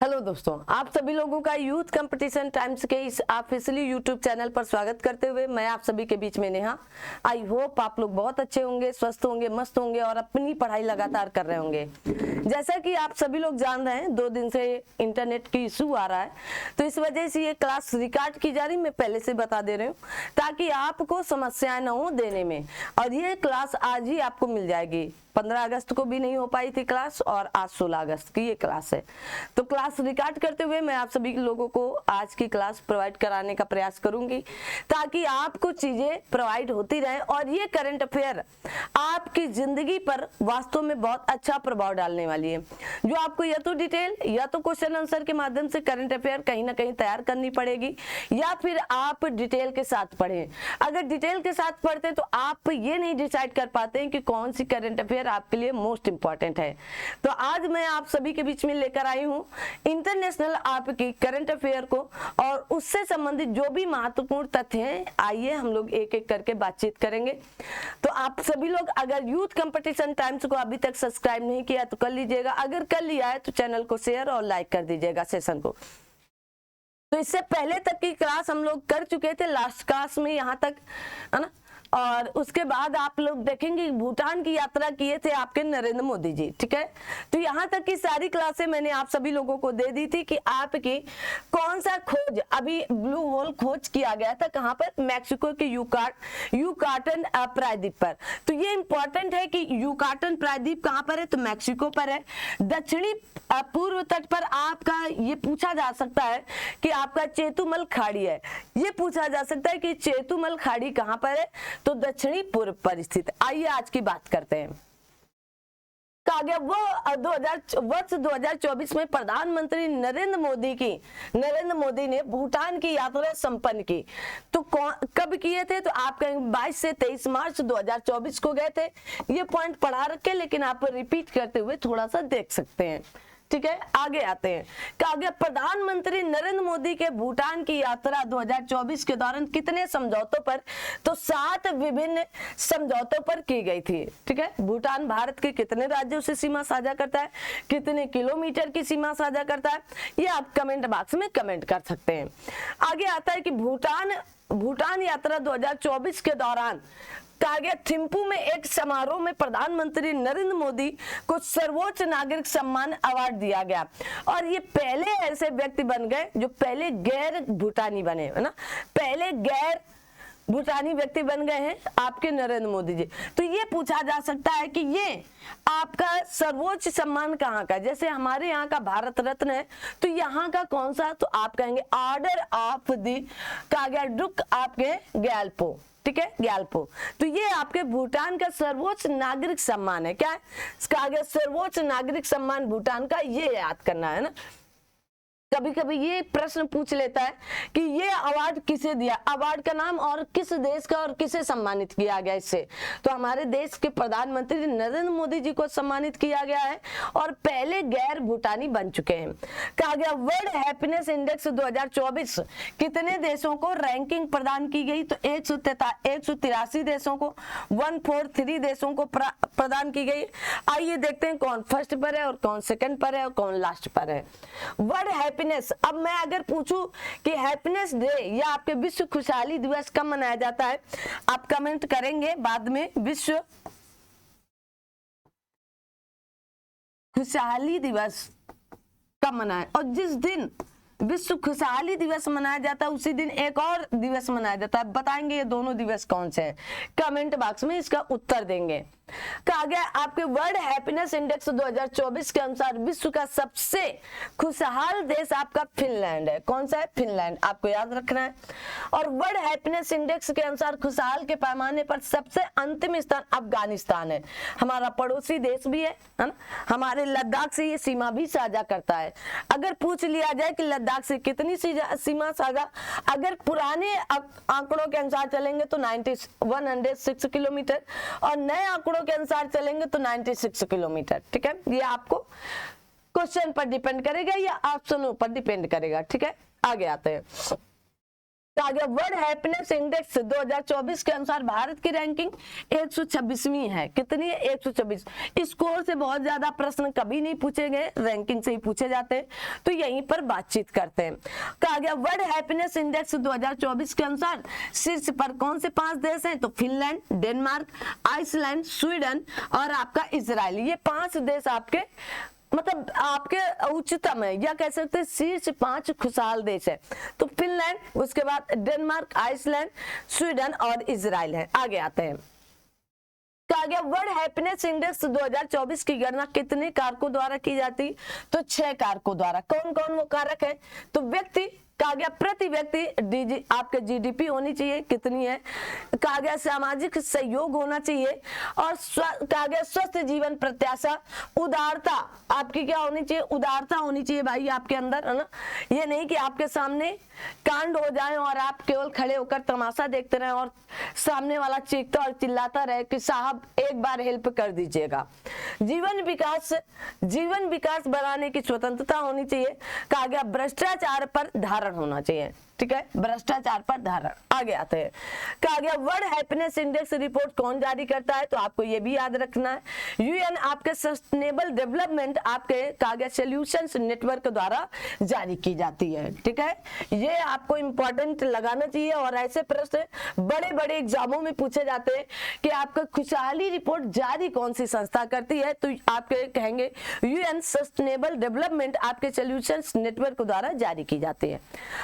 Hello दोस्तों, आप सभी लोगों का यूथ कंपटीशन टाइम्स के इस ऑफिशियली यूट्यूब चैनल पर स्वागत करते हुए मैं आप सभी के बीच में नेहा। आई होप आप लोग बहुत अच्छे होंगे, स्वस्थ होंगे, मस्त होंगे और अपनी पढ़ाई लगातार कर रहे होंगे। जैसा कि आप सभी लोग जान रहे हैं, 2 दिन से इंटरनेट की इशू आ रहा है, तो इस वजह से ये क्लास रिकॉर्ड की जा रही, मैं पहले से बता दे रही हूँ ताकि आपको समस्याएं न हो देने में। और ये क्लास आज ही आपको मिल जाएगी। 15 अगस्त को भी नहीं हो पाई थी क्लास और आज 16 अगस्त की ये क्लास है। तो क्लास रिकॉर्ड करते हुए मैं आप सभी लोगों को आज की क्लास प्रोवाइड कराने का प्रयास करूंगी ताकि आपको चीजें प्रोवाइड होती रहे और ये करंट अफेयर आपकी जिंदगी पर वास्तव में बहुत अच्छा प्रभाव डालने वाली है। जो आपको या तो डिटेल या तो क्वेश्चन आंसर के माध्यम से करंट अफेयर कहीं ना कहीं तैयार करनी पड़ेगी या फिर आप डिटेल के साथ पढ़ें। अगर डिटेल के साथ पढ़ते तो आप ये नहीं डिसाइड कर पाते हैं कि कौन सी करंट अफेयर आपके लिए मोस्ट इंपॉर्टेंट है। तो आज मैं आप सभी के बीच में लेकर आई हूं इंटरनेशनल आपकी करंट अफेयर को और उससे संबंधित जो भी महत्वपूर्ण तथ्य हैं, आइए हम लोग एक एक करके बातचीत करेंगे। तो आप सभी लोग अगर यूथ कंपटीशन टाइम्स को अभी तक सब्सक्राइब नहीं किया तो कर लीजिएगा, अगर कर लिया है तो चैनल को शेयर और लाइक कर दीजिएगा सेशन को। तो इससे पहले तक की क्लास हम लोग कर चुके थे, लास्ट क्लास में यहाँ तक, है ना। और उसके बाद आप लोग देखेंगे भूटान की यात्रा किए थे आपके नरेंद्र मोदी जी, ठीक है। तो यहाँ तक की सारी क्लासें मैंने आप सभी लोगों को दे दी थी कि आपकी कौन सा खोज, अभी ब्लू होल खोज किया गया था कहाँ पर, मैक्सिको के युकाटन प्रायद्वीप पर। तो ये इंपॉर्टेंट है कि युकाटन प्रायद्वीप कहाँ पर है, तो मैक्सिको पर है। दक्षिणी पूर्व तट पर आपका ये पूछा जा सकता है कि आपका चेतुमल खाड़ी है, ये पूछा जा सकता है कि चेतुमल खाड़ी कहाँ पर है, तो दक्षिणी पूर्व पर स्थित। आइए आज की बात करते हैं। कहा गया वो वर्ष 2024 में प्रधानमंत्री नरेंद्र मोदी ने भूटान की यात्रा संपन्न की। तो कब किए थे, तो आप कहेंगे 22 से 23 मार्च 2024 को गए थे। ये पॉइंट पढ़ा रखे लेकिन आप रिपीट करते हुए थोड़ा सा देख सकते हैं, ठीक है। आगे आते हैं। कहा गया प्रधानमंत्री नरेंद्र मोदी के भूटान की यात्रा 2024 के दौरान कितने समझौतों पर, तो 7 विभिन्न समझौतों पर की गई थी, ठीक है। भूटान भारत के कितने राज्यों से सीमा साझा करता है, कितने किलोमीटर की सीमा साझा करता है, ये आप कमेंट बॉक्स में कमेंट कर सकते हैं। आगे आता है कि भूटान यात्रा 2024 के दौरान कहा गया थिम्पू में एक समारोह में प्रधानमंत्री नरेंद्र मोदी को सर्वोच्च नागरिक सम्मान अवार्ड दिया गया और ये पहले ऐसे व्यक्ति बन गए जो पहले गैर भूटानी बने, है ना। पहले गैर भूटानी व्यक्ति बन गए हैं आपके नरेंद्र मोदी जी। तो ये पूछा जा सकता है कि ये आपका सर्वोच्च सम्मान कहाँ का, जैसे हमारे यहाँ का भारत रत्न है तो यहाँ का कौन सा, तो आप कहेंगे ऑर्डर ऑफ दी कहा गया डुक आपके ग्यालपो, ठीक है, ग्यालपो। तो ये आपके भूटान का सर्वोच्च नागरिक सम्मान है। क्या है, कहा गया सर्वोच्च नागरिक सम्मान भूटान का, ये याद करना है ना। कभी कभी ये प्रश्न पूछ लेता है कि ये अवार्ड किसे दिया, अवार्ड का नाम और किस देश का और किसे सम्मानित किया गया इससे, तो हमारे देश के प्रधानमंत्री नरेंद्र मोदी जी को सम्मानित किया गया है और पहले गैर भूटानी बन चुके हैं। कहा गया वर्ल्ड हैप्पीनेस इंडेक्स 2024 कितने देशों को रैंकिंग प्रदान की गई, तो 183 देशों को, 143 देशों को प्रदान की गई। आइए देखते हैं कौन फर्स्ट पर है और कौन सेकंड पर है और कौन लास्ट पर है। वर्ल्ड हैप्पीनेस, अब मैं अगर पूछूं कि हैप्पीनेस डे या आपके विश्व खुशहाली दिवस कब मनाया जाता है, आप कमेंट करेंगे बाद में। विश्व खुशहाली दिवस कब मनाया, और जिस दिन विश्व खुशहाली दिवस मनाया जाता है उसी दिन एक और दिवस मनाया जाता है, बताएंगे ये दोनों दिवस कौन से हैं, कमेंट बॉक्स में इसका उत्तर देंगे। कहा गया आपके वर्ल्ड हैप्पीनेस इंडेक्स 2024 के अनुसार विश्व का सबसे खुशहाल देश आपका फिनलैंड है। कौन सा है, फिनलैंड, आपको याद रखना है। और वर्ल्ड हैप्पीनेस इंडेक्स के अनुसार खुशहाल के पैमाने पर सबसे अंतिम स्थान अफगानिस्तान है, हमारा पड़ोसी देश भी है ना, हमारे लद्दाख से ये सीमा भी साझा करता है। अगर पूछ लिया जाए कि लद्दाख से कितनी सीमा साझा, अगर पुराने आंकड़ों के अनुसार चलेंगे तो 106 किलोमीटर और नए आंकड़ों के अनुसार चलेंगे तो 96 किलोमीटर, ठीक है। ये आपको क्वेश्चन पर डिपेंड करेगा या ऑप्शनों पर डिपेंड करेगा, ठीक है। आगे आते हैं। तो आगे वर्ल्ड हैप्पीनेस इंडेक्स 2024 के अनुसार भारत की रैंकिंग 126वीं है। कितनी है? 126। स्कोर से बहुत ज्यादा प्रश्न कभी नहीं पूछे गए, रैंकिंग से ही पूछे जाते हैं, तो यहीं पर बातचीत करते हैं। कहा गया वर्ल्ड हैप्पीनेस इंडेक्स 2024 के अनुसार शीर्ष पर कौन से 5 देश हैं? तो फिनलैंड, डेनमार्क, आइसलैंड, स्वीडन और आपका इजराइल। ये 5 देश आपके मतलब आपके उच्चतम है, या कह सकते हैं शीर्ष 5 खुशहाल देश है। तो फिनलैंड, उसके बाद डेनमार्क, आइसलैंड, स्वीडन और इजराइल है। आगे आते हैं। कहा गया वर्ल्ड हैप्पीनेस इंडेक्स 2024 की गणना कितने कारकों द्वारा की जाती? तो 6 कारकों द्वारा। कौन कौन वो कारक है? तो व्यक्ति, कहा गया प्रति व्यक्ति आपके जीडीपी होनी चाहिए, कितनी है? कहा गया सामाजिक सहयोग होना चाहिए, और कहा गया स्वस्थ जीवन प्रत्याशा, उदारता आपकी क्या होनी चाहिए? उदारता होनी चाहिए भाई आपके अंदर, है ना। ये नहीं कि आपके सामने कांड हो जाए और आप केवल खड़े होकर तमाशा देखते रहे और सामने वाला चीखता और चिल्लाता रहे कि साहब एक बार हेल्प कर दीजिएगा। जीवन विकास बनाने की स्वतंत्रता होनी चाहिए। कहा गया भ्रष्टाचार पर धारण होना चाहिए, ठीक है, भ्रष्टाचार पर धारण। आगे आते हैं। कहा गया वर्ल्ड हैप्पीनेस इंडेक्स रिपोर्ट कौन जारी करता है? तो आपको ये भी याद रखना है, यूएन आपके सस्टेनेबल डेवलपमेंट आपके कहा गया सॉल्यूशंस नेटवर्क द्वारा जारी की जाती है, ठीक है। ये आपको इंपॉर्टेंट लगाना चाहिए, और ऐसे प्रश्न बड़े बड़े एग्जामों में पूछे जाते हैं कि आपका खुशहाली रिपोर्ट जारी कौन सी संस्था करती है? तो आपके कहेंगे यूएन सस्टेनेबल डेवलपमेंट आपके सॉल्यूशंस नेटवर्क द्वारा जारी की जाती है।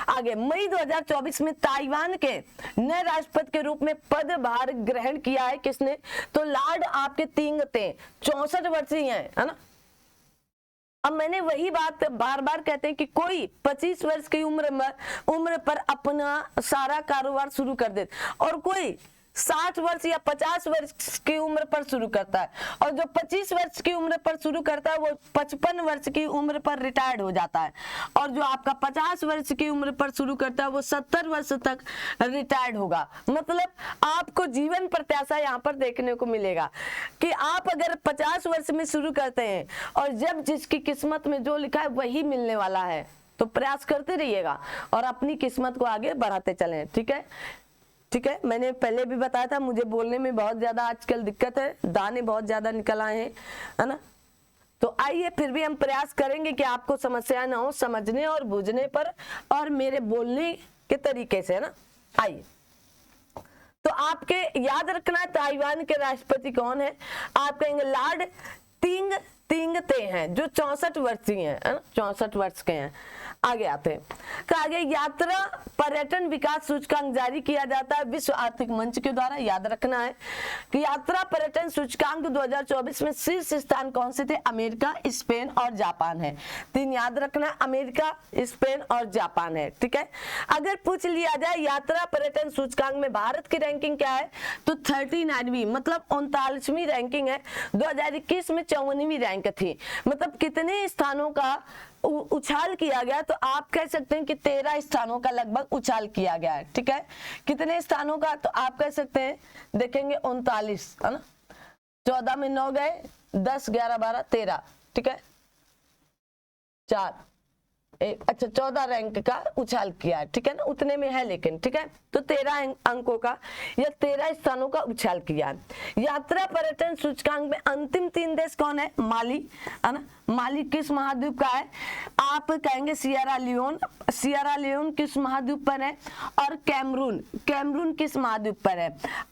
आगे मई 2024 में ताइवान के नए राष्ट्रपति के रूप में पदभार ग्रहण किया है किसने? तो लॉर्ड आपके तिंग ते 64 वर्षीय हैं, है ना। अब मैंने वही बात बार बार कहते हैं कि कोई 25 वर्ष की उम्र पर अपना सारा कारोबार शुरू कर दे, और कोई 60 वर्ष या 50 वर्ष की उम्र पर शुरू करता है, और जो 25 वर्ष की उम्र पर शुरू करता है वो 55 वर्ष की उम्र पर रिटायर्ड हो जाता है, और जो आपका 50 वर्ष की उम्र पर शुरू करता है वो 70 वर्ष तक रिटायर्ड होगा। मतलब आपको जीवन प्रत्याशा यहाँ पर देखने को मिलेगा कि आप अगर 50 वर्ष में शुरू करते हैं और जब जिसकी किस्मत में जो लिखा है वही मिलने वाला है, तो प्रयास करते रहिएगा और अपनी किस्मत को आगे बढ़ाते चलें, ठीक है। ठीक है, मैंने पहले भी बताया था मुझे बोलने में बहुत ज्यादा आजकल दिक्कत है, दाने बहुत ज्यादा निकल आए हैं, है ना। तो आइए फिर भी हम प्रयास करेंगे कि आपको समस्या ना हो समझने और बूझने पर, और मेरे बोलने के तरीके से, है ना। आइए, तो आपके याद रखना है ताइवान के राष्ट्रपति कौन है? आप कहेंगे लॉर्ड तिंग ते हैं, जो 64 वर्षीय हैं, है ना, 64 वर्ष के हैं। आगे आते हैं। कहा गया यात्रा पर्यटन विकास सूचकांक जारी किया जाता है विश्व आर्थिक मंच के द्वारा। याद रखना है कि यात्रा पर्यटन सूचकांक 2024 में शीर्ष स्थान कौन से थे? अमेरिका, स्पेन और जापान है। 3 याद रखना, अमेरिका, स्पेन और जापान है, ठीक है। अगर पूछ लिया जाए यात्रा पर्यटन सूचकांक में भारत की रैंकिंग क्या है, तो 39वीं, मतलब 39वीं रैंकिंग है। 2021 में 54वीं रैंक थी, मतलब कितने स्थानों का उछाल किया गया? तो आप कह सकते हैं कि 13 स्थानों का लगभग उछाल किया गया है, ठीक है। कितने स्थानों का? तो आप कह सकते हैं देखेंगे 39, है ना। 14 में 9 गए, 10, 11, 12, 13, ठीक है, 4, 1, अच्छा 14 रैंक का उछाल किया है, ठीक है ना, उतने में है लेकिन, ठीक है। तो 13 अंकों का या 13 स्थानों का उछाल किया है। यात्रा पर्यटन सूचकांक में अंतिम 3 देश कौन है? माली, है ना। माली किस महाद्वीप का है? आप कहेंगे सियरा लियोन किस महाद्वीप पर है? और कैमरून किस महाद्वीप पर है?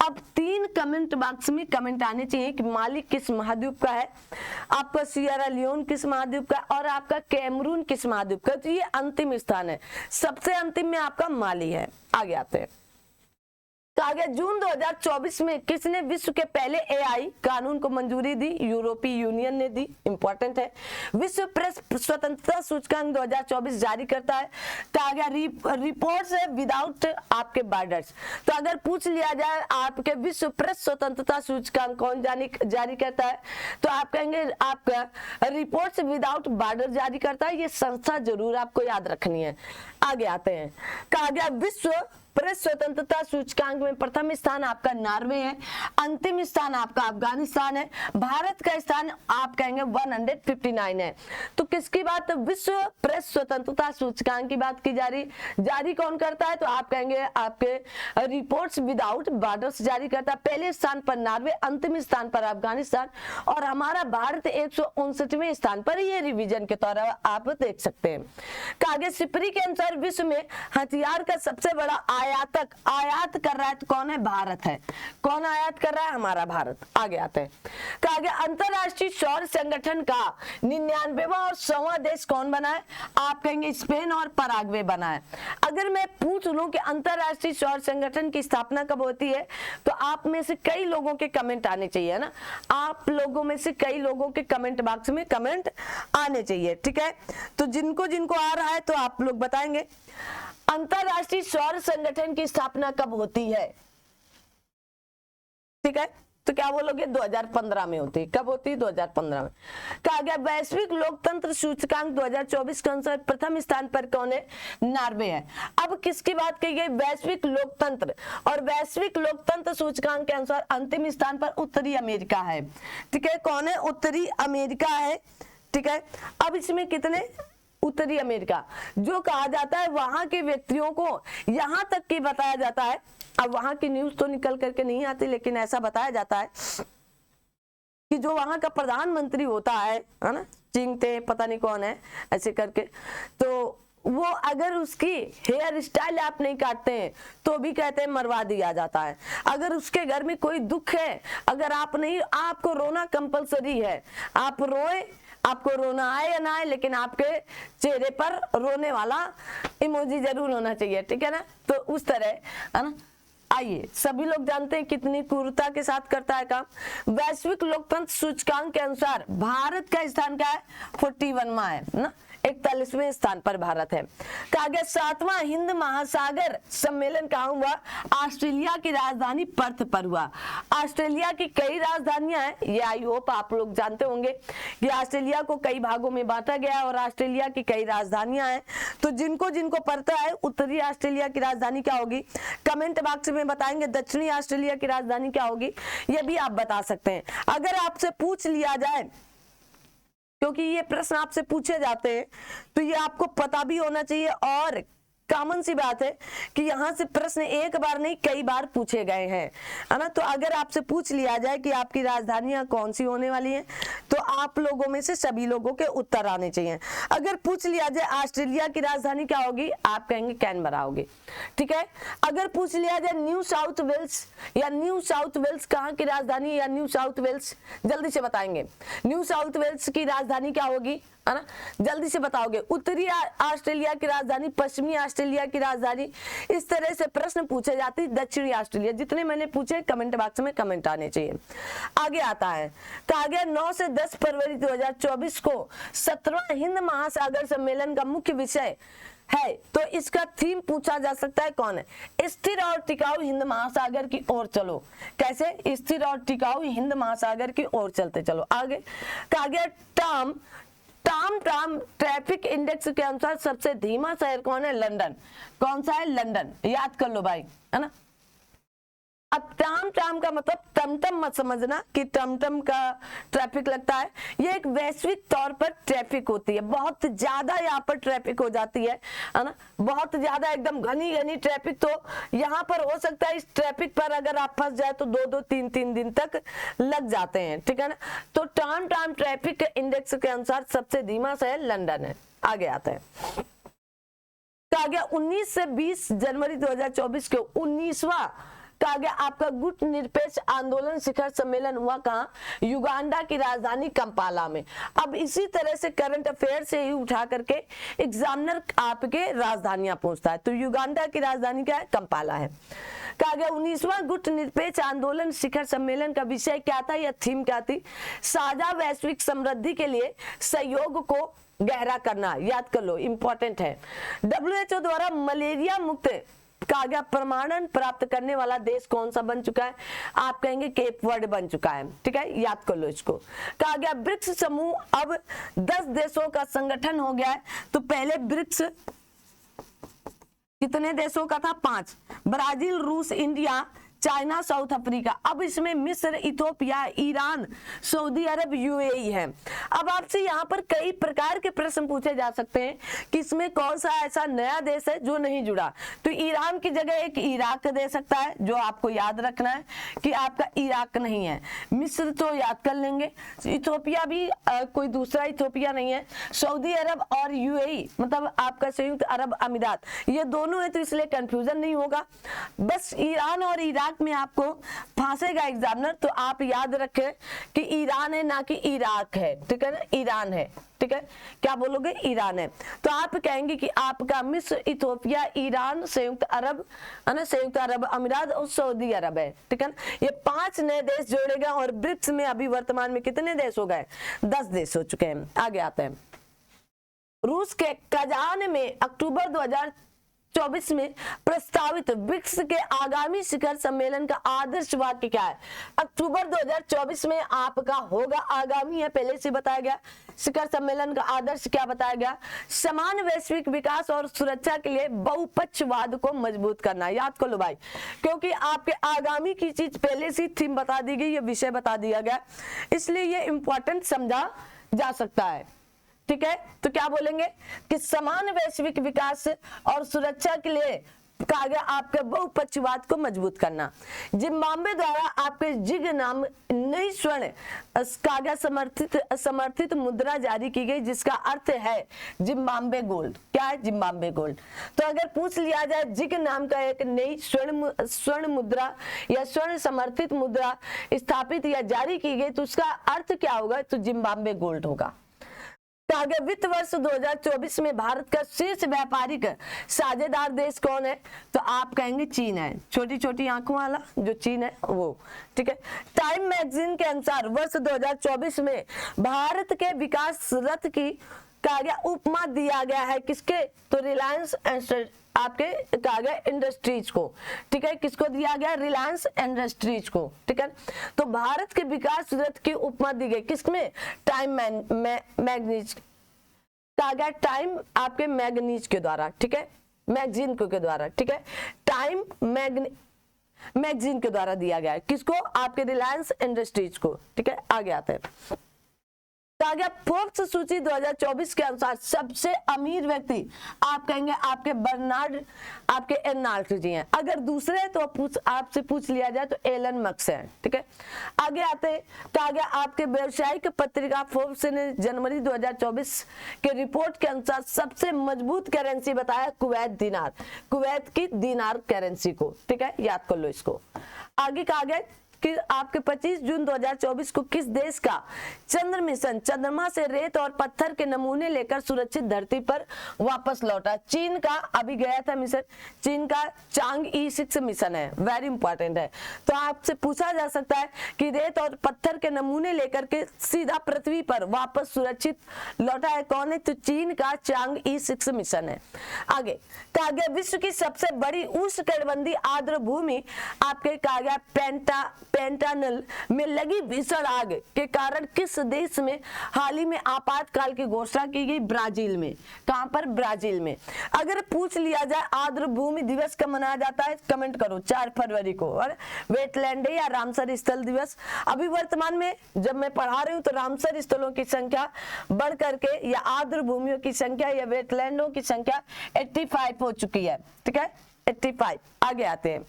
अब 3 कमेंट बॉक्स में कमेंट आने चाहिए कि माली किस महाद्वीप का है, आपका सियरा लियोन किस महाद्वीप का, और आपका कैमरून किस महाद्वीप का। तो ये अंतिम स्थान है, सबसे अंतिम में आपका माली है। आगे आते हैं। कहा गया जून 2024 में किसने विश्व के पहले एआई कानून को मंजूरी दी? यूरोपीय यूनियन ने दी, इंपॉर्टेंट है। विश्व प्रेस स्वतंत्रता सूचकांक 2024 जारी करता है। कहा गया रिपोर्ट्स विदाउट आपके बॉर्डर्स। तो अगर पूछ लिया जाए आपके विश्व प्रेस स्वतंत्रता सूचकांक कौन जारी करता है, तो आप कहेंगे आपका रिपोर्ट्स विदाउट बॉर्डर जारी करता है। ये संस्था जरूर आपको याद रखनी है। आगे आते हैं। कहा गया विश्व प्रेस स्वतंत्रता सूचकांक में प्रथम स्थान आपका नॉर्वे है, अंतिम स्थान आपका अफगानिस्तान है, भारत का स्थान आप कहेंगे 159 है। तो किसकी बात, विश्व प्रेस स्वतंत्रता सूचकांक की बात की जा रही, जारी कौन करता है, तो आप कहेंगे आपके रिपोर्ट्स विदाउट बॉर्डर्स जारी करता है। पहले स्थान पर नॉर्वे, अंतिम स्थान पर अफगानिस्तान और हमारा भारत 159वें स्थान पर, ये रिवीजन के तौर पर आप देख सकते हैं। कागे सिपरी के अनुसार विश्व में हथियार का सबसे बड़ा आयात कर रहा है तो कौन है, भारत है। कौन आयात कर रहा है, हमारा भारत। आगे आते हैं, कागे अंतरराष्ट्रीय सौर संगठन का 99वां और 100वां देश कौन बना है, आप कहेंगे स्पेन और पराग्वे बना है। अगर मैं पूछ लूं कि अंतरराष्ट्रीय सौर संगठन की स्थापना कब होती है, तो आप में से कई लोगों के कमेंट आने चाहिए ना, आप लोगों में से कई लोगों के कमेंट बॉक्स में कमेंट आने चाहिए, ठीक है। तो जिनको जिनको आ रहा है तो आप लोग बताएंगे अंतरराष्ट्रीय सौर संगठन की स्थापना कब होती है, ठीक है। तो क्या बोलोगे, 2015 में होती है। कब होती है, 2015 में। कहा गया वैश्विक लोकतंत्र सूचकांक 2024 के अनुसार प्रथम स्थान पर कौन है, नॉर्वे है। अब किसकी बात कही गई, वैश्विक लोकतंत्र, और वैश्विक लोकतंत्र सूचकांक के अनुसार अंतिम स्थान पर उत्तरी अमेरिका है, ठीक है। कौन है, उत्तरी अमेरिका है, ठीक है। अब इसमें कितने, उत्तरी अमेरिका जो कहा जाता है, वहां के व्यक्तियों को यहां तक की बताया जाता है, अब वहां की न्यूज तो निकल करके नहीं आती, लेकिन ऐसा बताया जाता है कि जो वहां का प्रधानमंत्री होता है ना, चिंगते पता नहीं कौन है ऐसे करके, तो वो अगर उसकी हेयर स्टाइल आप नहीं काटते हैं तो भी कहते हैं मरवा दिया जाता है। अगर उसके घर में कोई दुख है, अगर आप नहीं, आपको रोना कंपलसरी है, आप रोए, आपको रोना आए या ना आए, लेकिन आपके चेहरे पर रोने वाला इमोजी जरूर होना चाहिए, ठीक है ना। तो उस तरह है ना। आइए, सभी लोग जानते हैं कितनी क्रूरता के साथ करता है काम। वैश्विक लोकतंत्र सूचकांक के अनुसार भारत का स्थान क्या है, 41वां है ना, 41वें स्थान पर भारत है। कहा गया 7वां हिंद महासागर सम्मेलन कहाँ हुआ, ऑस्ट्रेलिया की राजधानी पर्थ पर हुआ। ऑस्ट्रेलिया की कई राजधानियां हैं, ये आई होप आप लोग जानते होंगे कि ऑस्ट्रेलिया को कई भागों में बांटा गया और ऑस्ट्रेलिया की कई राजधानियां हैं। तो जिनको जिनको पता है उत्तरी ऑस्ट्रेलिया की राजधानी क्या होगी, कमेंट बॉक्स में बताएंगे। दक्षिणी ऑस्ट्रेलिया की राजधानी क्या होगी, ये भी आप बता सकते हैं। अगर आपसे पूछ लिया जाए, क्योंकि ये प्रश्न आपसे पूछे जाते हैं, तो ये आपको पता भी होना चाहिए, और कॉमन सी बात है कि यहाँ से प्रश्न एक बार नहीं कई बार पूछे गए हैं, है ना। तो अगर आपसे पूछ लिया जाए कि आपकी राजधानियां कौन सी होने वाली हैं, तो आप लोगों में से सभी लोगों के उत्तर आने चाहिए। अगर पूछ लिया जाए ऑस्ट्रेलिया की राजधानी क्या होगी, आप कहेंगे कैनबरा होगी, ठीक है। अगर पूछ लिया जाए न्यू साउथ वेल्स, या न्यू साउथ वेल्स कहाँ की राजधानी, या न्यू साउथ वेल्स, जल्दी से बताएंगे न्यू साउथ वेल्स की राजधानी क्या होगी, है ना, जल्दी से बताओगे। उत्तरी ऑस्ट्रेलिया की राजधानी, पश्चिमी ऑस्ट्रेलिया की राजधानी, इस तरह से प्रश्न पूछे जाते हैं। दक्षिणी ऑस्ट्रेलिया, जितने मैंने पूछे कमेंट बॉक्स में कमेंट आने चाहिए। आगे आता है, कहा गया 9 से 10 फरवरी 2024 को 17वां हिंद महासागर सम्मेलन का मुख्य विषय है, तो इसका थीम पूछा जा सकता है कौन है, स्थिर और टिकाऊ हिंद महासागर की ओर चलो। कैसे, स्थिर और टिकाऊ हिंद महासागर की ओर चलते चलो। आगे कहा गया टाम ट्रैफिक इंडेक्स के अनुसार सबसे धीमा शहर कौन है, लंदन। कौन सा है, लंदन, याद कर लो भाई, है ना। अब टाम का मतलब टमटम मत समझना कि टमटम का ट्रैफिक लगता है, ये एक वैश्विक तौर पर ट्रैफिक होती है, बहुत ज्यादा यहाँ पर ट्रैफिक हो जाती है ना, बहुत ज्यादा एकदम घनी ट्रैफिक। तो यहाँ पर हो सकता है इस ट्रैफिक पर अगर आप फंस जाए तो 2-2, 3-3 दिन तक लग जाते हैं, ठीक है ना। तो टाम ट्रैफिक इंडेक्स के अनुसार सबसे धीमा शहर लंदन है। आगे आते हैं, कहा गया 19 से 20 जनवरी 2024 के 19वां कहा गया आपका गुट निरपेक्ष आंदोलन शिखर सम्मेलन हुआ कहाँ, युगांडा की राजधानी कंपाला में। अब इसी तरह से करंट अफेयर से ही उठा करके एग्जामिनर आपके राजधानियां पूछता है। तो युगांडा की राजधानी क्या है, कंपाला है। कहा गया 19वां गुट निरपेक्ष आंदोलन शिखर सम्मेलन का विषय क्या था या थीम क्या थी, साझा वैश्विक समृद्धि के लिए सहयोग को गहरा करना। याद कर लो, इंपॉर्टेंट है। WHO द्वारा मलेरिया मुक्त कहा गया प्रमाणन प्राप्त करने वाला देश कौन सा बन चुका है, आप कहेंगे केप वर्ड बन चुका है, ठीक है, याद कर लो इसको। कहा गया ब्रिक्स समूह अब 10 देशों का संगठन हो गया है। तो पहले ब्रिक्स कितने देशों का था? 5। ब्राजील, रूस, इंडिया, चाइना, साउथ अफ्रीका। अब इसमें मिस्र, इथोपिया, ईरान, सऊदी अरब, यूएई है। अब आपसे यहाँ पर कई प्रकार के प्रश्न पूछे जा सकते हैं कि इसमें कौन सा ऐसा नया देश है जो नहीं जुड़ा। तो ईरान की जगह एक इराक दे सकता है, जो आपको याद रखना है कि आपका इराक नहीं है। मिस्र तो याद कर लेंगे, इथोपिया भी कोई दूसरा इथोपिया नहीं है। सऊदी अरब और यूएई मतलब आपका संयुक्त अरब अमीरात, ये दोनों है, तो इसलिए कंफ्यूजन नहीं होगा। बस ईरान और इराक में आपको फांसेगा एग्जामिनर, तो आप याद रखें कि ईरान है ना कि इराक है, ठीक है ना, ईरान है, ठीक है। क्या बोलोगे? ईरान है। तो आप कहेंगे कि आपका मिस्र, इथोपिया, ईरान, संयुक्त अरब है ना, संयुक्त अरब अमीरात और सऊदी अरब है, ठीक है ना। ये 5 नए देश जोड़े गए और ब्रिक्स में अभी वर्तमान में कितने देश हो गए? 10 देश हो चुके हैं। आगे आते हैं। रूस के कजान में अक्टूबर 2024 में प्रस्तावित ब्रिक्स के आगामी शिखर सम्मेलन का आदर्श वाक्य क्या है? अक्टूबर 2024 में आपका होगा, आगामी है, पहले से बताया गया। शिखर सम्मेलन का आदर्श क्या बताया गया? समान वैश्विक विकास और सुरक्षा के लिए बहुपक्षवाद को मजबूत करना। याद कर लो भाई, क्योंकि आपके आगामी की चीज पहले से थीम बता दी गई, ये विषय बता दिया गया, इसलिए ये इंपॉर्टेंट समझा जा सकता है, ठीक है। तो क्या बोलेंगे कि समान वैश्विक विकास और सुरक्षा के लिए कहा गया आपके बहुपक्षवाद को मजबूत करना। जिम्बाब्वे द्वारा आपके जिग नाम नई स्वर्ण कहा गया समर्थित मुद्रा जारी की गई, जिसका अर्थ है जिम्बाब्वे गोल्ड। क्या है? Zimbabwe gold. तो अगर पूछ लिया जाए जिग नाम का एक नई स्वर्ण मुद्रा या स्वर्ण समर्थित मुद्रा स्थापित या जारी की गई, तो उसका अर्थ क्या होगा? तो जिम्बाब्वे गोल्ड होगा। तो आगे वित्त वर्ष 2024 में भारत का शीर्ष व्यापारिक साझेदार देश कौन है? तो आप कहेंगे चीन है, छोटी छोटी आंखों वाला जो चीन है वो, ठीक है। टाइम मैगजीन के अनुसार वर्ष 2024 में भारत के विकास रथ की कहा गया उपमा दिया गया है किसके? तो रिलायंस आपके कहा गया इंडस्ट्रीज को, ठीक है। किसको दिया गया? रिलायंस इंडस्ट्रीज को, ठीक है। तो भारत के विकास रथ की उपमा दी गई किसमें? टाइम मैगनीज कहा गया, टाइम आपके मैगनीज के द्वारा, ठीक है, मैगजीन के द्वारा, ठीक है। टाइम मैगजीन के द्वारा दिया गया है किसको? आपके रिलायंस इंडस्ट्रीज को, ठीक है। आगे आते हैं। कहा गया फोर्ब्स सूची 2024 के अनुसार सबसे अमीर व्यक्ति आप कहेंगे आपके बर्नार्ड आपके एर्नाल्ड जी हैं। अगर दूसरे हैं तो आपसे पूछ लिया जाए तो एलन मस्क है, ठीक है। आगे आते हैं। कहा गया आपके व्यावसायिक पत्रिका फोर्ब्स ने जनवरी 2024 के रिपोर्ट के अनुसार सबसे मजबूत करेंसी बताया कुवैत दिनार, कुवैत की दिनार करेंसी को, ठीक है, याद कर लो इसको। आगे कहा गया कि आपके 25 जून 2024 को किस देश का चंद्र मिशन चंद्रमा से रेत और पत्थर के नमूने लेकर सुरक्षित धरती पर वापस लौटा? चीन का अभी गया था मिशन, चीन का चांग-ई 6 मिशन है, वेरी इंपॉर्टेंट है। तो आपसे पूछा जा सकता है कि रेत और पत्थर के नमूने लेकर के सीधा पृथ्वी पर वापस सुरक्षित लौटा है कौन है? तो चीन का चांग-ई 6 मिशन है। आगे कहा गया विश्व की सबसे बड़ी उष्णकटिबंधीय आर्द्र भूमि आपके कहा गया पेंटानल में लगी भीषण आग के कारण किस देश में हाल ही में आपातकाल की घोषणा की गई? ब्राजील में। कहां पर? ब्राजील में। अगर पूछ लिया जाए आर्द्र भूमि दिवस कब मनाया जाता है? कमेंट करो 4 फरवरी को। और वेटलैंड या रामसर स्थल दिवस, अभी वर्तमान में जब मैं पढ़ा रही हूँ तो रामसर स्थलों की संख्या बढ़ करके या आर्द्र भूमियों की संख्या या वेटलैंडों की संख्या 85 हो चुकी है, ठीक है, 85। आगे आते हैं।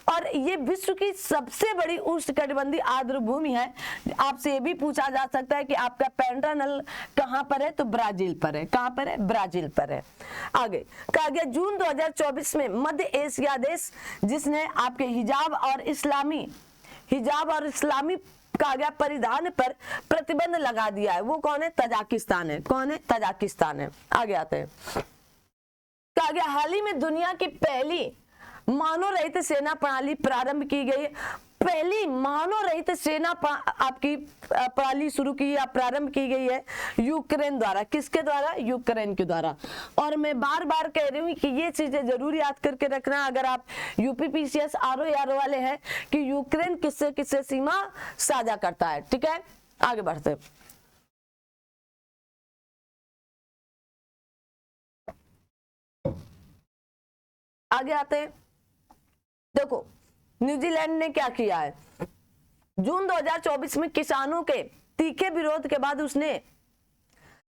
और ये विश्व की सबसे बड़ी उष्णकटिबंधीय आर्द्र भूमि है। आपसे ये भी पूछा जा सकता है कि आपका पेंटानल कहां पर है? तो ब्राजील पर है। कहां पर है? ब्राजील पर है। आगे कहा गया जून 2024 में मध्य एशिया देश जिसने आपके हिजाब और इस्लामी कहा गया परिधान पर प्रतिबंध लगा दिया है, वो कौन है? तजाकिस्तान है। कौन है? तजाकिस्तान है। आगे आते हैं। कहा गया हाल ही में दुनिया की पहली मानव रहित सेना प्रणाली प्रारंभ की गई। पहली मानव रहित सेना आपकी प्रणाली शुरू की या प्रारंभ की गई है यूक्रेन द्वारा। किसके द्वारा? यूक्रेन के द्वारा। और मैं बार बार कह रही हूँ कि ये चीजें जरूर याद करके रखना अगर आप यूपीपीसीएस आरओ यारो वाले हैं कि यूक्रेन किससे किससे सीमा साझा करता है, ठीक है। आगे बढ़ते हैं। आगे आते हैं। देखो न्यूजीलैंड ने क्या किया है, जून 2024 में किसानों के तीखे विरोध के बाद उसने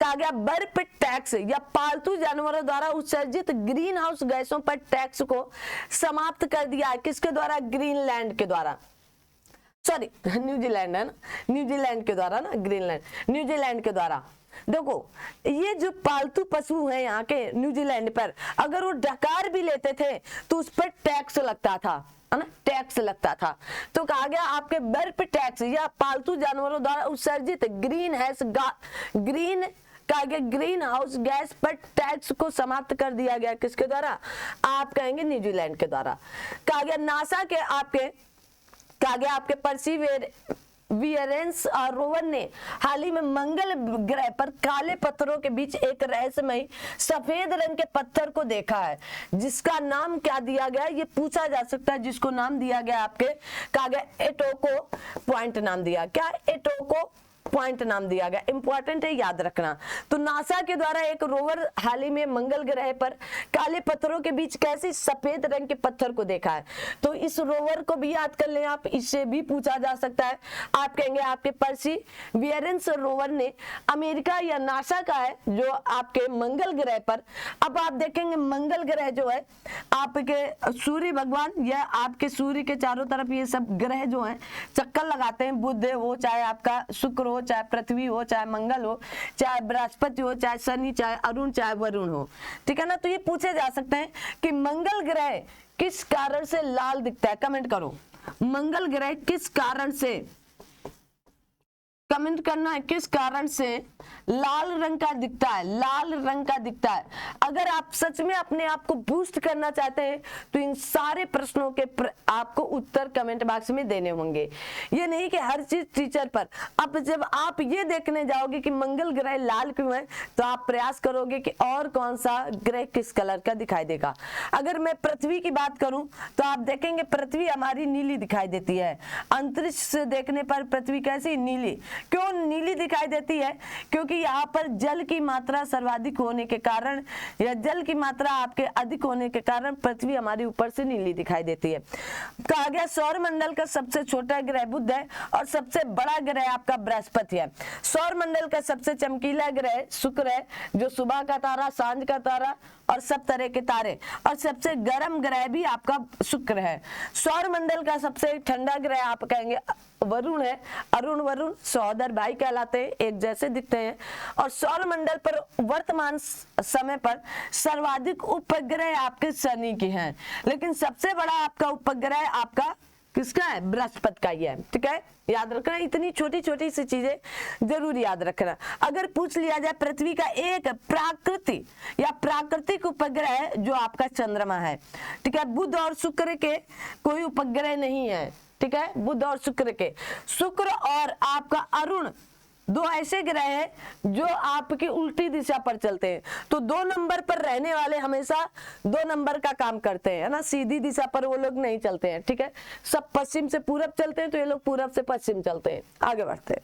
कहा गया बर्फ टैक्स या पालतू जानवरों द्वारा उत्सर्जित ग्रीन हाउस गैसों पर टैक्स को समाप्त कर दिया है। किसके द्वारा? ग्रीनलैंड के द्वारा, सॉरी न्यूजीलैंड है ना, न्यूजीलैंड के द्वारा ना, ग्रीनलैंड न्यूजीलैंड के द्वारा। देखो ये जो पालतू पशु हैं यहाँ के न्यूजीलैंड पर, अगर वो डकार भी लेते थे तो उस पर टैक्स लगता था, है ना, टैक्स लगता था। तो कहा गया आपके बर्फ टैक्स या पालतू जानवरों द्वारा उत्सर्जित ग्रीन हाउस गैस पर टैक्स को समाप्त कर दिया गया। किसके द्वारा? आप कहेंगे न्यूजीलैंड के द्वारा। कहा गया नासा के आपके परसीवियरेंस रोवर ने हाल ही में मंगल ग्रह पर काले पत्थरों के बीच एक रहस्यमयी सफेद रंग के पत्थर को देखा है, जिसका नाम क्या दिया गया ये पूछा जा सकता है। जिसको नाम दिया गया आपके, कहा गया एटोको पॉइंट नाम दिया। क्या? एटोको पॉइंट नाम दिया गया। इंपॉर्टेंट है, याद रखना। तो नासा के द्वारा एक रोवर हाल ही में मंगल ग्रह पर काले पत्थरों के बीच कैसे सफेद रंग के पत्थर को देखा है। तो इस रोवर को भी याद कर लें आप, इससे भी पूछा जा सकता है। आप कहेंगे आपके परसीवियरेंस रोवर ने अमेरिका या नासा का है जो आपके मंगल ग्रह पर। अब आप देखेंगे मंगल ग्रह जो है आपके सूर्य भगवान या आपके सूर्य के चारों तरफ ये सब ग्रह जो है चक्कर लगाते हैं। बुध हो, चाहे आपका शुक्र हो, चाहे पृथ्वी हो, चाहे मंगल हो, चाहे बृहस्पति हो, चाहे शनि, चाहे अरुण, चाहे वरुण हो, ठीक है ना। तो ये पूछे जा सकते हैं कि मंगल ग्रह किस कारण से लाल दिखता है। कमेंट करो, मंगल ग्रह किस कारण से, कमेंट करना है, किस कारण से लाल रंग का दिखता है, लाल रंग का दिखता है। अगर आप सच में अपने आप को बूस्ट करना चाहते हैं तो इन सारे प्रश्नों के आपको उत्तर कमेंट बॉक्स में देने होंगे। ये नहीं कि हर चीज टीचर पर। अब जब आप ये देखने जाओगे कि मंगल ग्रह लाल क्यों है, तो आप प्रयास करोगे कि और कौन सा ग्रह किस कलर का दिखाई देगा। अगर मैं पृथ्वी की बात करूं तो आप देखेंगे पृथ्वी हमारी नीली दिखाई देती है। अंतरिक्ष से देखने पर पृथ्वी कैसी? नीली। क्यों नीली दिखाई देती है? क्योंकि यहाँ पर जल की मात्रा सर्वाधिक होने के कारण या जल की मात्रा आपके अधिक होने के कारण पृथ्वी हमारी ऊपर से नीली दिखाई देती है। कहा गया सौर मंडल का सबसे छोटा ग्रह बुध है और सबसे बड़ा ग्रह आपका बृहस्पति है। सौर मंडल का सबसे चमकीला ग्रह शुक्र है, जो सुबह का तारा, सांझ का तारा और सब तरह के तारे, और सबसे गर्म ग्रह भी आपका शुक्र है। सौर मंडल का सबसे ठंडा ग्रह आप कहेंगे वरुण है। अरुण वरुण सहोदर भाई कहलाते हैं, एक जैसे दिखते हैं। और सौर मंडल पर वर्तमान समय पर सर्वाधिक उपग्रह आपके शनि की हैं, लेकिन सबसे बड़ा आपका उपग्रह आपका किसका है? बृहस्पति का ही है। ठीक है, याद रखना, इतनी छोटी छोटी सी चीजें जरूर याद रखना। अगर पूछ लिया जाए पृथ्वी का एक प्राकृतिक उपग्रह जो आपका चंद्रमा है, ठीक है, बुध और शुक्र के कोई उपग्रह नहीं है। ठीक है, बुध और शुक्र के, शुक्र और आपका अरुण दो ऐसे ग्रह हैं जो आपकी उल्टी दिशा पर चलते हैं। तो 2 नंबर पर रहने वाले हमेशा 2 नंबर का काम करते हैं, है ना। सीधी दिशा पर वो लोग नहीं चलते हैं। ठीक है, सब पश्चिम से पूरब चलते हैं, तो ये लोग पूरब से पश्चिम चलते हैं। आगे बढ़ते हैं।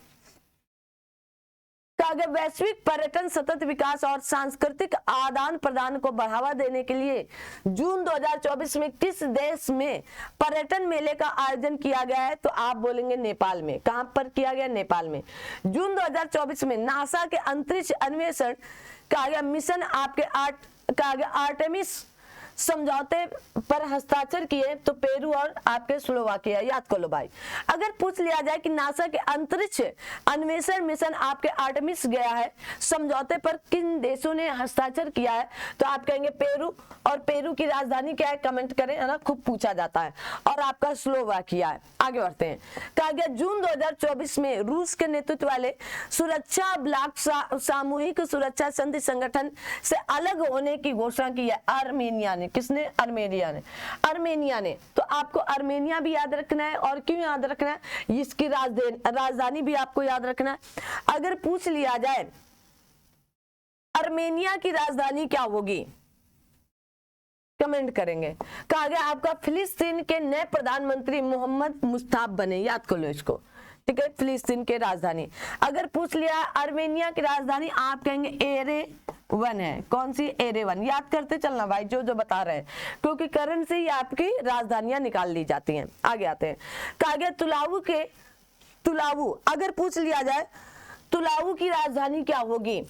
आगे वैश्विक पर्यटन सतत विकास और सांस्कृतिक आदान प्रदान को बढ़ावा देने के लिए जून 2024 में किस देश में पर्यटन मेले का आयोजन किया गया है? तो आप बोलेंगे नेपाल में। कहां पर किया गया? नेपाल में। जून 2024 में नासा के अंतरिक्ष अन्वेषण का गया मिशन आपके आर्टेमिस समझौते पर हस्ताक्षर किए, तो पेरू और आपके स्लोवाकिया। याद कर लो भाई। अगर पूछ लिया जाए कि नासा के अंतरिक्ष अन्वेषण मिशन आपके आर्टेमिस गया है, समझौते पर किन देशों ने हस्ताक्षर किया है? तो आप कहेंगे पेरू, और पेरू की राजधानी क्या है? कमेंट करें, है ना, खूब पूछा जाता है। और आपका स्लोवाकिया है। आगे बढ़ते हैं। कहा गया जून 2024 में रूस के नेतृत्व वाले सुरक्षा ब्लॉक सामूहिक सुरक्षा संधि संगठन से अलग होने की घोषणा की है आर्मेनिया ने। किसने? आर्मेनिया ने। तो आपको आर्मेनिया भी याद रखना है। और क्यों याद रखना है? इसकी राजधानी भी आपको याद रखना है। अगर पूछ लिया जाए आर्मेनिया की राजधानी क्या होगी, कमेंट करेंगे। कहा गया आपका फिलिस्तीन के नए प्रधानमंत्री मोहम्मद मुस्ताफ बने। याद कर लो इसको। ठीक है, फिलिस्तीन के राजधानी। अगर पूछ लिया अर्मेनिया की राजधानी, आप कहेंगे एरेवन है। कौन सी? एरेवन। याद करते चलना भाई जो जो बता रहे हैं, क्योंकि करंट से ही आपकी राजधानियां निकाल ली जाती हैं। आगे आते हैं, कहा गया तुलावू। अगर पूछ लिया जाए तुलावू की राजधानी क्या होगी,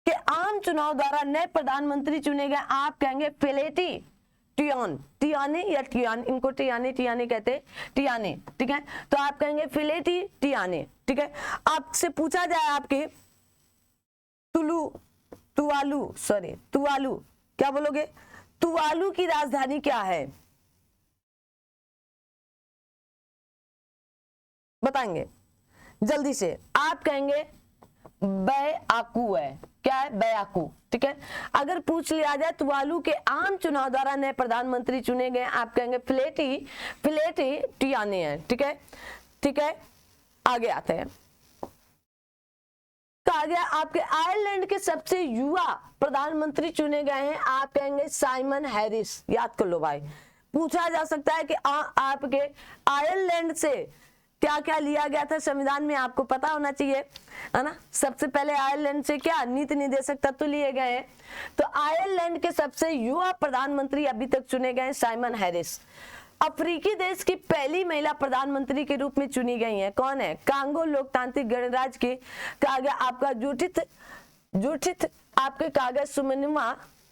कि आम चुनाव द्वारा नए प्रधानमंत्री चुने गए, आप कहेंगे फिलेटी टियाने या टियान, इनको टियाने कहते हैं, टियाने। ठीक है, तो आप कहेंगे फिलेटी टियाने। ठीक है, आपसे पूछा जाए आपके तुवालू, क्या बोलोगे? तुवालू की राजधानी क्या है, बताएंगे जल्दी से। आप कहेंगे बैआकू है। क्या है? बैआकू। ठीक है, अगर पूछ लिया जाए तुवालू के आम चुनाव द्वारा नए प्रधानमंत्री चुने गए, आप कहेंगे फिलेटी टियाने है। ठीक है, ठीक है, आगे आते हैं। कहा गया आपके आयरलैंड के सबसे युवा प्रधानमंत्री चुने गए हैं, आप कहेंगे साइमन हैरिस। याद कर लो भाई, पूछा जा सकता है कि आपके आयरलैंड से क्या क्या लिया गया था संविधान में, आपको पता होना चाहिए, है ना। सबसे पहले आयरलैंड से क्या नीति निर्देशक तत्व लिए गए हैं, तो आयरलैंड के सबसे युवा प्रधानमंत्री अभी तक चुने गए साइमन हैरिस। अफ्रीकी देश की पहली महिला प्रधानमंत्री के रूप में चुनी गई है, कौन है? कांगो लोकतांत्रिक गणराज्य की कहा गया आपका जूठित आपके कागज सुमनिमा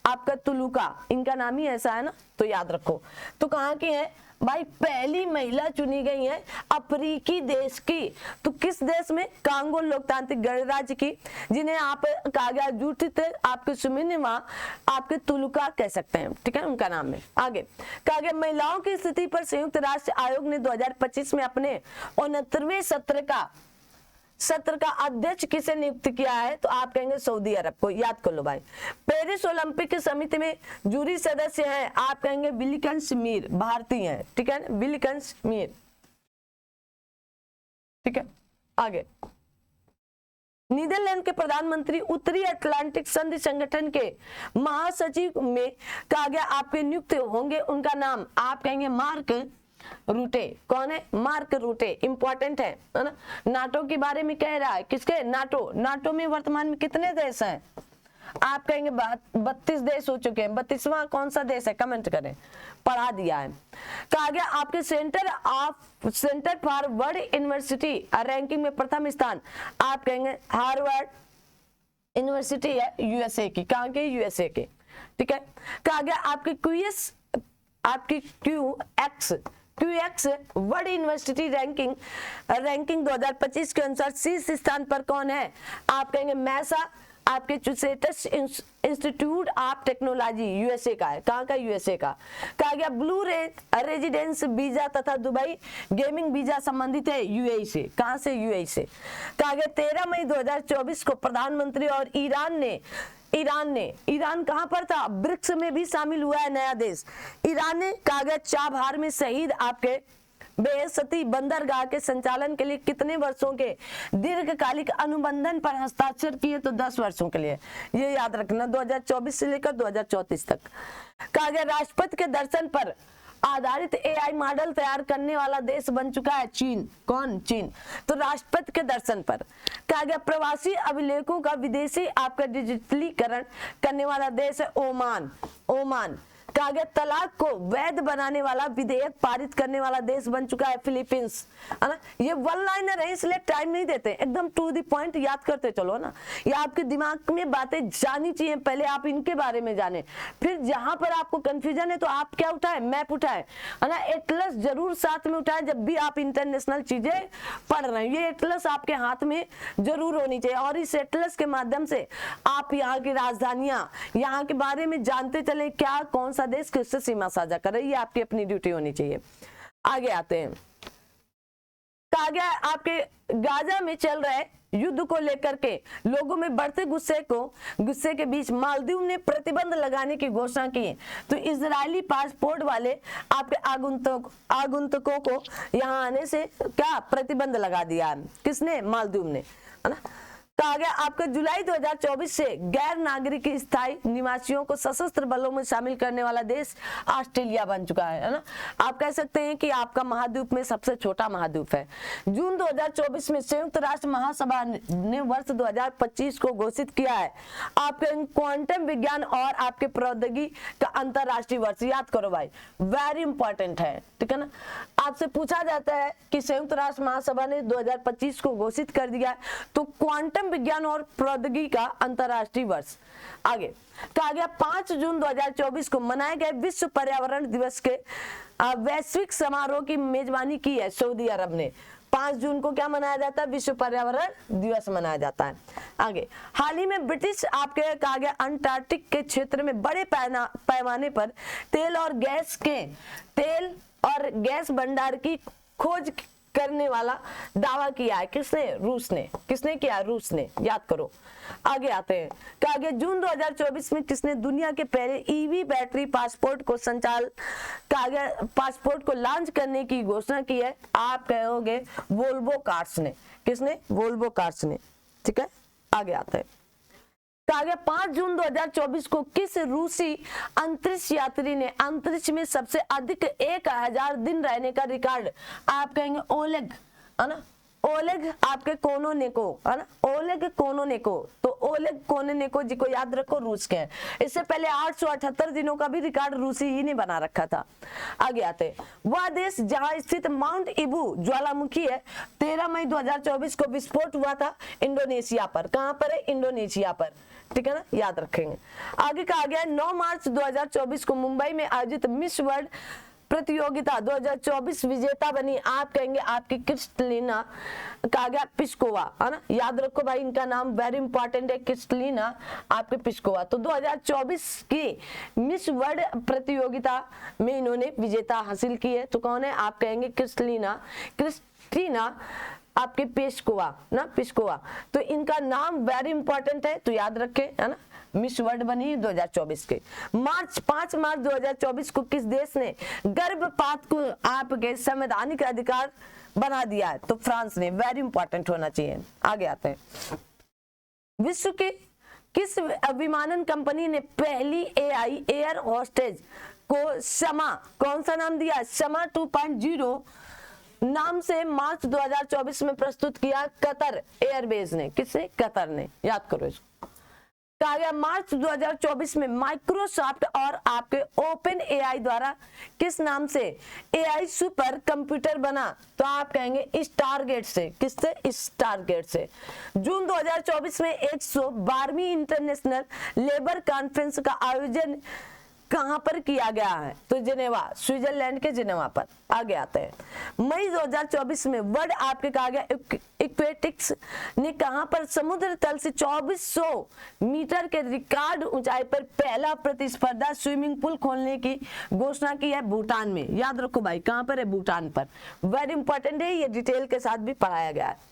आपका तुलुका, इनका नाम ही ऐसा है ना, तो याद रखो। तो कहाँ की है भाई? पहली महिला चुनी गई है अफ्रीकी देश की, तो किस देश में? कांगो लोकतांत्रिक गणराज्य की, जिन्हें आप कहा गया जूठित आपके सुमिनिमा आपके तुलुका कह सकते हैं। ठीक है, उनका नाम है। आगे कहा गया महिलाओं की स्थिति पर संयुक्त राष्ट्र आयोग ने 2025 में अपने 69वें सत्र का अध्यक्ष किसे नियुक्त किया है, तो आप कहेंगे सऊदी अरब को। याद कर लो भाई। पेरिस ओलंपिक समिति में जूरी सदस्य हैं, आप कहेंगे विल्किंस मीर, भारतीय हैं। ठीक है, विल्किंस मीर। ठीक है, आगे नीदरलैंड के प्रधानमंत्री उत्तरी अटलांटिक संधि संगठन के महासचिव में कहा गया आपके नियुक्त होंगे, उनका नाम आप कहेंगे मार्क रूटे। कौन है? मार्क रूटे। इंपॉर्टेंट है ना। नाटो के बारे में कह रहा है, किसके? नाटो में वर्तमान में कितने देश हैं, आप कहेंगे 32 देश हो चुके हैं। 32वां कौन सा देश है, कमेंट करें, पढ़ा दिया है। कहा गया आपके centre for world university ranking में प्रथम स्थान, आप कहेंगे हार्वर्ड यूनिवर्सिटी है यूएसए की। कहाँ के? यूएसए के। ठीक है, कहा गया आपके क्यूएक्स वर्ल्ड यूनिवर्सिटी रैंकिंग 2025 के अनुसार शीर्ष स्थान पर कौन है, आप कहेंगे मैसा आपके Massachusetts institute of technology USA का है। कहाँ का? यूएसए का। कहा गया ब्लू रेजिडेंस वीजा तथा दुबई गेमिंग वीजा संबंधित है यूएई से। कहाँ से? यूएई से। कहा गया 13 मई 2024 को प्रधानमंत्री और ईरान कहां पर था? ब्रिक्स में भी शामिल हुआ है नया देश। ईरान ने कहा गया चाबहार में शहीद आपके बेहसती बंदरगाह के संचालन के लिए कितने वर्षों के दीर्घकालिक अनुबंधन पर हस्ताक्षर किए? तो 10 वर्षों के लिए। ये याद रखना, 2024 से लेकर 2034 तक। कहा गया राष्ट्रपति के दर्शन पर आधारित एआई मॉडल तैयार करने वाला देश बन चुका है चीन। कौन? चीन। तो राष्ट्रपति के दर्शन पर। कहा गया प्रवासी अभिलेखों का विदेशी आपका डिजिटलीकरण करने वाला देश है ओमान। कहा गया तलाक को वैध बनाने वाला विधेयक पारित करने वाला देश बन चुका है फिलीपींस, है ना। ये वन लाइनर है इसलिए टाइम नहीं देते, एकदम टू द पॉइंट याद करते चलो ना। ये आपके दिमाग में बातें जानी चाहिए, पहले आप इनके बारे में जाने, फिर जहां पर आपको कंफ्यूजन है तो आप क्या उठाए? मैप उठाए, है ना। एटलस जरूर साथ में उठाए जब भी आप इंटरनेशनल चीजें पढ़ रहे हैं। ये एटलस आपके हाथ में जरूर होनी चाहिए और इस एटलस के माध्यम से आप यहाँ की राजधानियां, यहाँ के बारे में जानते चले, क्या कौन देश किससे सीमा साझा कर रही है, आपकी अपनी ड्यूटी होनी चाहिए। आगे आते हैं। कहा गया आपके गाजा में चल रहे युद्ध को लेकर के लोगों में बढ़ते गुस्से के बीच मालदीव ने प्रतिबंध लगाने की घोषणा की। तो इजरायली पासपोर्ट वाले आपके आगंतुकों को यहाँ आने से क्या प्रतिबंध लगा दिया है? किसने? मालदीव ने, है ना। कहा गया आपका जुलाई 2024 से गैर नागरिक स्थायी निवासियों को सशस्त्र बलों में शामिल करने वाला देश ऑस्ट्रेलिया बन चुका है ना। आप कह सकते हैं कि आपका महाद्वीप में सबसे छोटा महाद्वीप है। जून 2024 में संयुक्त राष्ट्र महासभा ने वर्ष 2025 को घोषित किया है आपके क्वांटम विज्ञान और आपके प्रौद्योगिकी का अंतरराष्ट्रीय वर्ष। याद करो भाई, वेरी इंपॉर्टेंट है, ठीक है ना। आपसे पूछा जाता है कि संयुक्त राष्ट्र महासभा ने 2025 को घोषित कर दिया, तो क्वांटम विज्ञान और प्रौद्योगिकी का अंतरराष्ट्रीय वर्ष। आगे कहा गया 5 जून 2024 को मनाए गए विश्व पर्यावरण दिवस के वैश्विक समारोह की मेजबानी की है सऊदी अरब ने। 5 जून को क्या मनाया जाता है? विश्व पर्यावरण दिवस मनाया जाता है। आगे हाल ही में ब्रिटिश आपके कहा गया अंटार्कटिक के क्षेत्र में बड़े पैमाने पर तेल और गैस भंडार की खोज करने वाला दावा किया है किसने? रूस ने। किसने किया? रूस ने। याद करो। आगे आते हैं कि आगे जून 2024 में किसने दुनिया के पहले ईवी बैटरी पासपोर्ट को लॉन्च करने की घोषणा की है? आप कहोगे वोल्वो कार्स ने। किसने? वोल्वो कार्स ने। ठीक है, आगे आते हैं। कहा गया 5 जून 2024 को किस रूसी अंतरिक्ष यात्री ने अंतरिक्ष में सबसे अधिक 1000 दिन रहने का रिकॉर्ड? आप कहेंगे ओलेग, है ना। ओलेग आपके कोनोनेको, है ना। ओलेग कोनोनेको, तो ओलेग कोनोनेको जी को याद रखो, रूस के हैं। इससे पहले 878 दिनों का भी रिकॉर्ड रूसी ही ने बना रखा था। आगे आते, वह देश जहां स्थित माउंट इबू ज्वालामुखी है 13 मई 2024 को विस्फोट हुआ था इंडोनेशिया पर। कहां पर है? इंडोनेशिया पर, ठीक है ना, याद रखेंगे। आगे कहा गया 9 मार्च 2024 को मुंबई में आयोजित मिस वर्ल्ड प्रतियोगिता 2024 विजेता बनी। आप कहेंगे आपकी क्रिस्टलिना कहा गया पिस्कोवा, है ना। याद रखो भाई, इनका नाम वेरी इंपॉर्टेंट है, क्रिस्टलिना आपके पिस्कोवा। तो 2024 की मिस वर्ल्ड प्रतियोगिता में इन्होंने विजेता हासिल की है। तो कौन है? आप कहेंगे क्रिस्टीना आपके पेस्कोवा ना, पिस्कोवा। तो इनका नाम वेरी इंपॉर्टेंट है, तो याद रखें, है ना। मिस वर्ल्ड बनी 2024 के। 5 मार्च 2024 को किस देश ने गर्भपात को आपके संवैधानिक अधिकार बना दिया है? तो फ्रांस ने। वेरी इंपॉर्टेंट होना चाहिए। आगे आते हैं, विश्व के किस विमानन कंपनी ने पहली एआई एयर होस्टेज को शमा, कौन सा नाम दिया? शमा 2.0 नाम से मार्च 2024 में प्रस्तुत किया? कतर एयरवेज ने। किसने? कतर ने। याद करो इसको। कहा गया मार्च 2024 में माइक्रोसॉफ्ट और आपके ओपन एआई द्वारा किस नाम से एआई सुपर कंप्यूटर बना? तो आप कहेंगे स्टारगेट से। किससे? स्टारगेट से। जून 2024 में 112वीं इंटरनेशनल लेबर कॉन्फ्रेंस का आयोजन कहां पर किया गया है? तो जिनेवा, स्विट्जरलैंड के जिनेवा पर। आगे आते हैं, मई 2024 में वर्ल्ड आपके कहा गया एक्वेटिक्स ने कहां पर समुद्र तल से 2400 मीटर के रिकॉर्ड ऊंचाई पर पहला प्रतिस्पर्धा स्विमिंग पूल खोलने की घोषणा की है? भूटान में। याद रखो भाई, कहां पर है? भूटान पर। वेरी इंपॉर्टेंट है, ये डिटेल के साथ भी पढ़ाया गया है।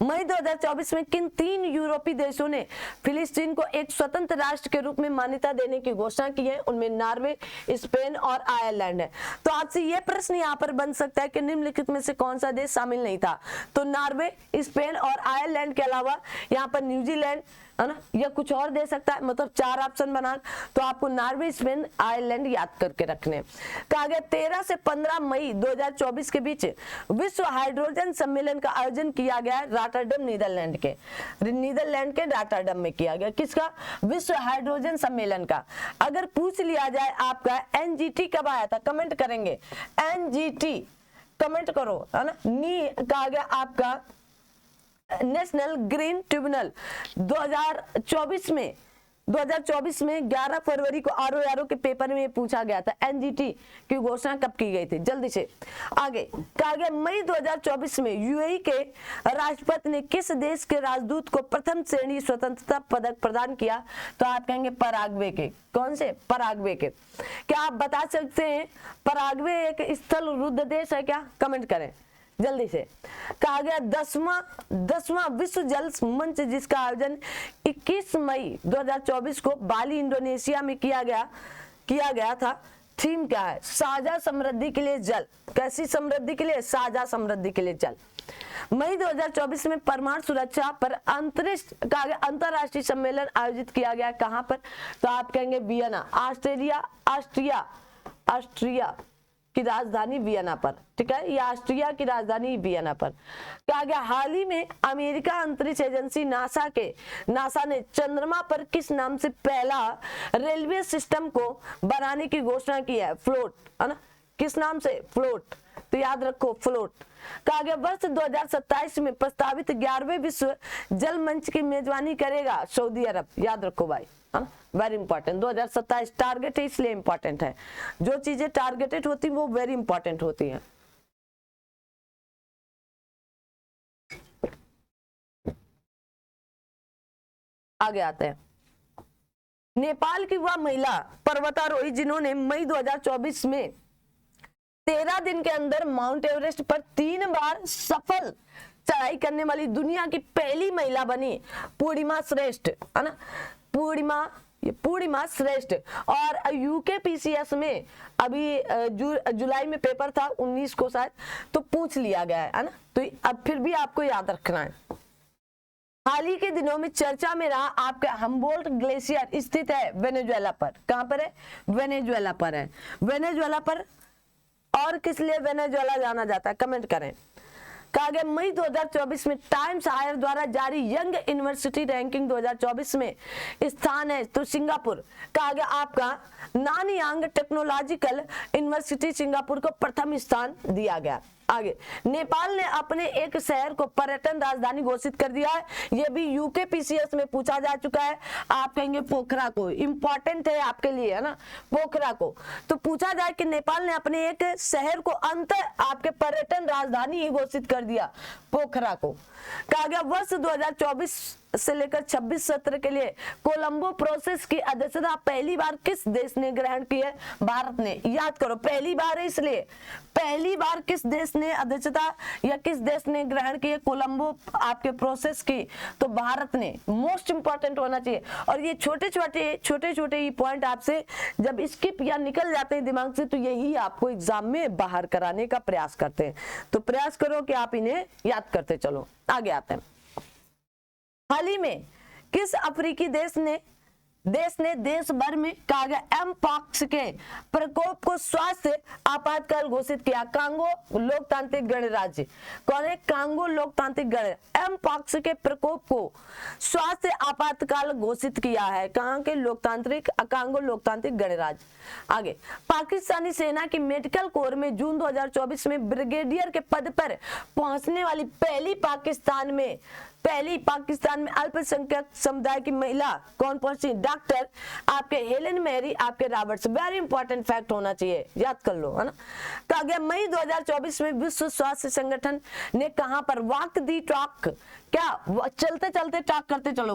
मई 2024 में किन 3 यूरोपीय देशों ने फिलिस्तीन को एक स्वतंत्र राष्ट्र के रूप में मान्यता देने की घोषणा की है? उनमें नॉर्वे, स्पेन और आयरलैंड है। तो आपसे यह प्रश्न यहाँ पर बन सकता है कि निम्नलिखित में से कौन सा देश शामिल नहीं था? तो नॉर्वे, स्पेन और आयरलैंड के अलावा यहाँ पर न्यूजीलैंड, है ना, या कुछ और दे सकता है। मतलब 4 ऑप्शन बना, तो आपको नॉर्वे, स्पेन, आयरलैंड याद करके रखने। कहा गया 13 से 15 मई 2024 के बीच विश्व हाइड्रोजन सम्मेलन का आयोजन किया गया है रॉटरडम, नीदरलैंड के रॉटरडम में किया गया। किसका? विश्व हाइड्रोजन सम्मेलन का। अगर पूछ लिया जाए आपका एनजीटी कब आया था, कमेंट करेंगे। एनजीटी कमेंट करो, है ना। कहा गया आपका नेशनल ग्रीन ट्रिब्यूनल 2024 में 11 फरवरी को आरओ के पेपर में पूछा गया था। एनजीटी की घोषणा कब की गई थी? जल्दी से आगे कहा गया मई 2024 में यूएई के राष्ट्रपति ने किस देश के राजदूत को प्रथम श्रेणी स्वतंत्रता पदक प्रदान किया? तो आप कहेंगे पराग्वे के। कौन से? पराग्वे के। क्या आप बता सकते हैं पराग्वे एक स्थल रुद्ध देश है क्या? कमेंट करें जल्दी से। कहा गया 10वां विश्व जल मंच जिसका आयोजन 21 मई 2024 को बाली, इंडोनेशिया में किया गया था। थीम क्या है? साझा समृद्धि के लिए जल। कैसी समृद्धि के लिए? साझा समृद्धि के लिए जल। मई 2024 में परमाणु सुरक्षा पर अंतरराष्ट्रीय सम्मेलन आयोजित किया गया। कहां पर? तो आप कहेंगे वियना, ऑस्ट्रिया की राजधानी वियना पर, ठीक है, या ऑस्ट्रिया की राजधानी वियना पर। कहा गया हाल ही में अमेरिका अंतरिक्ष एजेंसी नासा ने चंद्रमा पर किस नाम से पहला रेलवे सिस्टम को बनाने की घोषणा की है? फ्लोट, है ना, किस नाम से? फ्लोट, तो याद रखो फ्लोट। कहा गया वर्ष 2027 में प्रस्तावित 11वें विश्व जल मंच की मेजबानी करेगा सऊदी अरब, याद रखो भाई, है ना, वेरी इंपॉर्टेंट। 2027 टारगेट है, इसलिए इंपॉर्टेंट है। जो चीजें टारगेटेड होती वो वेरी इंपॉर्टेंट होती हैं। आगे आते हैं। नेपाल की वह महिला पर्वतारोही जिन्होंने मई 2024 में 13 दिन के अंदर माउंट एवरेस्ट पर 3 बार सफल चढ़ाई करने वाली दुनिया की पहली महिला बनी, पूर्णिमा श्रेष्ठ, है ना, पूर्णिमा श्रेष्ठ। और यूकेपीसीएस में अभी जुलाई में पेपर था 19 को शायद, तो पूछ लिया गया है ना, तो अब फिर भी आपको याद रखना है। हाल ही के दिनों में चर्चा में रहा आपका हम्बोल्ट ग्लेशियर स्थित है वेनेजुएला पर। कहां पर है? वेनेजुएला पर है। वेनेजुएला पर, और किस लिए वेनेजुएला जाना जाता है? कमेंट करें। कहा गया मई 2024 में टाइम्स हायर द्वारा जारी यंग यूनिवर्सिटी रैंकिंग 2024 में स्थान है तो सिंगापुर। कहा गया आपका नानयांग टेक्नोलॉजिकल यूनिवर्सिटी सिंगापुर को प्रथम स्थान दिया गया। आगे, नेपाल ने अपने एक शहर को पर्यटन राजधानी घोषित कर दिया है। यह भी यूकेपीसीएस में पूछा जा चुका है। आप कहेंगे पोखरा को, इंपॉर्टेंट है आपके लिए, है ना, पोखरा को। तो पूछा जाए कि नेपाल ने अपने एक शहर को आपके पर्यटन राजधानी ही घोषित कर दिया, पोखरा को। कहा गया वर्ष 2024 से लेकर 26 सत्र के लिए कोलंबो प्रोसेस की अध्यक्षता पहली बार किस देश ने ग्रहण की है? भारत ने। याद करो, पहली बार है, इसलिए पहली बार किस देश ने अध्यक्षता या किस देश ने ग्रहण की है कोलंबो आपके प्रोसेस की? तो भारत ने। मोस्ट इंपॉर्टेंट होना चाहिए। और ये छोटे छोटे ही पॉइंट आपसे जब स्किप या निकल जाते हैं दिमाग से, तो यही आपको एग्जाम में बाहर कराने का प्रयास करते हैं। तो प्रयास करो कि आप इन्हें याद करते चलो। आगे आते हैं। हाल ही में किस अफ्रीकी देश ने देश भर में कहा गया एम पॉक्स के प्रकोप को स्वास्थ्य आपातकाल घोषित किया? कांगो लोकतांत्रिक गणराज्य। कौन है? कांगो लोकतांत्रिक गणराज्य। एम पॉक्स के प्रकोप को स्वास्थ्य आपातकाल घोषित किया है। कहां के? लोकतांत्रिक कांगो लोकतांत्रिक गणराज्य। आगे, पाकिस्तानी सेना की मेडिकल कोर में जून 2024 में ब्रिगेडियर के पद पर पहुंचने वाली पहली पाकिस्तान में अल्पसंख्यक समुदाय की महिला कौन पहुंची? डॉक्टर आपके हेलेन मैरी आपके रॉबर्ट्स। वेरी इंपॉर्टेंट फैक्ट होना चाहिए, याद कर लो, है ना। कहा गया मई 2024 में विश्व स्वास्थ्य संगठन ने कहां पर वॉक दी टॉक, क्या चलते चलते टॉक करते चलो,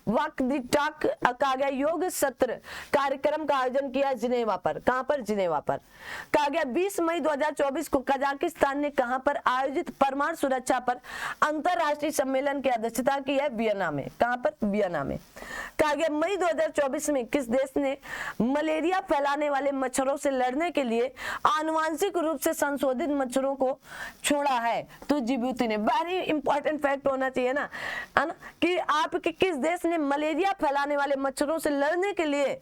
वॉक दी टॉक कहा गया योग सत्र कार्यक्रम का आयोजन किया जिनेवा पर। कहां पर? जिनेवा पर। कहा गया 20 मई 2024 को कजाकिस्तान ने कहां पर आयोजित परमाणु सुरक्षा पर अंतरराष्ट्रीय सम्मेलन की अध्यक्षता की है? वियना में। कहां पर? वियना में। कहा गया मई 2024 में किस देश ने मलेरिया फैलाने वाले मच्छरों से लड़ने के लिए आनुवांशिक रूप से संशोधित मच्छरों को छोड़ा है? तो जिबूती ने। वेरी इंपॉर्टेंट फैक्ट होना चाहिए ना, है ना, कि आपके किस देश ने मलेरिया फैलाने वाले मच्छरों से लड़ने के लिए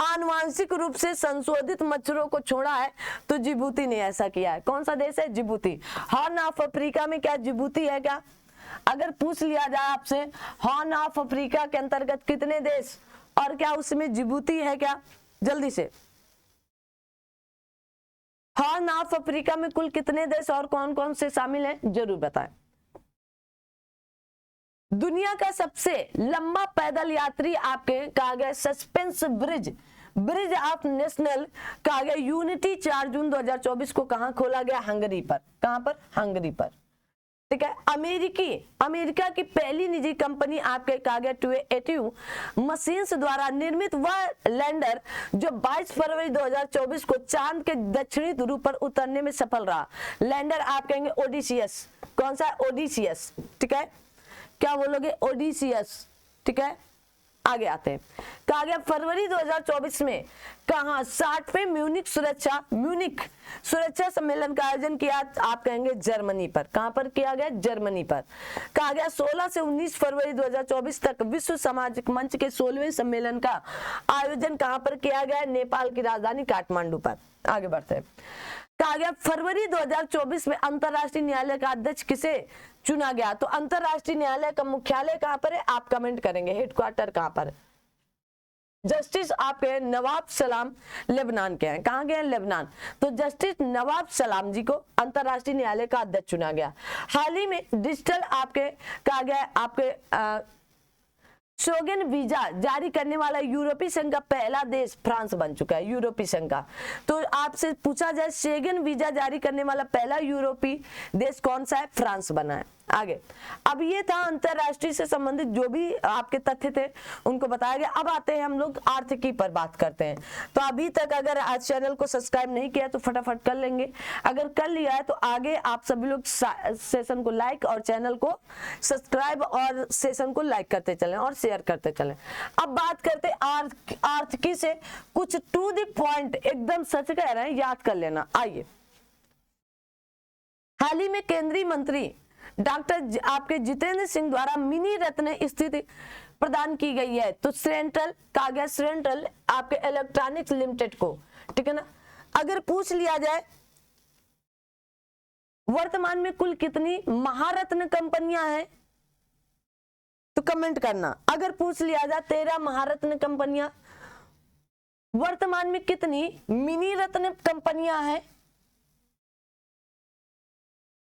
आनुवांशिक रूप से संशोधित मच्छरों को छोड़ा है? तो जिबूती ने ऐसा किया है। कौन सा देश है? जिबूती। हॉर्न ऑफ अफ्रीका में क्या जिबूती है क्या? अगर पूछ लिया जाए आपसे हॉर्न ऑफ अफ्रीका के अंतर्गत कितने देश और क्या उसमें जिबूती है क्या? जल्दी से, हॉर्न ऑफ अफ्रीका में कुल कितने देश और कौन कौन से शामिल हैं? जरूर बताएं। दुनिया का सबसे लंबा पैदल यात्री आपके कहा गया सस्पेंस ब्रिज ऑफ नेशनल कहा गया यूनिटी 4 जून 2024 को कहां खोला गया? हंगरी पर। कहां पर? हंगरी पर। ठीक है। अमेरिका की पहली निजी कंपनी आपके कहा गया 282 मशीन्स द्वारा निर्मित वह लैंडर जो 22 फरवरी 2024 को चांद के दक्षिणी ध्रुव पर उतरने में सफल रहा। लैंडर आप कहेंगे ओडिसियस। कौन सा? ओडिसियस। ठीक है, क्या बोलोगे? ओडिसियस। ठीक है। आगे आते हैं, कहा गया फरवरी 2024 में कहा 60वें म्यूनिख सुरक्षा सम्मेलन का आयोजन किया, आप कहेंगे जर्मनी पर। कहां पर किया गया? जर्मनी पर। कहा गया 16 से 19 फरवरी 2024 तक विश्व सामाजिक मंच के 16वें सम्मेलन का आयोजन कहां पर किया गया? नेपाल की राजधानी काठमांडू पर। आगे बढ़ते हैं, कहा गया फरवरी 2024 में अंतरराष्ट्रीय न्यायालय का अध्यक्ष किसे चुना गया? तो अंतरराष्ट्रीय न्यायालय का मुख्यालय कहां पर है? आप कमेंट करेंगे, हेडक्वार्टर कहां पर? जस्टिस आपके नवाब सलाम लेबनान के हैं। कहां गए? लेबनान। तो जस्टिस नवाब सलाम जी को अंतरराष्ट्रीय न्यायालय का अध्यक्ष चुना गया। हाल ही में डिजिटल आपके कहा गया आपके शेंगेन वीजा जारी करने वाला यूरोपीय संघ का पहला देश फ्रांस बन चुका है, यूरोपीय संघ का। तो आपसे पूछा जाए शेंगेन वीजा जारी करने वाला पहला यूरोपीय देश कौन सा है? फ्रांस बना है। आगे, अब ये था अंतरराष्ट्रीय से संबंधित जो भी आपके तथ्य थे उनको बताया गया। अब आते हैं हम लोग आर्थिकी पर बात करते हैं। तो अभी तक अगर आज चैनल को सब्सक्राइब नहीं किया तो फटाफट कर लेंगे, अगर कर लिया है तो आगे आप सभी लोग सेशन को लाइक और चैनल को सब्सक्राइब और सेशन को लाइक करते चलें और शेयर करते चलें। अब बात करते आर्थिकी से कुछ टू द पॉइंट, एकदम सच कह रहे हैं, याद कर लेना। आइए, हाल ही में केंद्रीय मंत्री डॉक्टर आपके जितेंद्र सिंह द्वारा मिनी रत्न स्थिति प्रदान की गई है। तो सेंट्रल कहा गया, सेंट्रल आपके इलेक्ट्रॉनिक्स लिमिटेड को, ठीक है ना। अगर पूछ लिया जाए वर्तमान में कुल कितनी महारत्न कंपनियां हैं तो कमेंट करना। अगर पूछ लिया जाए 13 महारत्न कंपनियां, वर्तमान में कितनी मिनी रत्न कंपनियां हैं,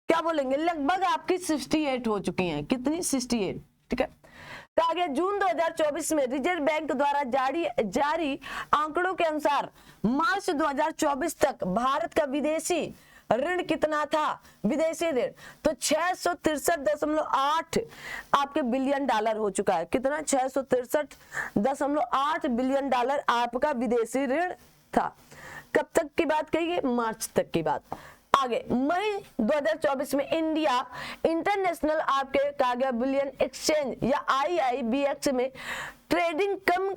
क्या बोलेंगे? लगभग आपकी 68 हो चुकी हैं। कितनी? 68, ठीक है। कहा गया जून 2024 में रिजर्व बैंक द्वारा जारी आंकड़ों के अनुसार मार्च 2024 तक भारत का विदेशी ऋण कितना था? विदेशी ऋण तो 663.8 आपके बिलियन डॉलर हो चुका है। कितना? 663.8 बिलियन डॉलर आपका विदेशी ऋण था। कब तक की बात कहिए? मार्च तक की बात। आगे, मई 2024 में इंडिया इंटरनेशनल आपके कहा गया बिलियन एक्सचेंज या IIBX में ट्रेडिंग कम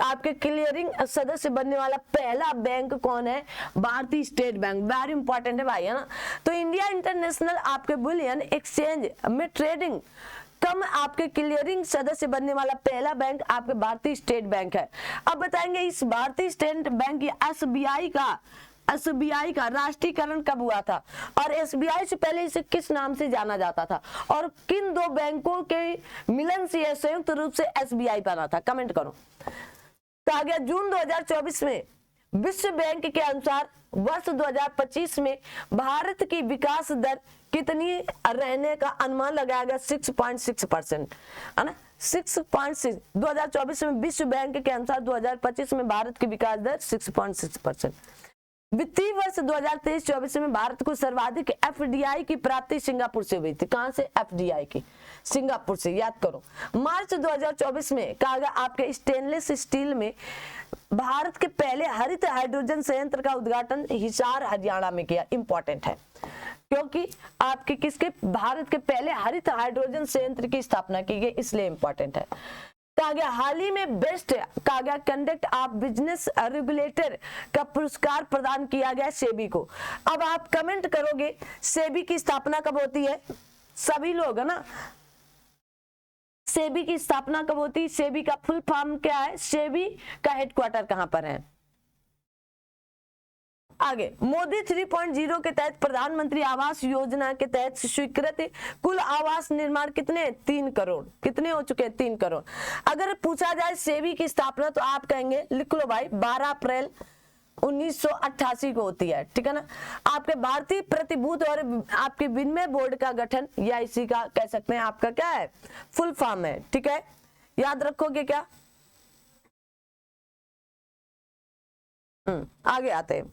आपके क्लियरिंग सदस्य बनने वाला पहला बैंक कौन है? भारतीय स्टेट बैंक। वेरी इंपॉर्टेंट है भाई, है ना। तो इंडिया इंटरनेशनल आपके बिलियन एक्सचेंज में ट्रेडिंग कम आपके क्लियरिंग सदस्य बनने वाला पहला बैंक आपके भारतीय स्टेट बैंक है। अब बताएंगे इस भारतीय स्टेट बैंक या SBI का राष्ट्रीयकरण कब हुआ था और SBI से पहले इसे किस नाम से जाना जाता था और किन दो बैंकों के मिलन से संयुक्त रूप से SBI बना था? कमेंट करो। कहा गया जून 2024 में विश्व बैंक के अनुसार वर्ष 2025 में भारत की विकास दर कितनी रहने का अनुमान लगाया गया? 6.6%, है ना। 6.6 2024 में विश्व बैंक के अनुसार 2025 में भारत की विकास दर 6.6%। वित्तीय वर्ष 2023-24 में भारत को सर्वाधिक FDI की प्राप्ति सिंगापुर से हुई थी। कहां से? FDI की सिंगापुर से, याद करो। मार्च 2024 में कहा गया आपके स्टेनलेस स्टील में भारत के पहले हरित हाइड्रोजन संयंत्र का उद्घाटन हिसार हरियाणा में किया। इंपॉर्टेंट है क्योंकि आपके किसके? भारत के पहले हरित हाइड्रोजन संयंत्र की स्थापना की गई, इसलिए इंपॉर्टेंट है। कहा गया हाल ही में बेस्ट कहा गया कंडक्ट ऑफ बिजनेस रेगुलेटर का पुरस्कार प्रदान किया गया सेबी को। अब आप कमेंट करोगे सेबी की स्थापना कब होती है? सभी लोग, है ना। सेबी की स्थापना कब होती है? सेबी का फुल फॉर्म क्या है? सेबी का हेडक्वार्टर कहां पर है? आगे, मोदी 3.0 के तहत प्रधानमंत्री आवास योजना के तहत स्वीकृत कुल आवास निर्माण कितने? 3 करोड़। कितने हो चुके हैं? 3 करोड़। अगर पूछा जाए सेबी की स्थापना तो आप कहेंगे, लिख लो भाई, 12 अप्रैल 1988 को होती है, ठीक है ना। आपके भारतीय प्रतिभूति और आपके विनिमय बोर्ड का गठन या इसी का कह सकते हैं आपका क्या है? फुल फॉर्म है, ठीक है। याद रखोगे क्या? आगे आते हैं।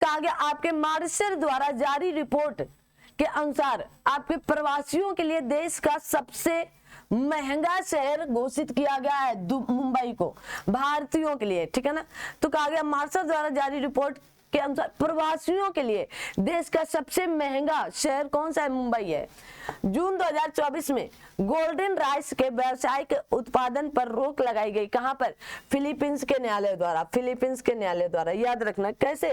कहा गया आपके मार्शल द्वारा जारी रिपोर्ट के अनुसार आपके प्रवासियों के लिए देश का सबसे महंगा शहर घोषित किया गया है मुंबई को, भारतीयों के लिए, ठीक है ना। तो कहा गया मार्शल द्वारा जारी रिपोर्ट के अनुसार प्रवासियों के लिए देश का सबसे महंगा शहर कौन सा है? मुंबई है। जून 2024 में गोल्डन राइस के व्यावसायिक उत्पादन पर रोक लगाई गई। कहां पर? फिलीपींस के न्यायालय द्वारा। फिलीपींस के न्यायालय द्वारा। याद रखना कैसे?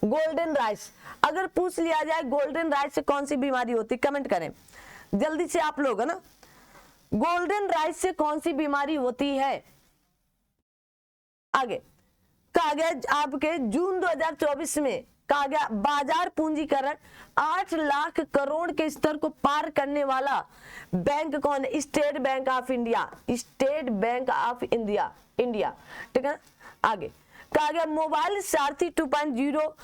Golden rice. अगर पूछ लिया जाए गोल्डन राइस से कौन सी बीमारी होती, कमेंट करें जल्दी से आप लोग, है ना। गोल्डन राइस से कौन सी बीमारी होती है? आगे कहा गया आपके जून 2024 में कहा गया बाजार पूंजीकरण 8 लाख करोड़ के स्तर को पार करने वाला बैंक कौन है? State bank of India. State bank of India, India, ठीक है। आगे कहा गया मोबाइल सारथी 2.0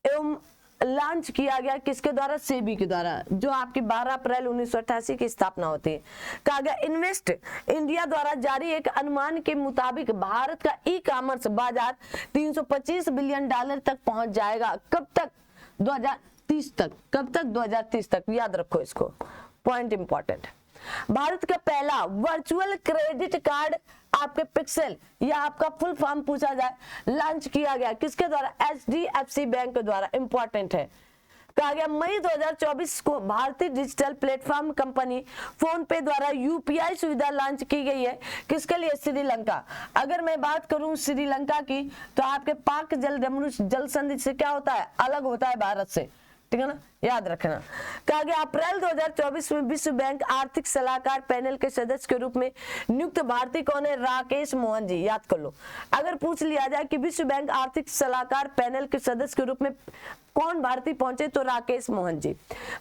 एवं लॉन्च किया गया किसके द्वारा? सेबी के द्वारा, जो आपकी 12 अप्रैल 1988 की स्थापना होती है। कहा गया इन्वेस्ट इंडिया द्वारा जारी एक अनुमान के मुताबिक भारत का ई कॉमर्स बाजार 325 बिलियन डॉलर तक पहुंच जाएगा। कब तक? 2030 तक। कब तक? 2030 तक। याद रखो इसको, पॉइंट इंपॉर्टेंट। भारत का पहला वर्चुअल क्रेडिट कार्ड आपके पिक्सेल या आपका फुल फॉर्म पूछा जाए, लॉन्च किया गया किसके द्वारा? HDFC बैंक के द्वारा। इंपॉर्टेंट है। कहा गया मई 2024 को भारतीय डिजिटल प्लेटफॉर्म कंपनी फोन पे द्वारा UPI सुविधा लॉन्च की गई है किसके लिए? श्रीलंका। अगर मैं बात करूं श्रीलंका की तो आपके पाक जल संधि से क्या होता है? अलग होता है भारत से, ठीक है ना, याद रखना। कहा गया अप्रैल 2024 में विश्व बैंक आर्थिक सलाहकार पैनल के सदस्य के रूप में नियुक्त भारतीय कौन है? राकेश मोहन जी। याद कर लो, अगर पूछ लिया जाए कि विश्व बैंक आर्थिक सलाहकार पैनल के सदस्य के रूप में कौन भारतीय पहुंचे तो राकेश मोहन जी।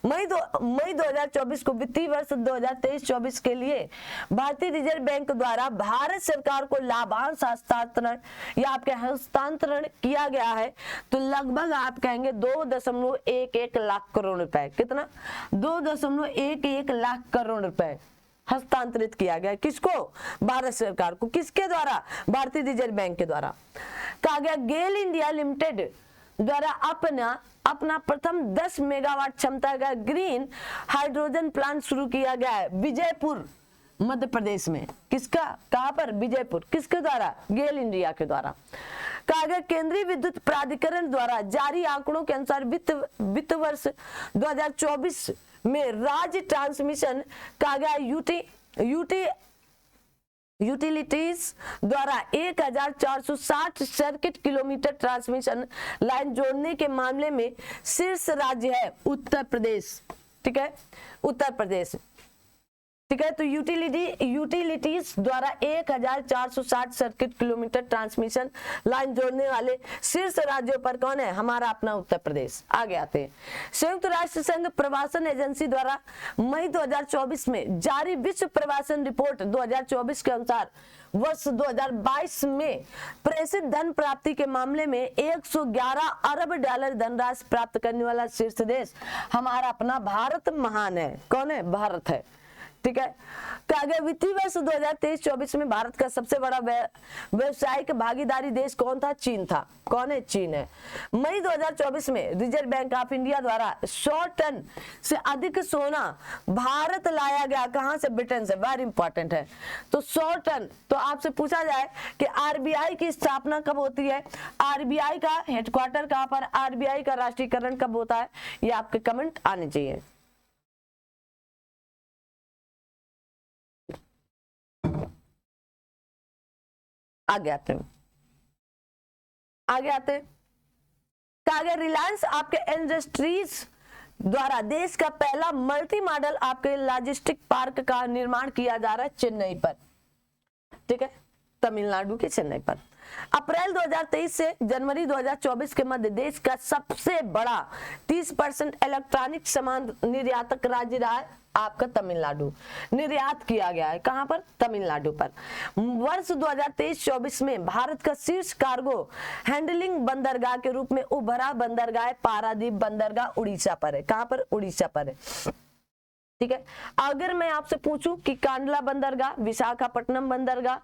मई 2024 को वित्तीय वर्ष 2023-24 के लिए भारतीय रिजर्व बैंक द्वारा भारत सरकार को लाभांश हस्तांतरण या आपके हस्तांतरण किया गया है तो लगभग आप कहेंगे 2.11 लाख करोड़ रुपए। कितना? 2.11 लाख करोड़ रुपए हस्तांतरित किया गया। किसको? भारत सरकार को। किसके द्वारा? भारतीय रिजर्व बैंक के द्वारा। कहा गया गेल इंडिया लिमिटेड द्वारा अपना प्रथम 10 मेगावाट क्षमता का ग्रीन हाइड्रोजन प्लांट शुरू किया गया है विजयपुर मध्य प्रदेश में। किसका? कहां पर? विजयपुर। किसके द्वारा? गेल इंडिया के द्वारा। कहा गया केंद्रीय विद्युत प्राधिकरण द्वारा जारी आंकड़ों के अनुसार वित्त वर्ष 2024 में राज्य ट्रांसमिशन कहा गया यूटिलिटीज द्वारा 1460 सर्किट किलोमीटर ट्रांसमिशन लाइन जोड़ने के मामले में शीर्ष राज्य है उत्तर प्रदेश। ठीक है, उत्तर प्रदेश। ठीक है, तो यूटिलिटीज द्वारा 1460 सर्किट किलोमीटर ट्रांसमिशन लाइन जोड़ने वाले शीर्ष राज्यों पर कौन है? हमारा अपना उत्तर प्रदेश। आगे आते हैं। संयुक्त राष्ट्र संघ प्रवासन एजेंसी द्वारा मई 2024 में जारी विश्व प्रवासन रिपोर्ट 2024 के अनुसार वर्ष 2022 में प्रेषित धन प्राप्ति के मामले में 111 अरब डॉलर धनराशि प्राप्त करने वाला शीर्ष देश हमारा अपना भारत महान है। कौन है? भारत है। ठीक है, कहा गया वित्तीय वर्ष 2023-24 में भारत का सबसे बड़ा व्यवसायिक भागीदारी देश कौन था? चीन था। कौन है? चीन है। मई 2024 में रिजर्व बैंक ऑफ इंडिया द्वारा 100 टन से अधिक सोना भारत लाया गया। कहां से? ब्रिटेन से। वेरी इंपॉर्टेंट है। तो 100 टन। तो आपसे पूछा जाए कि आरबीआई की स्थापना कब होती है? आरबीआई का हेडक्वार्टर कहां पर? आरबीआई का राष्ट्रीयकरण कब होता है? ये आपके कमेंट आने चाहिए। आगे आते हैं। कहा गया रिलायंस आपके इंडस्ट्रीज द्वारा देश का पहला मल्टी मॉडल आपके लॉजिस्टिक पार्क का निर्माण किया जा रहा है चेन्नई पर। ठीक है, तमिलनाडु के चेन्नई पर। अप्रैल 2023 से जनवरी 2024 के मध्य देश का सबसे बड़ा 30% इलेक्ट्रॉनिक सामान निर्यातक राज्य रहा है आपका तमिलनाडु। निर्यात किया गया है कहां पर? तमिलनाडु पर। वर्ष 2023-24 में भारत का शीर्ष कार्गो हैंडलिंग बंदरगाह के रूप में उभरा बंदरगाह पारादीप बंदरगाह उड़ीसा पर है। कहां पर? उड़ीसा पर है। ठीक है, अगर मैं आपसे पूछूं कि कांडला बंदरगाह, विशाखापट्टनम बंदरगाह,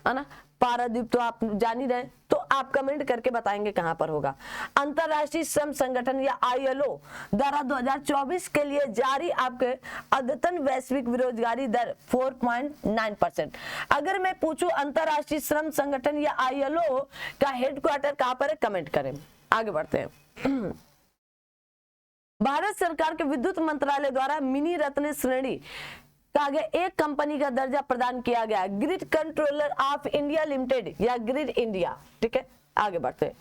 है ना, पारादीप तो आप जान ही रहे, तो आप कमेंट करके बताएंगे कहां पर होगा। अंतरराष्ट्रीय श्रम संगठन या ILO द्वारा 2024 के लिए जारी आपके अद्यतन वैश्विक बेरोजगारी दर 4.9%। अगर मैं पूछूं अंतरराष्ट्रीय श्रम संगठन या ILO का हेडक्वार्टर कहां पर है? कमेंट करें। आगे बढ़ते हैं। भारत सरकार के विद्युत मंत्रालय द्वारा मिनी रत्न श्रेणी का आगे एक कंपनी का दर्जा प्रदान किया गया, grid controller of India limited या ग्रिड इंडिया। ठीक है, आगे बढ़ते हैं।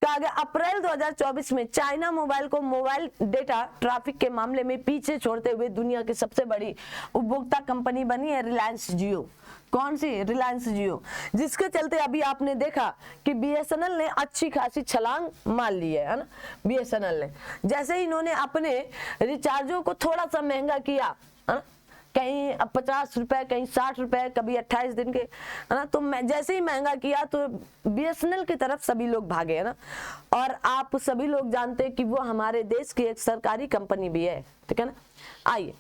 आगे अप्रैल 2024 में चाइना मोबाइल को मोबाइल डेटा ट्रैफिक के मामले में पीछे छोड़ते हुए दुनिया की सबसे बड़ी उपभोक्ता कंपनी बनी है रिलायंस जियो। कौन सी? रिलायंस जियो, जिसके चलते अभी आपने देखा कि बीएसएनएल ने अच्छी खासी छलांग मार ली है ना। बीएसएनएल ने जैसे ही इन्होंने अपने रिचार्जों को थोड़ा सा महंगा किया है ना, कहीं 50 रुपए, कहीं 60 रुपए, कभी 28 दिन के, है ना, तो मैं जैसे ही महंगा किया तो बीएसएनएल की तरफ सभी लोग भागे, है ना। और आप सभी लोग जानते हैं कि वो हमारे देश की एक सरकारी कंपनी भी है। ठीक है ना। आइए,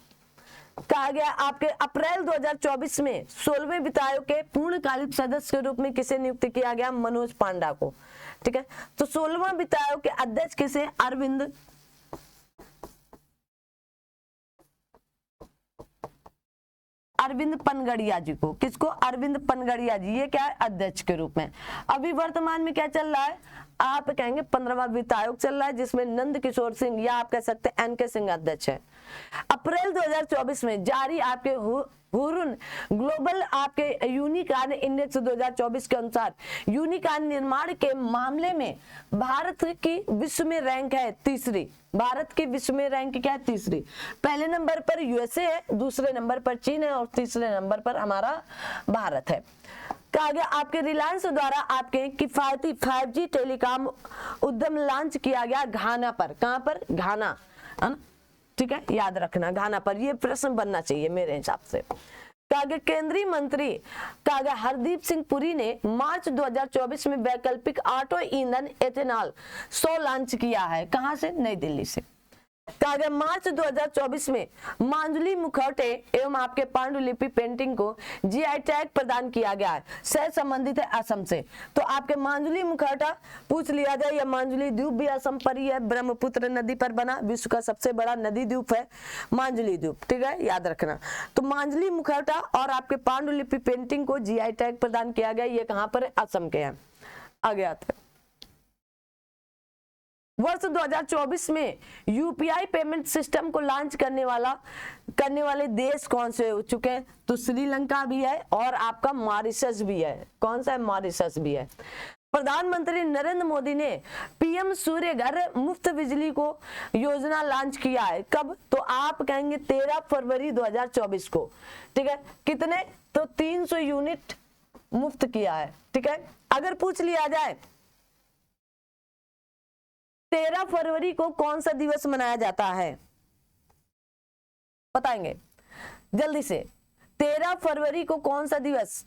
कहा गया आपके अप्रैल 2024 में 16वें वित्त आयोग के पूर्णकालिक सदस्य के रूप में किसे नियुक्त किया गया? मनोज पांडा को। ठीक है, तो 16वां वित्त आयोग के अध्यक्ष किसे? अरविंद पनगड़िया जी को। किसको? अरविंद पनगड़िया जी, ये क्या है? अध्यक्ष के रूप में। अभी वर्तमान में क्या चल रहा है? आप कहेंगे 15वां वित्त आयोग चल रहा है, जिसमें नंद किशोर सिंह या आप कह सकते हैं एनके सिंह अध्यक्ष है। अप्रैल 2024 में जारी आपके हुरुन ग्लोबल आपके यूनिकॉर्न इंडेक्स 2024 के अनुसार यूनिकॉर्न निर्माण के मामले में भारत की विश्व में रैंक है तीसरी। भारत की विश्व में रैंक क्या है? तीसरी। पहले नंबर पर यूएसए है, दूसरे नंबर पर चीन है और तीसरे नंबर पर हमारा भारत है। कहा गया आपके रिलायंस द्वारा आपके किफायती 5G टेलीकॉम उद्यम लॉन्च किया गया घाना पर। कहां पर? घाना, है ना। ठीक है, याद रखना घाना पर, ये प्रश्न बनना चाहिए मेरे हिसाब से। कहा केंद्रीय मंत्री कहा हरदीप सिंह पुरी ने मार्च 2024 में वैकल्पिक ऑटो ईंधन एथेनॉल 100 लॉन्च किया है। कहां से? नई दिल्ली से। कहा मार्च 2024 में मांजुली मुखौटे एवं आपके पांडुलिपि पेंटिंग को जीआई टैग प्रदान किया गया है। सह संबंधित है असम से। तो आपके मांजुली मुखौटा पूछ लिया जाए, या मांजुली द्वीप भी असम पर ही है, ब्रह्मपुत्र नदी पर बना, विश्व का सबसे बड़ा नदी द्वीप है मांजुली द्वीप। ठीक है, याद रखना। तो मांजुली मुखौटा और आपके पांडुलिपि पेंटिंग को जीआई टैग प्रदान किया गया, ये कहां पर है? असम के हैं। आगे आते हैं। वर्ष 2024 में यूपीआई पेमेंट सिस्टम को लॉन्च करने वाले देश कौन से हो चुके हैं? तो श्रीलंका भी है और आपका मॉरिशस भी है। कौन सा है? मॉरिशस भी है। प्रधानमंत्री नरेंद्र मोदी ने पीएम सूर्य घर मुफ्त बिजली को योजना लॉन्च किया है। कब? तो आप कहेंगे 13 फरवरी 2024 को। ठीक है, कितने? तो 300 यूनिट मुफ्त किया है। ठीक है, अगर पूछ लिया जाए 13 फरवरी को कौन सा दिवस मनाया जाता है, बताएंगे जल्दी से। 13 फरवरी को कौन सा दिवस?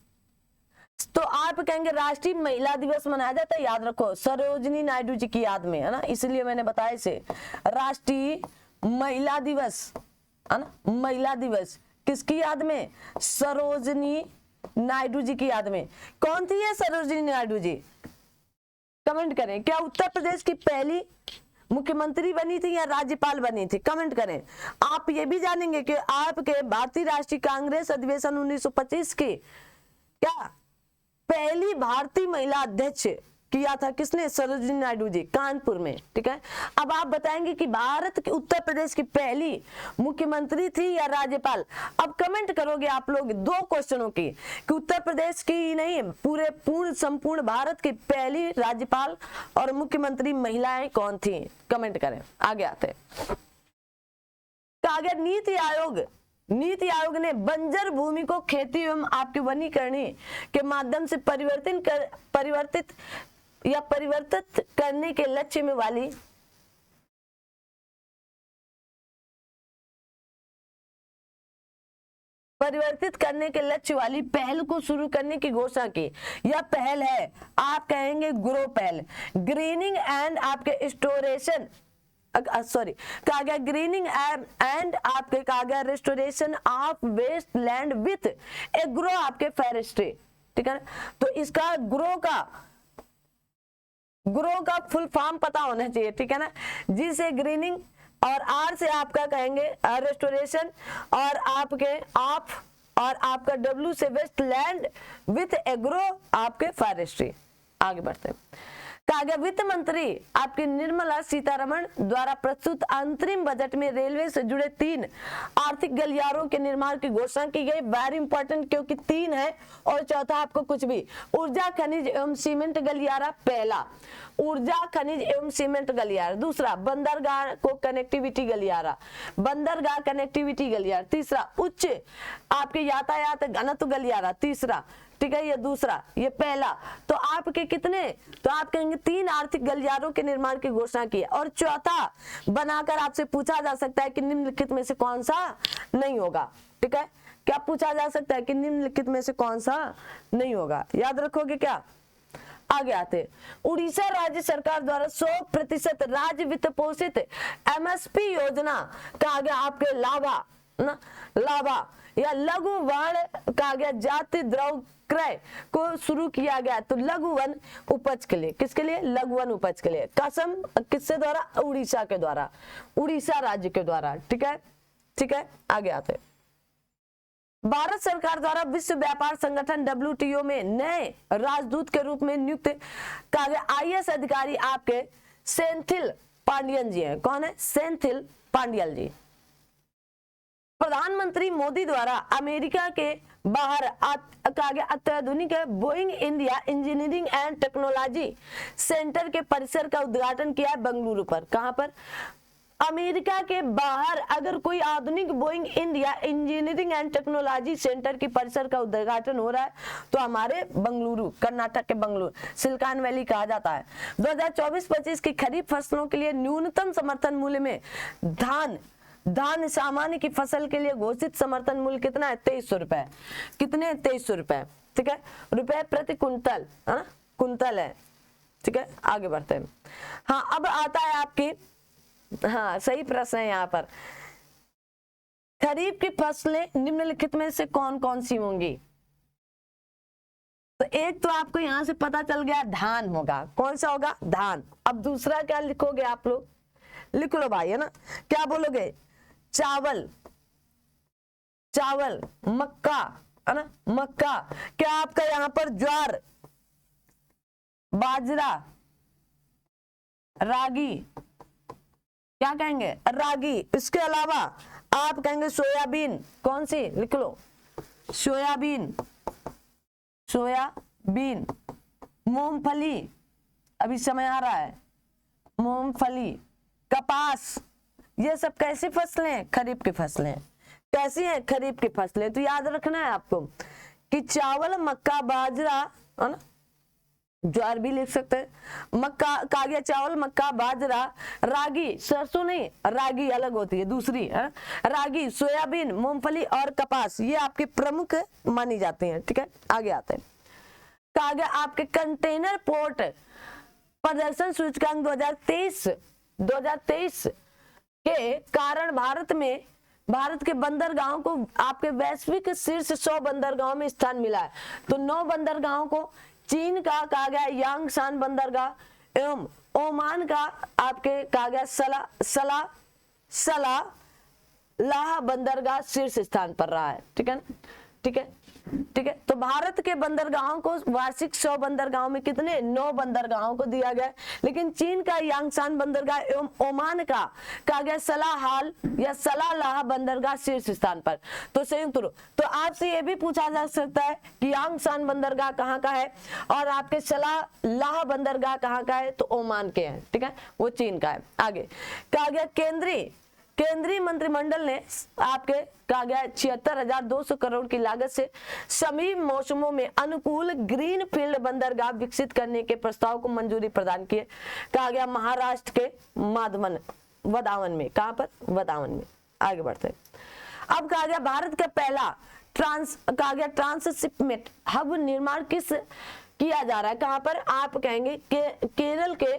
तो आप कहेंगे राष्ट्रीय महिला दिवस मनाया जाता है। याद रखो, सरोजिनी नायडू जी की याद में, है ना, इसलिए मैंने बताया इसे राष्ट्रीय महिला दिवस, है ना। महिला दिवस किसकी याद में? सरोजिनी नायडू जी की याद में। कौन थी ये सरोजिनी नायडू जी? कमेंट करें। क्या उत्तर प्रदेश की पहली मुख्यमंत्री बनी थी या राज्यपाल बनी थी? कमेंट करें। आप ये भी जानेंगे कि आपके भारतीय राष्ट्रीय कांग्रेस अधिवेशन 1925 की क्या पहली भारतीय महिला अध्यक्ष किया था किसने? सरोजिनी नायडू जी, कानपुर में। ठीक है, अब आप बताएंगे कि भारत के उत्तर प्रदेश की पहली मुख्यमंत्री थी या राज्यपाल। अब कमेंट करोगे आप लोग 2 क्वेश्चनों की, कि उत्तर प्रदेश की नहीं, पूरे संपूर्ण भारत की पहली राज्यपाल और मुख्यमंत्री महिलाएं कौन थी? कमेंट करें। आगे आते हैं। आगे नीति आयोग ने बंजर भूमि को खेती एवं आपके वनीकरण के माध्यम से परिवर्तित करने के लक्ष्य में वाली पहल को शुरू करने की घोषणा की। यह पहल है, आप कहेंगे ग्रो पहल, ग्रीनिंग एंड आपके स्टोरेशन, कहा गया ग्रीनिंग एंड आपके कहा गया restoration of waste land with a grow आपके फॉरेस्ट्री। ठीक है, तो इसका ग्रो का फुल फॉर्म पता होना चाहिए। ठीक है ना, जी से ग्रीनिंग और आर से आपका कहेंगे रेस्टोरेशन और आपके ऑफ और आपका डब्ल्यू से वेस्ट लैंड विथ एग्रो आपके फॉरेस्ट्री। आगे बढ़ते हैं। कहा गया वित्त मंत्री आपकी निर्मला सीतारमण द्वारा प्रस्तुत अंतरिम बजट में रेलवे से जुड़े 3 आर्थिक गलियारों के निर्माण की घोषणा की गई। वेरी इंपॉर्टेंट, क्योंकि 3 है और चौथा आपको कुछ भी। ऊर्जा खनिज एवं सीमेंट गलियारा, पहला ऊर्जा खनिज एवं सीमेंट गलियारा, दूसरा बंदरगाह को कनेक्टिविटी गलियारा, बंदरगाह कनेक्टिविटी गलियारा, तीसरा उच्च आपके यातायात घनत्व गलियारा, तीसरा, ठीक है, ये दूसरा, ये पहला। तो आपके कितने, तो आप कहेंगे 3 आर्थिक गलियारों के निर्माण की घोषणा की है। और चौथा बनाकर आपसे पूछा जा सकता है कि निम्नलिखित में से कौन सा नहीं होगा। ठीक है, क्या पूछा जा सकता है कि निम्नलिखित में से कौन सा नहीं होगा, याद रखोगे क्या। आगे आते, उड़ीसा राज्य सरकार द्वारा 100% राज्य वित्त पोषित MSP योजना का आगे आपके लाभा ना, लाभा या लघु वन कहा गया जाति द्रव्य क्रय को शुरू किया गया। तो लघु वन उपज के लिए, किसके लिए, लघु वन उपज के लिए। कसम किससे द्वारा, उड़ीसा के द्वारा, उड़ीसा राज्य के द्वारा। ठीक है, ठीक है, आगे आते। भारत सरकार द्वारा विश्व व्यापार संगठन WTO में नए राजदूत के रूप में नियुक्त कहा गया IAS अधिकारी आपके सेंथिल पांडियन जी हैं। कौन है, सेंथिल पांडियल जी। प्रधानमंत्री मोदी द्वारा अमेरिका के बाहर कहा गया अत्याधुनिक Boeing India engineering and technology centre के परिसर का उद्घाटन किया है बेंगलुरु पर। कहां पर, अमेरिका के बाहर अगर कोई आधुनिक Boeing India engineering and technology centre की परिसर का उद्घाटन हो रहा है तो हमारे बेंगलुरु, कर्नाटक के बेंगलुरु, सिलिकॉन वैली कहा जाता है। 2024-25 की खरीफ फसलों के लिए न्यूनतम समर्थन मूल्य में धान सामान्य की फसल के लिए घोषित समर्थन मूल्य कितना है, 2300 रुपए। कितने, 2300 रुपए। ठीक है, रुपए प्रति कुंतल, है ना, कुंतल है। ठीक है, आगे बढ़ते हैं। हाँ, अब आता है आपकी, हाँ सही प्रश्न है यहाँ पर, खरीफ की फसलें निम्नलिखित में से कौन कौन सी होंगी। तो एक तो आपको यहां से पता चल गया धान होगा। कौन सा होगा, धान। अब दूसरा क्या लिखोगे आप लोग, लिख लो भाई, है ना, क्या बोलोगे, चावल, चावल, मक्का, है ना, मक्का। क्या आपका यहाँ पर ज्वार, बाजरा, रागी, क्या कहेंगे, रागी। इसके अलावा आप कहेंगे सोयाबीन, कौन सी, लिख लो, सोयाबीन, सोयाबीन, मूंगफली, अभी समय आ रहा है, मूंगफली, कपास। ये सब कैसी फसलें हैं, खरीफ की फसलें। कैसी हैं, खरीफ की फसलें। तो याद रखना है आपको कि चावल, मक्का, बाजरा, है ना, ज्वार भी लिख सकते हैं, मक्का कहा गया, चावल, मक्का, बाजरा, रागी, सरसों नहीं, रागी अलग होती है दूसरी, है रागी, सोयाबीन, मूंगफली और कपास, ये आपके प्रमुख मानी जाती हैं। ठीक है, आगे आते हैं। कहा गया आपके कंटेनर पोर्ट प्रदर्शन सूचकांक 2023 के कारण भारत के बंदरगाहों को आपके वैश्विक शीर्ष 100 बंदरगाहों में स्थान मिला है। तो 9 बंदरगाहों को चीन का कहा गया यांगसान बंदरगाह एवं ओमान का आपके कहा गया सलालाह बंदरगाह शीर्ष स्थान पर रहा है। ठीक है, ठीक है, ठीक है। तो भारत के बंदरगाहों को वार्षिक 100 बंदरगाहों में कितने, 9 बंदरगाहों को दिया गया। लेकिन चीन का यांगसान बंदरगाह एवं ओमान का कहा गया सलालाह बंदरगाह शीर्ष स्थान पर। तो संयुक्त रूप, तो आपसे यह भी पूछा जा सकता है कि यांगसान बंदरगाह कहाँ का है और आपके सलालाह बंदरगाह कहाँ का है, तो ओमान के हैं। ठीक है, वो चीन का है। आगे कहा गया केंद्रीय मंत्रिमंडल ने आपके कहा गया 76,200 करोड़ की लागत से सभी मौसमों में अनुकूल ग्रीन फील्ड बंदरगाह विकसित करने के प्रस्ताव को मंजूरी प्रदान की है। कहा गया महाराष्ट्र के वदावन में। कहां पर, वदावन में। आगे बढ़ते हैं। अब कहा गया भारत का पहला ट्रांसशिपमेंट हब निर्माण किया जा रहा है। कहां पर, आप कहेंगे केरल के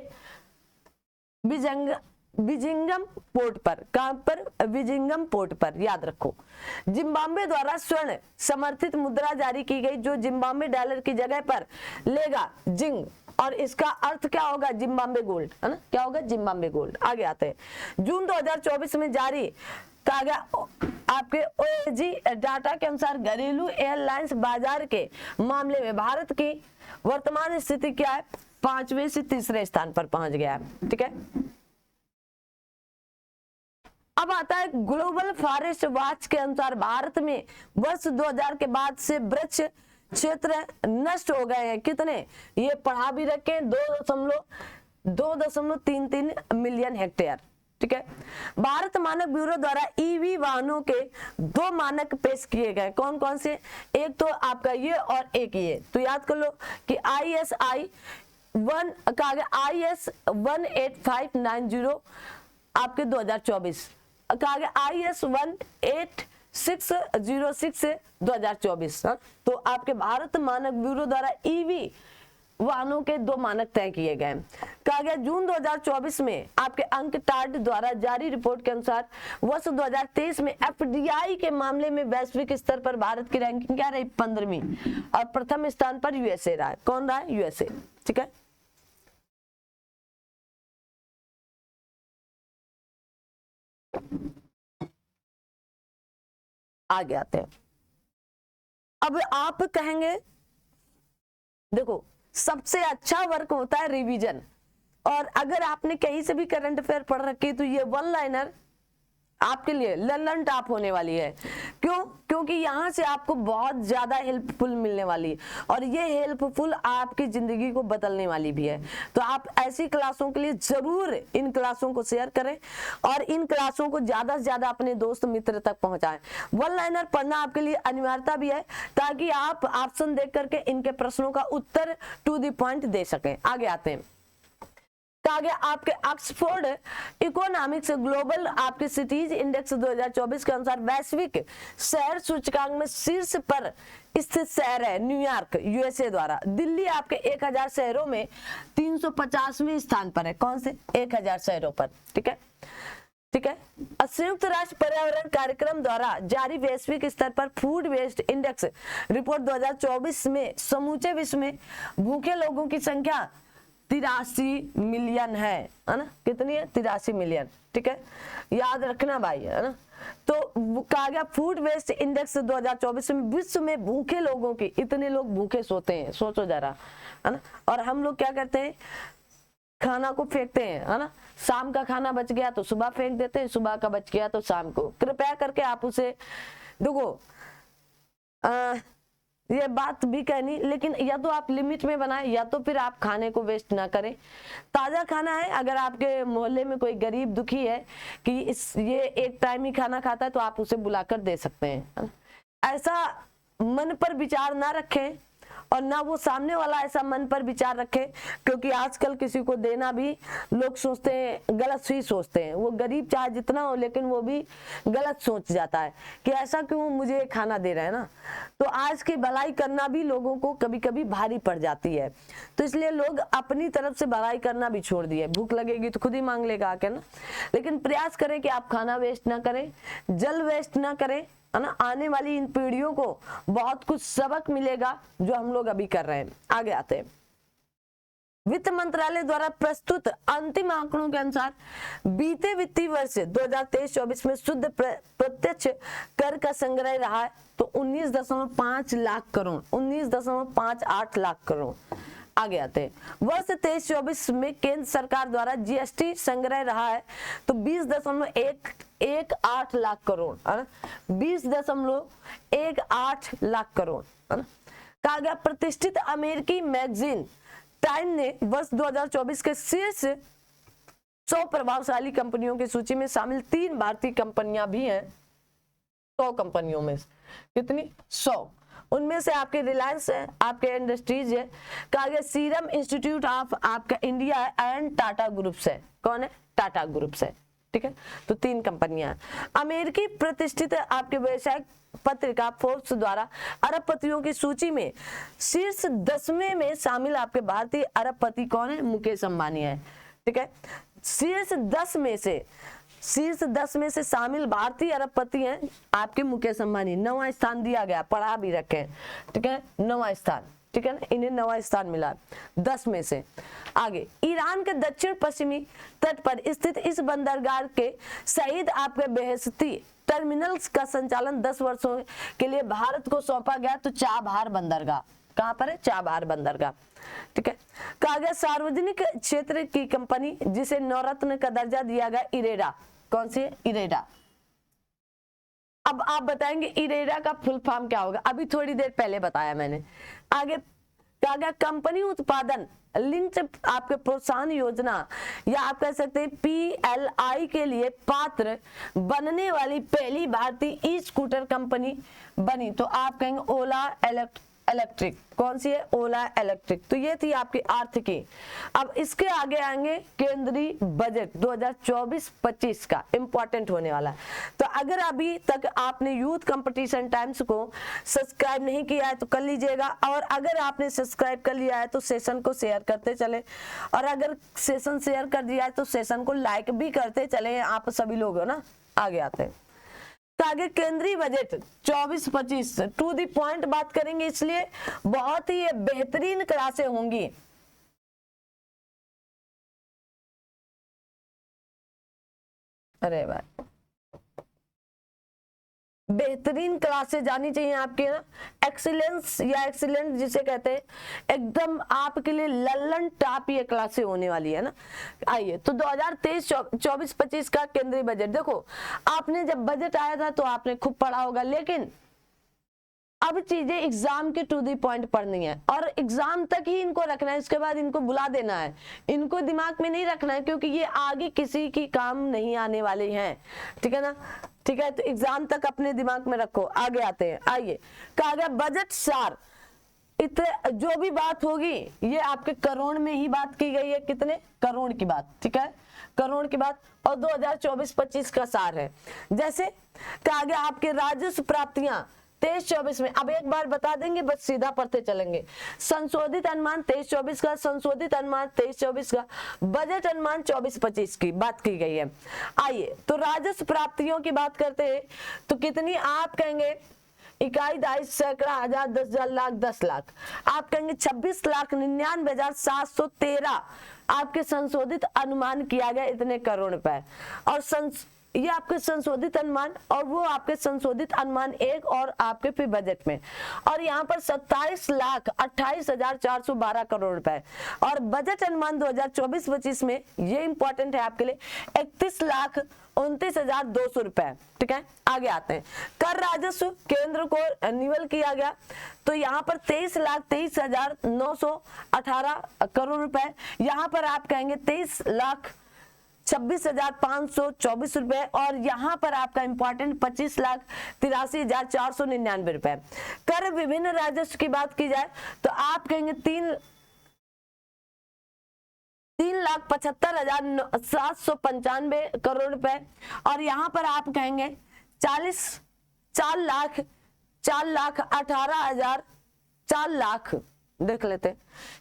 विजिंगम पोर्ट पर। कहां पर, विजिंगम पोर्ट पर। याद रखो, जिम्बाब्वे द्वारा स्वर्ण समर्थित मुद्रा जारी की गई जो जिम्बाब्वे डॉलर की जगह पर लेगा जिंग, और इसका अर्थ क्या होगा, जिम्बाब्वे गोल्ड, है ना, क्या होगा, जिम्बाब्वे गोल्ड। आगे आते हैं। जून 2024 में जारी कहा गया आपके OAG डाटा के अनुसार घरेलू एयरलाइंस बाजार के मामले में भारत की वर्तमान स्थिति क्या है। 5वें से तीसरे स्थान पर पहुंच गया है। ठीक है, अब आता है ग्लोबल फॉरेस्ट वॉच के अनुसार भारत में वर्ष 2000 के बाद से वृक्ष क्षेत्र नष्ट हो गए हैं। कितने, ये पढ़ा भी रखे, 2.33 मिलियन हेक्टेयर। ठीक है, भारत मानक ब्यूरो द्वारा ईवी वाहनों के 2 मानक पेश किए गए। कौन कौन से, एक तो आपका ये और एक ये, तो याद कर लो कि ISI 18590 आपके 2024, कहा गया IS 18606 से 2024। तो आपके भारत मानक ब्यूरो द्वारा ईवी वाहनों के 2 मानक तय किए गए। कहा गया जून 2024 में आपके अंकटाड द्वारा जारी रिपोर्ट के अनुसार वर्ष 2023 में FDI के मामले में वैश्विक स्तर पर भारत की रैंकिंग क्या रही, 15वीं, और प्रथम स्थान पर USA रहा है। कौन रहा है, USA। ठीक है, आगे आते हैं। अब आप कहेंगे देखो सबसे अच्छा वर्क होता है रिवीजन, और अगर आपने कहीं से भी करंट अफेयर पढ़ रखी तो ये 1 लाइनर आपके लिए लर्न टॉप होने वाली है। क्यों, क्योंकि यहाँ से आपको बहुत ज्यादा हेल्पफुल मिलने वाली है, और ये हेल्पफुल आपकी जिंदगी को बदलने वाली भी है। तो आप ऐसी क्लासों के लिए जरूर इन क्लासों को शेयर करें और इन क्लासों को ज्यादा से ज्यादा अपने दोस्त मित्र तक पहुंचाएं। 1 लाइनर पढ़ना आपके लिए अनिवार्यता भी है, ताकि आप ऑप्शन देख करके इनके प्रश्नों का उत्तर टू द पॉइंट दे सकें। आगे आते हैं, कहा गया आपके ऑक्सफोर्ड इकोनॉमिक्स ग्लोबल आपके सिटीज इंडेक्स 2024 के अनुसार वैश्विक शहर सूचकांक में शीर्ष पर स्थित शहर है न्यूयॉर्क, USA द्वारा। दिल्ली आपके 1000 शहरों में 350वें स्थान पर है। कौन से, 1000 शहरों पर। ठीक है, ठीक है, संयुक्त राष्ट्र पर्यावरण कार्यक्रम द्वारा जारी वैश्विक स्तर पर फूड वेस्ट इंडेक्स रिपोर्ट 2024 में समूचे विश्व में भूखे लोगों की संख्या 83 मिलियन है ना, कितनी है, 83 मिलियन। ठीक है, याद रखना भाई, है ना। तो कहा गया फूड वेस्ट इंडेक्स 2024 में विश्व में भूखे लोगों की, इतने लोग भूखे सोते हैं, सोचो जरा, है ना। और हम लोग क्या करते हैं, खाना को फेंकते हैं, है ना। शाम का खाना बच गया तो सुबह फेंक देते हैं, सुबह का बच गया तो शाम को। कृपया करके आप उसे देखो, ये बात भी कहनी, लेकिन या तो आप लिमिट में बनाएं या तो फिर आप खाने को वेस्ट ना करें। ताजा खाना है, अगर आपके मोहल्ले में कोई गरीब दुखी है कि ये एक टाइम ही खाना खाता है तो आप उसे बुलाकर दे सकते हैं। ऐसा मन पर विचार ना रखें और ना वो सामने वाला ऐसा मन पर विचार रखे, क्योंकि आजकल किसी को देना भी लोग सोचते हैं, गलत ही सोचते हैं। वो गरीब चाहे जितना हो लेकिन वो भी गलत सोच जाता है कि ऐसा क्यों मुझे खाना दे रहा है ना। तो आज की भलाई करना भी लोगों को कभी कभी भारी पड़ जाती है, तो इसलिए लोग अपनी तरफ से भलाई करना भी छोड़ दिए। भूख लगेगी तो खुद ही मांग लेगा आके ना। लेकिन प्रयास करें कि आप खाना वेस्ट ना करें, जल वेस्ट ना करें, है ना। आने वाली इन पीढ़ियों को बहुत कुछ सबक मिलेगा जो हम लोग अभी कर रहे हैं। आगे आते हैं, वित्त मंत्रालय द्वारा प्रस्तुत अंतिम आंकड़ों के अनुसार बीते वित्तीय वर्ष 2023-24 में शुद्ध प्रत्यक्ष कर का संग्रह रहा है तो 19.5 लाख करोड़, 19.58 लाख करोड़। आगे आते हैं, वर्ष 23-24 में केंद्र सरकार द्वारा GST संग्रह रहा है तो 20.18 लाख करोड़, है ना, 20.18 लाख करोड़, है ना। कहा गया प्रतिष्ठित अमेरिकी मैगजीन टाइम ने वर्ष 2024 के शीर्ष 100 प्रभावशाली कंपनियों की सूची में शामिल 3 भारतीय कंपनियां भी हैं। 100 कंपनियों में कितनी, 100, उनमें से आपके रिलायंस है, आपके इंडस्ट्रीज है, कहा गया सीरम इंस्टीट्यूट ऑफ आपका इंडिया है एंड टाटा ग्रुप्स है। कौन है, टाटा ग्रुप्स है। ठीक है, तो 3 कंपनियां हैं। अमेरिकी प्रतिष्ठित आपके व्यवसायिक पत्रिका फोर्ब्स द्वारा अरबपतियों की सूची में शीर्ष 10वें में शामिल आपके भारतीय अरबपति कौन है, मुकेश अंबानी है। ठीक है, शीर्ष 10 में से शामिल भारतीय अरबपति हैं आपके मुकेश अंबानी। 9वां स्थान दिया गया, पढ़ा भी रखे। ठीक है, 9वां स्थान, ठीक है ना, इन्हें 9वां स्थान मिला 10 में से। आगे, ईरान के दक्षिण पश्चिमी तट पर स्थित इस बंदरगाह के शहीद आपके बेहस्ती टर्मिनल्स का संचालन 10 वर्षों के लिए भारत को सौंपा गया तो चाबहार बंदरगाह, कहाँ पर है, चाबहार बंदरगाह। ठीक है। कहा गया सार्वजनिक क्षेत्र की कंपनी जिसे नवरत्न का दर्जा दिया गया इरेडा, कौन सी है, इरेडा। अब आप बताएंगे इरेडा का फुल फॉर्म क्या होगा, अभी थोड़ी देर पहले बताया मैंने। आगे कहा गया कंपनी उत्पादन लिंक्ड आपके प्रोत्साहन योजना या आप कह सकते हैं PLI के लिए पात्र बनने वाली पहली भारतीय ई स्कूटर कंपनी बनी, तो आप कहेंगे ओला इलेक्ट्रिक, कौन सी है, ओला इलेक्ट्रिक। तो ये थी आपकी आर्थिकी। अब इसके आगे आएंगे केंद्रीय बजट 2024-25 का, इंपॉर्टेंट होने वाला है। तो अगर अभी तक आपने यूथ कंपटीशन टाइम्स को सब्सक्राइब नहीं किया है तो कर लीजिएगा, और अगर आपने सब्सक्राइब कर लिया है तो सेशन को शेयर करते चले, और अगर सेशन शेयर कर दिया है तो सेशन को लाइक भी करते चले। आप सभी लोग हो ना, आगे आते हैं। तो आगे केंद्रीय बजट 24-25 टू द पॉइंट बात करेंगे, इसलिए बहुत ही बेहतरीन क्लासें होंगी। अरे भाई बेहतरीन क्लासेस जानी चाहिए आपके ना, एक्सीलेंस या एक्सीलेंट जिसे कहते हैं, एकदम आपके लिए लल्लन टाप ये क्लासेस होने वाली है ना। आइए तो 2023-24-25 का केंद्रीय बजट देखो, आपने जब बजट आया था तो आपने खूब पढ़ा होगा, लेकिन अब चीजें एग्जाम के टू दी पॉइंट पढ़नी है और एग्जाम तक ही इनको रखना है, इसके बाद इनको बुला देना है, इनको दिमाग में नहीं रखना है, क्योंकि ये आगे किसी की काम नहीं आने वाले हैं। ठीक है ना, ठीक है। तो एग्जाम तक अपने दिमाग में रखो। आगे आते हैं। आइए कहा गया बजट सार, इतने जो भी बात होगी ये आपके करोड़ में ही बात की गई है, कितने करोड़ की बात, ठीक है, करोड़ की बात, और 2024-25 का सार है। जैसे कहा गया आपके राजस्व प्राप्तियां 23-24 में, अब एक बार बता देंगे बस सीधा पढ़ते चलेंगे। संशोधित अनुमान 23-24 का, संशोधित अनुमान 23-24 का, बजट अनुमान 24-25 की बात की गई है। आइए तो राजस्व प्राप्तियों की बात करते हैं तो कितनी, आप कहेंगे इकाई, दाई, सैकड़ा, हजार, 10,000, लाख, 10 लाख। आप कहेंगे 26,99,713 आपके संशोधित अनुमान किया गया इतने करोड़ रुपए, और ये आपके संशोधित अनुमान, और वो आपके संशोधित अनुमान एक और आपके फिर बजट में, और यहाँ पर 27,28,412 करोड़ रुपए, और बजट अनुमान 2024-25 में ये इंपॉर्टेंट है आपके लिए 31,29,200 रुपए। ठीक है, आगे आते हैं। कर राजस्व केंद्र को निवल किया गया तो यहाँ पर 23,23,918 करोड़ रुपए, यहाँ पर आप कहेंगे 23,26,524 रुपए, और यहाँ पर आपका इंपॉर्टेंट 25,83,499 रुपए। कर विभिन्न राजस्व की बात की जाए तो आप कहेंगे 3,75,795 करोड़ रुपए, और यहाँ पर आप कहेंगे 4 लाख देख लेते हैं,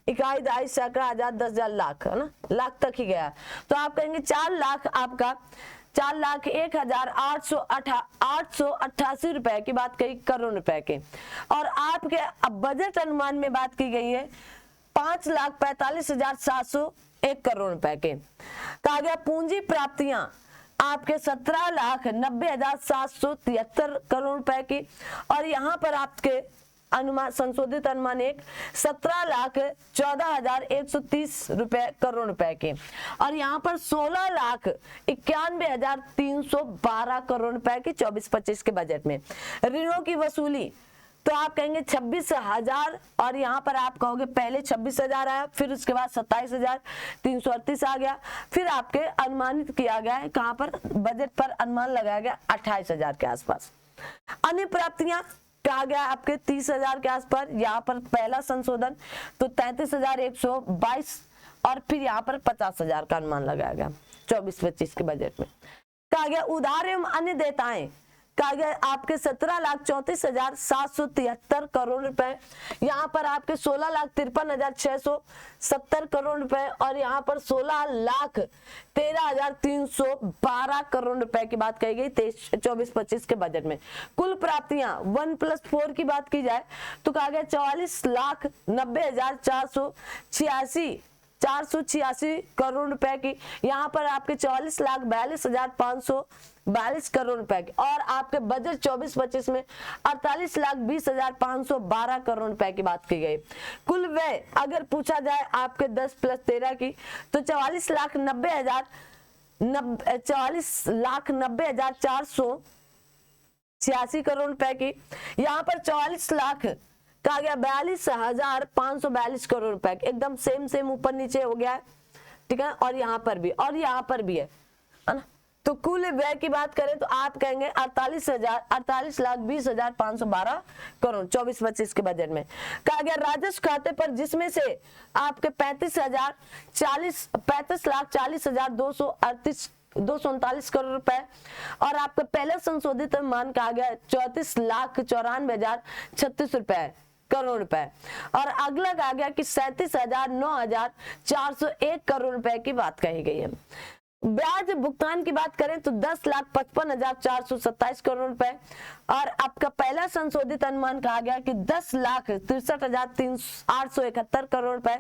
इकाई, दाई, सैकड़ा, हजार, 10,000, लाख, है ना, लाख तक ही गया। तो आप कहेंगे 4 लाख, आपका 4,01,888 रुपए की बात कही, करोड़ रुपए के, और आपके अब बजट अनुमान में बात की गई है 5,45,701 करोड़ रुपए के। कहा गया पूंजी प्राप्तियां आपके 17,90,773 करोड़ रुपए की, और यहाँ पर आपके अनुमान संशोधित अनुमान 17,14,130 रुपए करोड़ रुपए के, और यहाँ पर 16,91,312 करोड़ रुपए की 24-25 के बजट में। ऋणों की वसूली तो आप कहेंगे 26,000, और यहाँ पर आप कहोगे पहले 26,000 आया, फिर उसके बाद 27,338 आ गया, फिर आपके अनुमानित किया गया है कहाँ पर, बजट पर अनुमान लगाया गया 28,000 के आसपास। अन्य प्राप्तियां कहा गया आपके 30,000 के आसपास, यहाँ पर पहला संशोधन तो 33,122, और फिर यहाँ पर 50,000 का अनुमान लगाया गया 24-25 के बजट में। कहा गया उधार एवं अन्य देयताएं, कहा गया आपके 17,34,773 करोड़ रुपए, यहाँ पर आपके 16,53,670 करोड़ रुपए, और यहाँ पर 16,13,312 करोड़ रुपए की बात कही गई 24-25 के बजट में। कुल प्राप्तियां 1+4 की बात की जाए तो कहा गया 44,90,486 करोड़ रुपए की, यहाँ पर आपके 44,42,500 42 करोड़ रुपए की, और आपके बजट 24-25 में 48,20,512 करोड़ रुपए की बात की गई। कुल व्यय अगर पूछा जाए आपके 10 + 13 की तो 44,90,486 करोड़ रुपए की। यहाँ पर 44 लाख कहा गया 42,542 करोड़ रुपए, एकदम सेम ऊपर नीचे हो गया है, ठीक है। और यहाँ पर भी है ना। तो कुल व्यय की बात करें तो आप कहेंगे 48,20,512 करोड़ 24-25 के बजट में। कहा गया राजस्व खाते पर जिसमें से आपके 35,40,239 करोड़ रुपए और आपका पहले संशोधित अनुमान कहा गया 34,94,036 रुपए करोड़ रुपए, और अगला कहा गया कि 37,09,401 करोड़ रुपए की बात कही गई है। ब्याज भुगतान की बात करें तो 10,55,427 करोड़ रुपए, और आपका पहला संशोधित अनुमान कहा गया कि 10,63,871 करोड़ रुपए,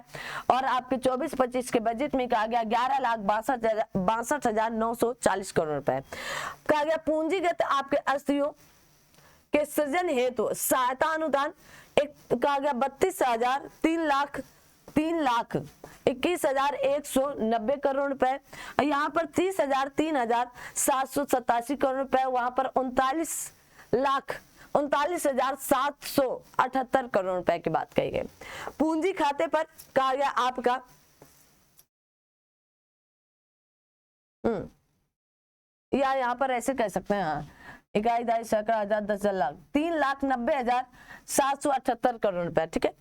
और आपके 24-25 के बजट में कहा गया 11,62,940 करोड़ रुपए। कहा गया पूंजीगत आपके अस्थियों के सृजन हेतु सहायता अनुदान एक कहा गया 3,21,190 करोड़ रुपए, यहाँ पर 3,787 करोड़ रुपए, वहां पर 39,39,778 करोड़ रुपए की बात कही गई। पूंजी खाते पर कहा गया आपका या यहाँ पर ऐसे कह सकते हैं, हाँ, इकाई दाई सैकड़ा हजार 10,000 लाख 3,90,778 करोड़ रुपए, ठीक है।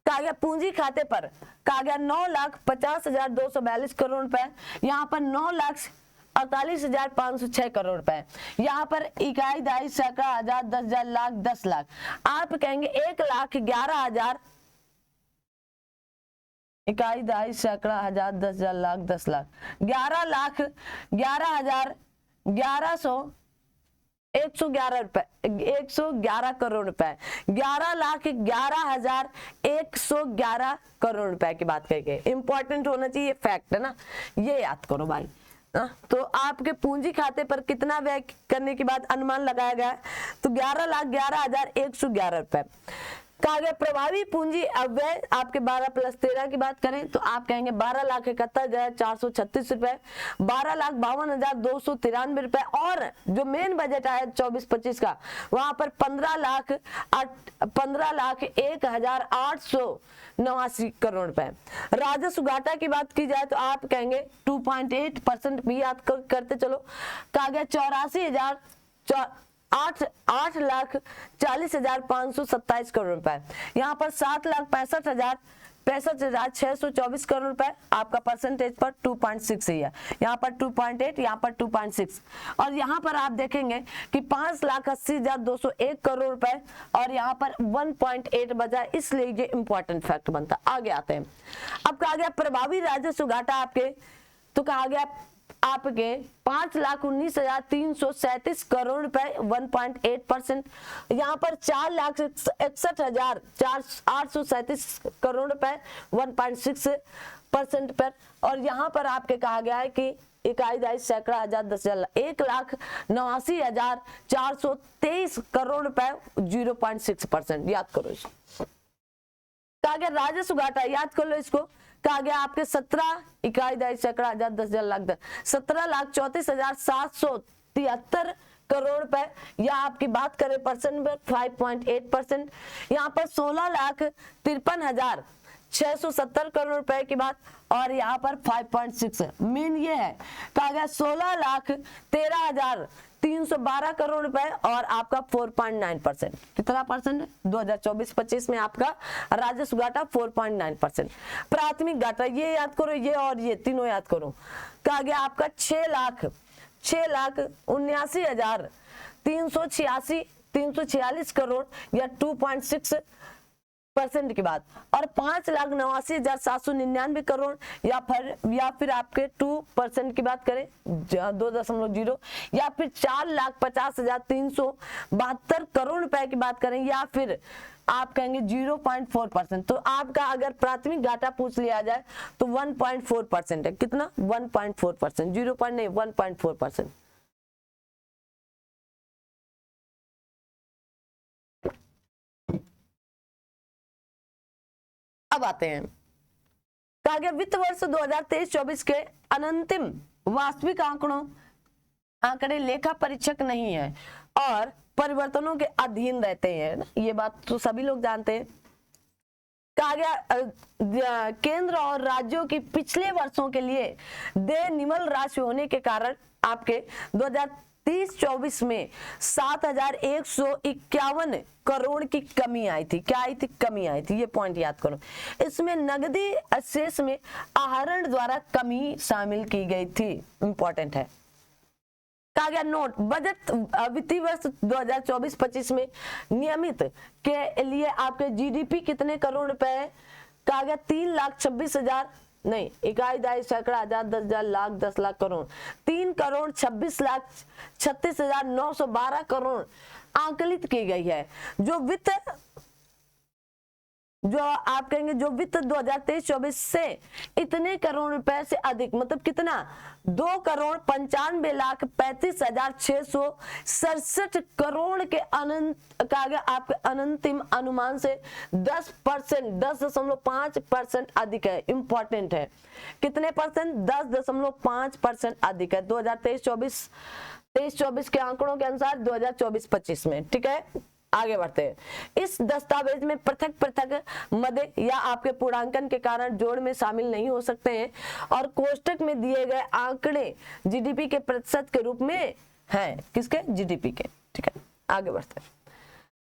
कहा गया पूंजी खाते पर कहा गया 9,50,242 करोड़ रुपए, यहाँ पर 9,48,506 करोड़ रुपए, यहाँ पर इकाई दाई सैकड़ा हजार 10,000 लाख 10 लाख, आप कहेंगे 1,11,000 इकाई दाई सैकड़ा हजार 10,000 लाख 10 लाख 1,11,11,111 करोड़ रुपए, 11,11,111 करोड़ रुपए की बात कही गई। इंपॉर्टेंट होना चाहिए, फैक्ट है ना, ये याद करो भाई। तो आपके पूंजी खाते पर कितना व्यय करने के बाद अनुमान लगाया गया है तो 11,11,111 रुपए। कहा गया प्रभावी पूंजी अव्यय आपके 12 + 13 की बात करें तो आप कहेंगे 12,71,436 रुपए, 12,52,293 रुपए, और जो मेन बजट आया 24-25 का वहां पर 15,01,889 करोड़ रुपए। राजस्व घाटा की बात की जाए तो आप कहेंगे 2.8% भी याद करते चलो। कहा गया 8,40,527 करोड़ रुपए, यहाँ पर 7,65,624 करोड़ रुपए, आपका परसेंटेज पर 2.6 ही है, यहाँ पर 2.8, यहाँ पर 2.6, और यहाँ पर आप देखेंगे कि 5,80,201 करोड़ रुपए और यहाँ पर 1.8 बचा, इसलिए ये इंपॉर्टेंट फैक्ट बनता। आगे आते हैं। अब कहा गया प्रभावी राजस्व घाटा आपके, तो कहा गया आपके 5,19,337 करोड़ रुपए 1.8%, यहाँ पर 4,61,837 करोड़ रुपए 1.6% पर, और यहाँ पर आपके कहा गया है कि इकाई दाई सैकड़ा हजार 10,000 1,89,423 करोड़ रुपए 0.6%। याद करो इसको। कहा गया राजस्व घाटा, याद कर लो इसको। कहा गया आपके 17 इकाई दाई सैकड़ा हजार 10,000 लाख 17,34,773 करोड़ रुपए, या आपकी बात करें परसेंट में 5.8%, यहाँ पर 16,53,670 करोड़ रुपए की बात, और यहाँ पर 5.6 मेन ये है। कहा गया 16,13,312 करोड़ रुपए और आपका 4.9%। कितना परसेंट है 2024-25 में आपका राजस्व घाटा 4.9%। प्राथमिक घाटा ये याद करो, ये और ये तीनों याद करो। कहा गया आपका 6,86,346 करोड़ या 2.6% की बात, और 5,89,799 करोड़ या फिर आपके 2% की बात करें 2.0, या फिर 4,50,372 करोड़ रुपए की बात करें, या फिर आप कहेंगे 0.4%। तो आपका अगर प्राथमिक घाटा पूछ लिया जाए तो 1.4% है। कितना 1.4%, 0 नहीं 1.4%। अब आते हैं, कहा गया वित्त वर्ष 2023-24 के अनंतिम वास्तविक आंकड़े लेखा परीक्षक नहीं है और परिवर्तनों के अधीन रहते हैं ना, ये बात तो सभी लोग जानते हैं। कहा गया केंद्र और राज्यों की पिछले वर्षों के लिए देय निम्न राशि होने के कारण आपके 2023-24 में 7,151 करोड़ की कमी आई थी। क्या आई थी? कमी आई थी। ये पॉइंट याद करो। इसमें नगदी शेष में आहरण द्वारा कमी शामिल की गई थी। इंपॉर्टेंट है। कहा गया नोट बजट वित्तीय वर्ष 2024-25 में नियमित के लिए आपके जीडीपी कितने करोड़ रुपए है? कहा गया 3,26,000 नहीं, इकाई दाई सैकड़ा हजार 10,000 लाख 10 लाख करोड़ 3,26,36,912 करोड़ आंकलित की गई है। जो आप कहेंगे जो वित्त 2023-24 से इतने करोड़ रुपए से अधिक, मतलब कितना? 2,95,35,667 करोड़ के आपके अनंतिम अनुमान से 10%, 10.5% अधिक है। इंपॉर्टेंट है। कितने परसेंट? 10.5% अधिक है 2023-24 के आंकड़ों के अनुसार 2024-25 में। ठीक है, आगे बढ़ते हैं। इस दस्तावेज में पृथक पृथक मदे या आपके पूर्णांकन के कारण जोड़ में शामिल नहीं हो सकते हैं और कोष्टक में दिए गए आंकड़े जीडीपी के प्रतिशत के रूप में हैं। किसके? जीडीपी के। ठीक है, आगे बढ़ते हैं।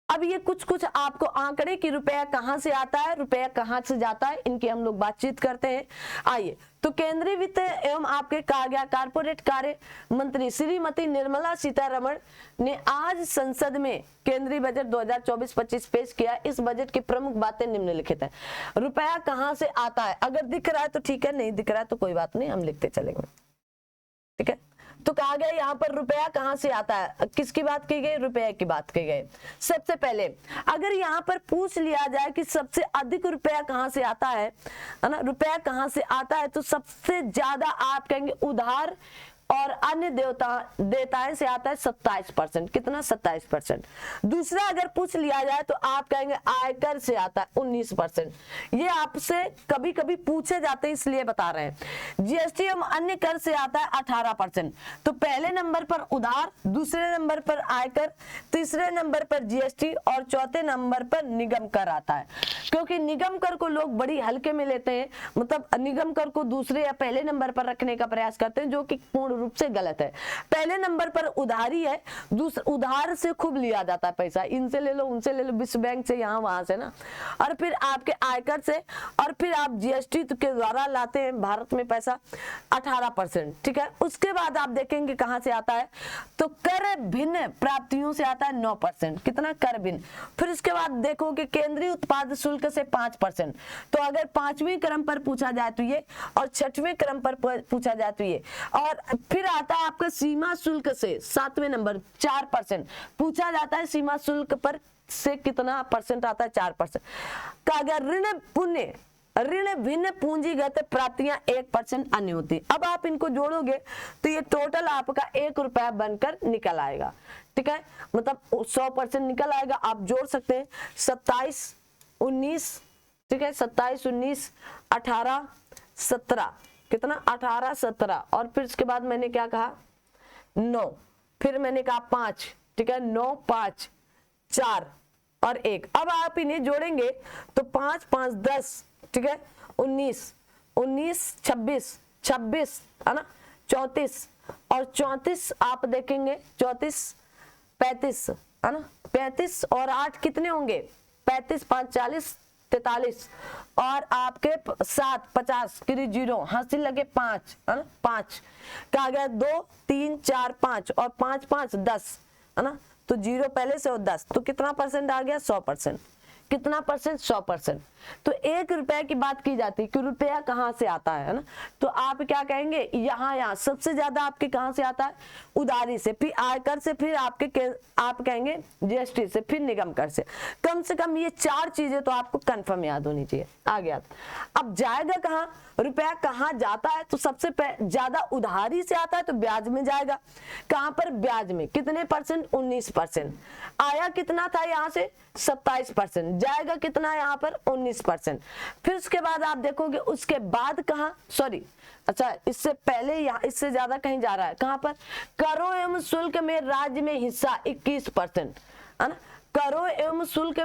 अब ये कुछ आपको आंकड़े की रुपया कहां से आता है, रुपया कहां से जाता है, इनकी हम लोग बातचीत करते हैं। आइए, तो केंद्रीय वित्त एवं आपके कहा गया कारपोरेट कार्य मंत्री श्रीमती निर्मला सीतारमण ने आज संसद में केंद्रीय बजट 2024-25 पेश किया। इस बजट की प्रमुख बातें निम्नलिखित है। रुपया कहां से आता है? अगर दिख रहा है तो ठीक है, नहीं दिख रहा है तो कोई बात नहीं, हम लिखते चलेंगे। ठीक है, तो कहा गया यहाँ पर रुपया कहां से आता है। किसकी बात की गई? रुपये की बात की गई। सबसे पहले अगर यहाँ पर पूछ लिया जाए कि सबसे अधिक रुपया कहां से आता है ना, रुपया कहां से आता है, तो सबसे ज्यादा आप कहेंगे उधार और अन्य देयताएं से आता है 27%। कितना? 27%। दूसरा अगर पूछ लिया जाए तो आप कहेंगे आयकर से आता है 19%। ये आपसे कभी कभी पूछे जाते हैं, इसलिए बता रहे हैं। जीएसटी एवं अन्य कर से आता है 18%। तो पहले नंबर पर उधार, दूसरे नंबर पर आयकर, तीसरे नंबर पर जीएसटी और चौथे नंबर पर निगम कर आता है। क्योंकि निगम कर को लोग बड़ी हल्के में लेते हैं, मतलब निगम कर को दूसरे या पहले नंबर पर रखने का प्रयास करते हैं, जो कि पूर्ण रूप से गलत है। पहले नंबर पर उधारी है, उधार से खूब लिया जाता है पैसा, इनसे ले लो उनसे ले लो, विश्व बैंक से, यहाँ वहां से ना, और फिर आपके आयकर से, और फिर आप जीएसटी के द्वारा लाते हैं भारत में पैसा 18%। ठीक है, उसके बाद आप देखेंगे कहां से आता है, तो कर भिन्न प्राप्तियों से आता है 9%। कितना? कर भिन्न। फिर उसके बाद देखोगे केंद्रीय उत्पाद शुल्क से 5%। तो अगर 5वें क्रम पर पूछा जाए तो ये, और 6वें क्रम पर पूछा जाए तो ये, और फिर आता है आपका सीमा शुल्क से 7वें नंबर 4%। पूछा जाता है सीमा शुल्क पर से कितना परसेंट आता है? 4%। का अगर ऋण भिन्न पूंजीगत प्राप्तियां 1% अन्य होती। अब आप इनको जोड़ोगे तो ये टोटल आपका 1 रुपया बनकर निकल आएगा। ठीक है, मतलब 100% निकल आएगा। आप जोड़ सकते हैं 27, 19, ठीक है, 27, 19, 18, 17, कितना? 18, 17, और फिर उसके बाद मैंने क्या कहा? 9, फिर मैंने कहा 5, ठीक है, 9, 5, 4 और 1। अब आप इन्हें जोड़ेंगे तो 5, 5, 10, ठीक है, 19, 26, 26 है ना, 34 और 34 आप देखेंगे 34, 35 है ना, 35 और 8 कितने होंगे? 35, 5, 40, 43 और आपके 7, 50 की 0, हासिल लगे 5 है ना, 5 का गया 2, 3, 4, 5 और 5, 5, 10 है ना, तो 0 पहले से और 10, तो कितना परसेंट आ गया? 100%। कितना परसेंट? 100%। तो 1 रुपए की बात की जाती है कि रुपया कहां से आता है ना, तो आप क्या कहेंगे? यहाँ सबसे ज्यादा आपके कहां से आता है? उधारी से, फिर आयकर से, फिर आप कहेंगे जीएसटी से, फिर निगम कर से। कम से कम ये 4 चीजें तो आपको कंफर्म याद होनी चाहिए। आगे अब जाएगा कहाँ? रुपया कहाँ जाता है? तो सबसे ज्यादा उधारी से आता है तो ब्याज में जाएगा। कहां पर? ब्याज में। कितने परसेंट? 19%। आया कितना था यहाँ से? 27%। जाएगा कितना यहाँ पर 19%। फिर उसके बाद आप देखोगे उसके बाद कहाँ, सॉरी अच्छा इससे पहले यहाँ इससे ज्यादा कहीं जा रहा है, कहाँ पर करों एवं शुल्क में राज्य में हिस्सा 21%, है ना, करों एवं शुल्कों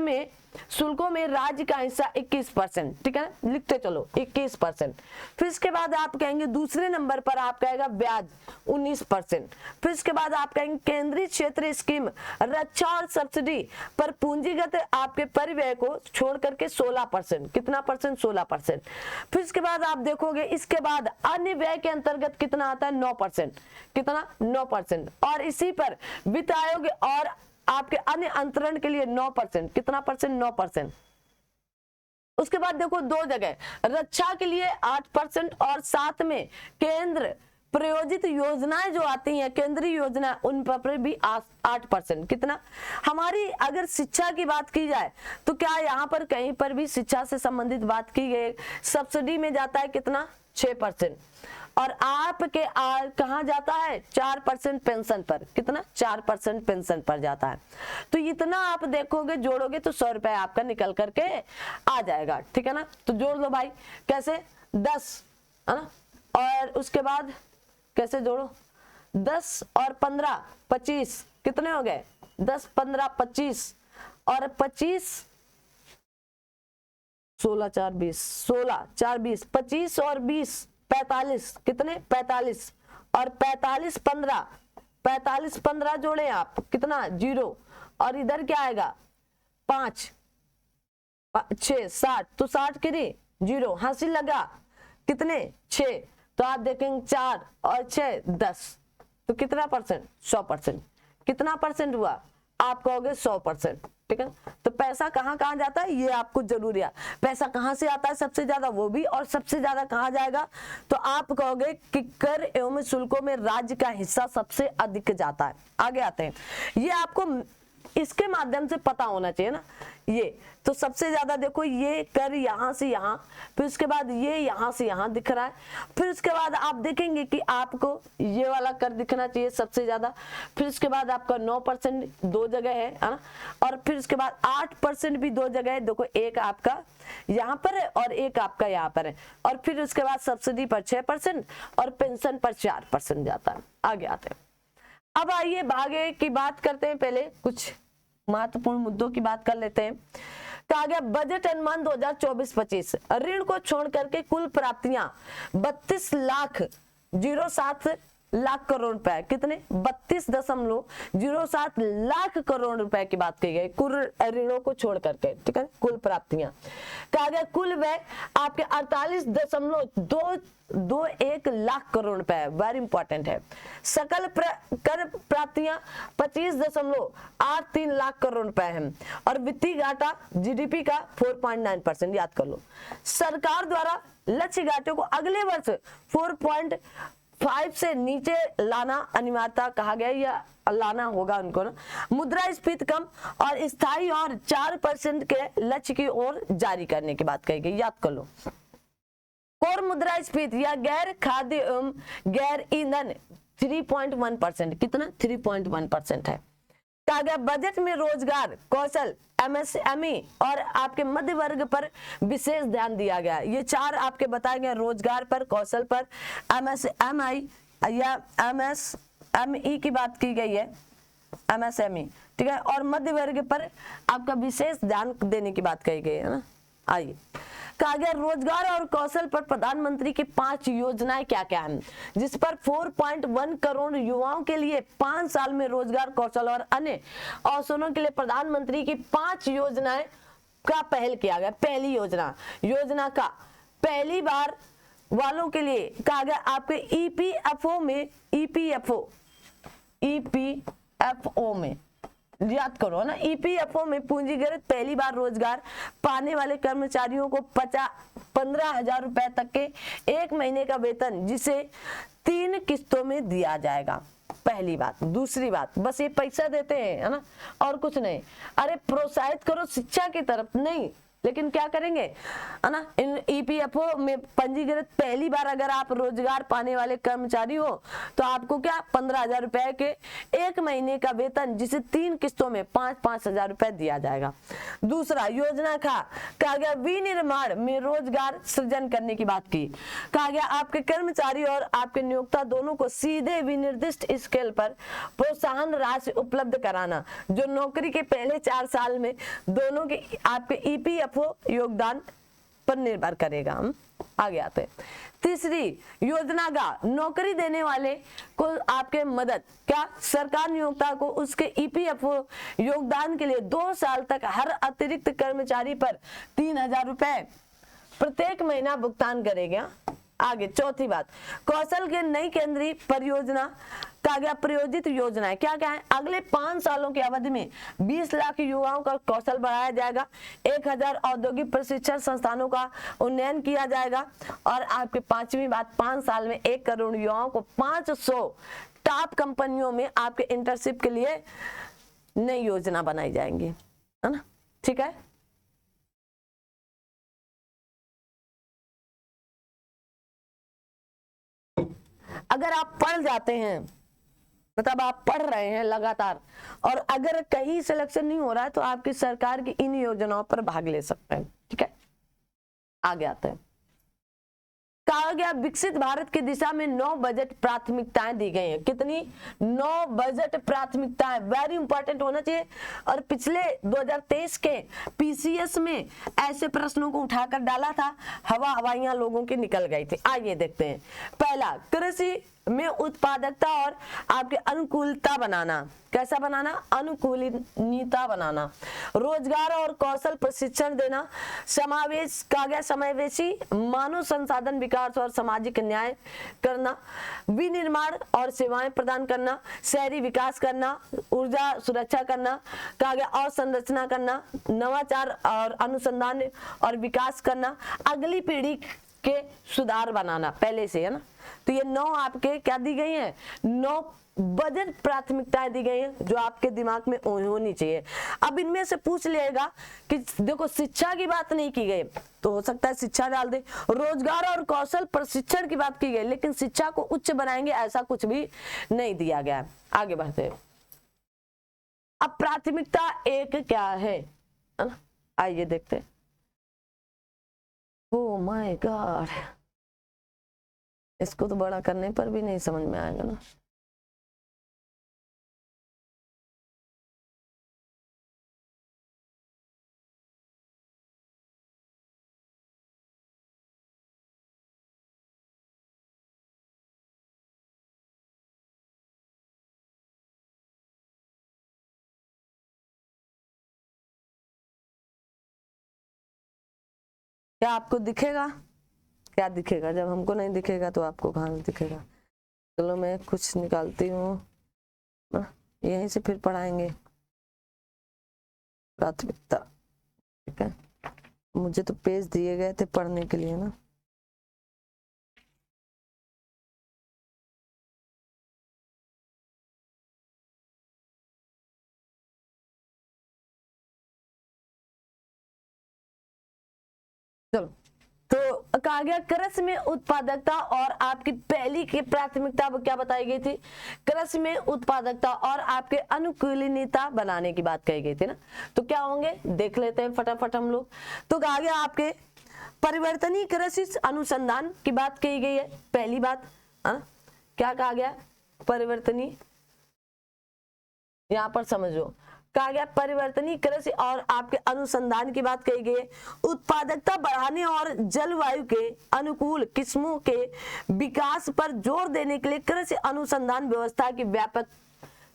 में राज्य का हिस्सा 21%, ठीक है ना, लिखते चलो 21%। फिर इसके बाद आप कहेंगे दूसरे नंबर पर आप कहेगा ब्याज 19%। फिर इसके बाद आप कहेंगे केंद्रीय क्षेत्र स्कीम रक्षा और सब्सिडी पर पूंजीगत आपके परिव्यय को छोड़ करके 16%, कितना परसेंट 16%। फिर इसके बाद आप देखोगे इसके बाद अन्य व्यय के अंतर्गत कितना आता है 9%, कितना 9%। और इसी पर वित्त आयोग और आपके अन्य अंतरण के लिए 9%, कितना परसेंट 9%। उसके बाद देखो दो जगह रक्षा के लिए 8% और साथ में केंद्र प्रायोजित योजनाएं जो आती हैं केंद्रीय योजना उन पर भी 8%, कितना। हमारी अगर शिक्षा की बात की जाए तो क्या यहाँ पर कहीं पर भी शिक्षा से संबंधित बात की गई, सब्सिडी में जाता है कितना 6%। और आपके कहाँ जाता है 4% पेंशन पर, कितना 4% पेंशन पर जाता है। तो इतना आप देखोगे जोड़ोगे तो 100 रुपए आपका निकल करके आ जाएगा, ठीक है ना। तो जोड़ दो भाई, कैसे 10, है ना, और उसके बाद कैसे जोड़ो 10 और 15 25, कितने हो गए 10 15 25 और 25 16 4 20, 16 4 20, 25 और 20 45, कितने 45 और 45 15, 45 15 जोड़े आप कितना 0 और इधर क्या आएगा 5 6 60, तो 60 किरी 0, हंसी लगा कितने 6, तो आप देखेंगे 4 और 6 10, तो कितना परसेंट 100%, कितना परसेंट हुआ आप कहोगे 100%, ठीक है। तो पैसा कहाँ कहाँ जाता है ये आपको जरूरी है, पैसा कहाँ से आता है सबसे ज्यादा वो भी, और सबसे ज्यादा कहाँ जाएगा तो आप कहोगे कि कर एवं शुल्कों में राज्य का हिस्सा सबसे अधिक जाता है। आगे आते हैं, ये आपको इसके माध्यम से पता होना चाहिए ना। ये तो सबसे ज्यादा देखो ये कर यहाँ से यहाँ, फिर उसके बाद ये यहाँ से यहाँ दिख रहा है, फिर उसके बाद आप देखेंगे कि आपको ये वाला कर दिखना चाहिए सबसे ज्यादा, फिर उसके बाद आपका 9% दो जगह है ना, और फिर उसके बाद 8% भी दो जगह है। देखो एक आपका यहाँ पर है और एक आपका यहाँ पर है, और फिर उसके बाद सब्सिडी पर 6% और पेंशन पर 4% जाता है। आगे आते हैं, अब आइए भागे की बात करते हैं, पहले कुछ महत्वपूर्ण मुद्दों की बात कर लेते हैं। कहा गया बजट अनुमान 2024-25 ऋण को छोड़ करके कुल प्राप्तियां 32,07 लाख करोड़ रुपए, कितने 32.07 लाख करोड़ रुपए की बात की गई कुल ऋणों को छोड़ करके, ठीक है, कुल प्राप्तियां। कहा गया कुल व्यय आपके 48.221 लाख करोड़ रुपए है, वेरी इंपॉर्टेंट है। सकल कर प्राप्तियां 25.83 लाख करोड़ रुपए है, और वित्तीय घाटा जीडीपी का 4.9%, याद कर लो। सरकार द्वारा लक्ष्य घाटे को अगले वर्ष 4.5 से नीचे लाना अनिवार्यता कहा गया, या लाना होगा उनको ना। मुद्रास्फीति कम और स्थायी और 4% के लक्ष्य की ओर जारी करने की बात कही गई, याद कर लो। कोर मुद्रास्फीति या गैर खाद्य एवं गैर ईंधन 3.1%, कितना 3.1% है। कहा गया बजट में रोजगार कौशल एमएसएमई और आपके मध्य वर्ग पर विशेष ध्यान दिया गया। ये चार आपके बताए गए, रोजगार पर, कौशल पर, एमएसएमई या एमएसएमई की बात की गई है, एमएसएमई, ठीक है, और मध्य वर्ग पर आपका विशेष ध्यान देने की बात कही गई है ना। आइए, कहा गया रोजगार और कौशल पर प्रधानमंत्री की 5 योजनाएं क्या क्या हैं, जिस पर 4.1 करोड़ युवाओं के लिए 5 साल में रोजगार कौशल और अन्य अवसरों के लिए प्रधानमंत्री की 5 योजनाएं का पहल किया गया। पहली योजना का पहली बार वालों के लिए कहा गया आपके ईपीएफओ में याद करो ना, ईपीएफओ में पूंजीगत पहली बार रोजगार पाने वाले कर्मचारियों को 15,000 रुपए तक के 1 महीने का वेतन, जिसे 3 किस्तों में दिया जाएगा। पहली बात। दूसरी बात, बस ये पैसा देते हैं, है ना, और कुछ नहीं। अरे प्रोत्साहित करो शिक्षा की तरफ, नहीं लेकिन क्या करेंगे, है ना, इन ईपीएफओ में पंजीकृत पहली बार अगर आप रोजगार पाने वाले कर्मचारी हो तो आपको क्या 15,000 रुपए के 1 महीने का वेतन, जिसे 3 किस्तों में 5-5 हजार रुपए दिया जाएगा। दूसरा, योजना कहा गया विनिर्माण में रोजगार सृजन करने की बात की। कहा गया आपके कर्मचारी और आपके नियोक्ता दोनों को सीधे विनिर्दिष्ट स्केल पर प्रोत्साहन राशि उपलब्ध कराना, जो नौकरी के पहले 4 साल में दोनों के आपके ईपीएफओ योगदान पर निर्भर करेगा। हम आगे आते हैं। तीसरी योजना का नौकरी देने वाले को आपके मदद, क्या सरकार नियोक्ता को उसके ईपीएफओ योगदान के लिए 2 साल तक हर अतिरिक्त कर्मचारी पर 3,000 रुपए प्रत्येक महीना भुगतान करेगा। आगे चौथी बात, कौशल के नई केंद्रीय परियोजना का गया प्रायोजित योजनाएं, क्या क्या है, अगले 5 सालों की अवधि में 20 लाख युवाओं का कौशल बढ़ाया जाएगा, 1,000 औद्योगिक प्रशिक्षण संस्थानों का उन्नयन किया जाएगा, और आपके 5वीं बात, 5 साल में 1 करोड़ युवाओं को 500 टॉप कंपनियों में आपके इंटर्नशिप के लिए नई योजना बनाई जाएंगी, है ना, ठीक है। अगर आप पढ़ जाते हैं, मतलब आप पढ़ रहे हैं लगातार, और अगर कहीं सिलेक्शन नहीं हो रहा है तो आपकी सरकार की इन योजनाओं पर भाग ले सकते हैं, ठीक है। आगे आते हैं। कहा गया विकसित भारत की दिशा में 9 बजट प्राथमिकताएं दी गई हैं। कितनी? 9 बजट प्राथमिकताएं, वेरी इंपॉर्टेंट होना चाहिए। और पिछले 2023 के पीसीएस में ऐसे प्रश्नों को उठाकर डाला था, हवाइयां लोगों की निकल गई थी। आइए देखते हैं। पहला, कृषि में उत्पादकता और आपके अनुकूलता बनाना। कैसा बनाना? अनुकूलता बनाना। रोजगार और कौशल प्रशिक्षण देना। समावेश का गया समावेशी मानव संसाधन विकास और सामाजिक न्याय करना। विनिर्माण और सेवाएं प्रदान करना। शहरी विकास करना। ऊर्जा सुरक्षा करना। कहा गया और संरचना करना। नवाचार और अनुसंधान और विकास करना। अगली पीढ़ी के सुधार बनाना, पहले से, है ना। तो ये 9 आपके क्या दी गई हैं? 9 बजट प्राथमिकताएं दी गई हैं जो आपके दिमाग में होनी चाहिए। अब इनमें से पूछ लेगा कि देखो शिक्षा की बात नहीं की गई, तो हो सकता है शिक्षा डाल दे। रोजगार और कौशल प्रशिक्षण की बात की गई, लेकिन शिक्षा को उच्च बनाएंगे ऐसा कुछ भी नहीं दिया गया। आगे बढ़ते हैं। अब प्राथमिकता 1 क्या है ना, आइए देखते हैं। ओह माय गॉड, इसको तो बड़ा करने पर भी नहीं समझ में आएगा ना। क्या आपको दिखेगा? क्या दिखेगा? जब हमको नहीं दिखेगा तो आपको कहाँ दिखेगा? चलो मैं कुछ निकालती हूँ, यहीं से फिर पढ़ाएंगे प्राथमिकता, ठीक है। मुझे तो पेज दिए गए थे पढ़ने के लिए ना। चलो, तो कहा गया कृषि में उत्पादकता और आपकी पहली की प्राथमिकता क्या बताई गई थी? कृषि में उत्पादकता और आपके अनुकूलनीयता बनाने की बात कही गई थी ना। तो क्या होंगे देख लेते हैं फटाफट हम लोग। तो कहा गया आपके परिवर्तनीय कृषि अनुसंधान की बात कही गई है, पहली बात, क्या कहा गया? परिवर्तनीय, यहां पर समझो, कहा गया परिवर्तनीय कृषि और आपके अनुसंधान की बात कही गई है। उत्पादकता बढ़ाने और जलवायु के अनुकूल किस्मों के विकास पर जोर देने के लिए कृषि अनुसंधान व्यवस्था की व्यापक